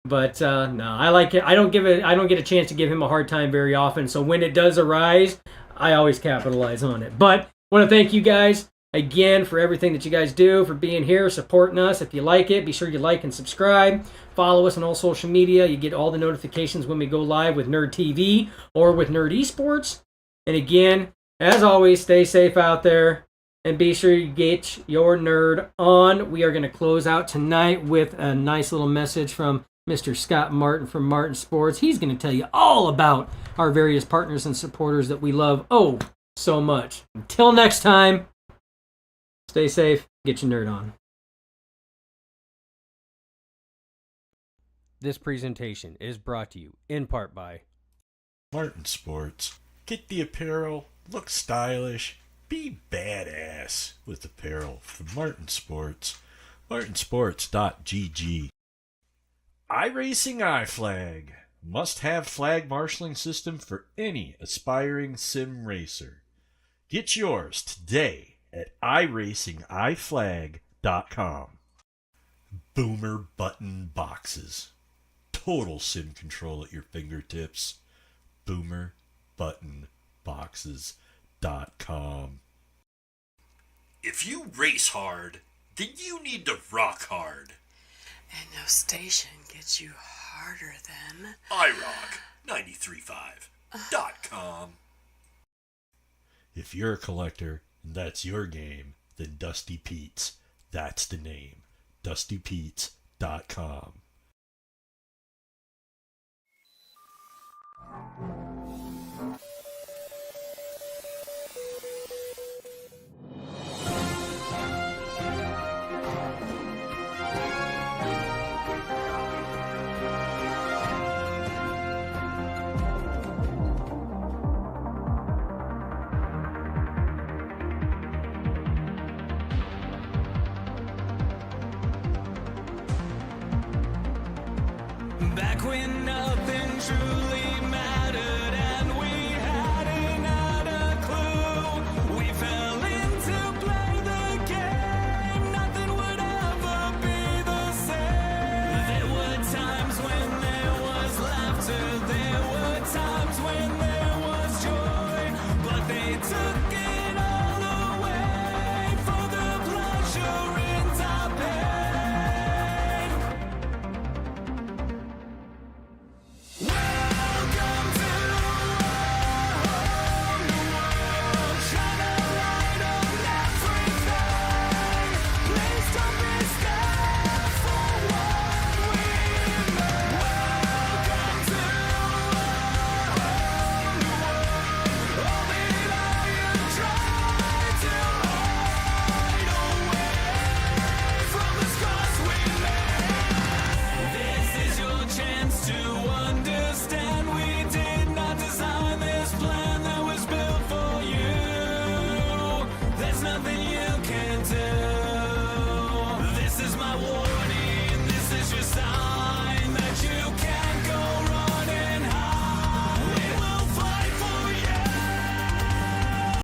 But no, I like it. I don't get a chance to give him a hard time very often. So when it does arise, I always capitalize on it. But I want to thank you guys again for everything that you guys do, for being here, supporting us. If you like it, be sure you like and subscribe. Follow us on all social media. You get all the notifications when we go live with Nerd TV or with Nerd Esports. And again, as always, stay safe out there. And be sure you get your nerd on. We are going to close out tonight with a nice little message from Mr. Scott Martin from Martin Sports. He's going to tell you all about our various partners and supporters that we love so much. Until next time, stay safe, get your nerd on. This presentation is brought to you in part by Martin Sports. Get the apparel, look stylish, be badass with apparel from Martin Sports. martinsports.gg. iRacing iFlag. Must-have flag marshaling system for any aspiring sim racer. Get yours today at iracingiflag.com. Boomer button boxes. Total sim control at your fingertips. boomerbuttonboxes.com. If you race hard, then you need to rock hard. And no station gets you harder than iRock935.com. If you're a collector and that's your game, then Dusty Pete's, that's the name. DustyPete's.com.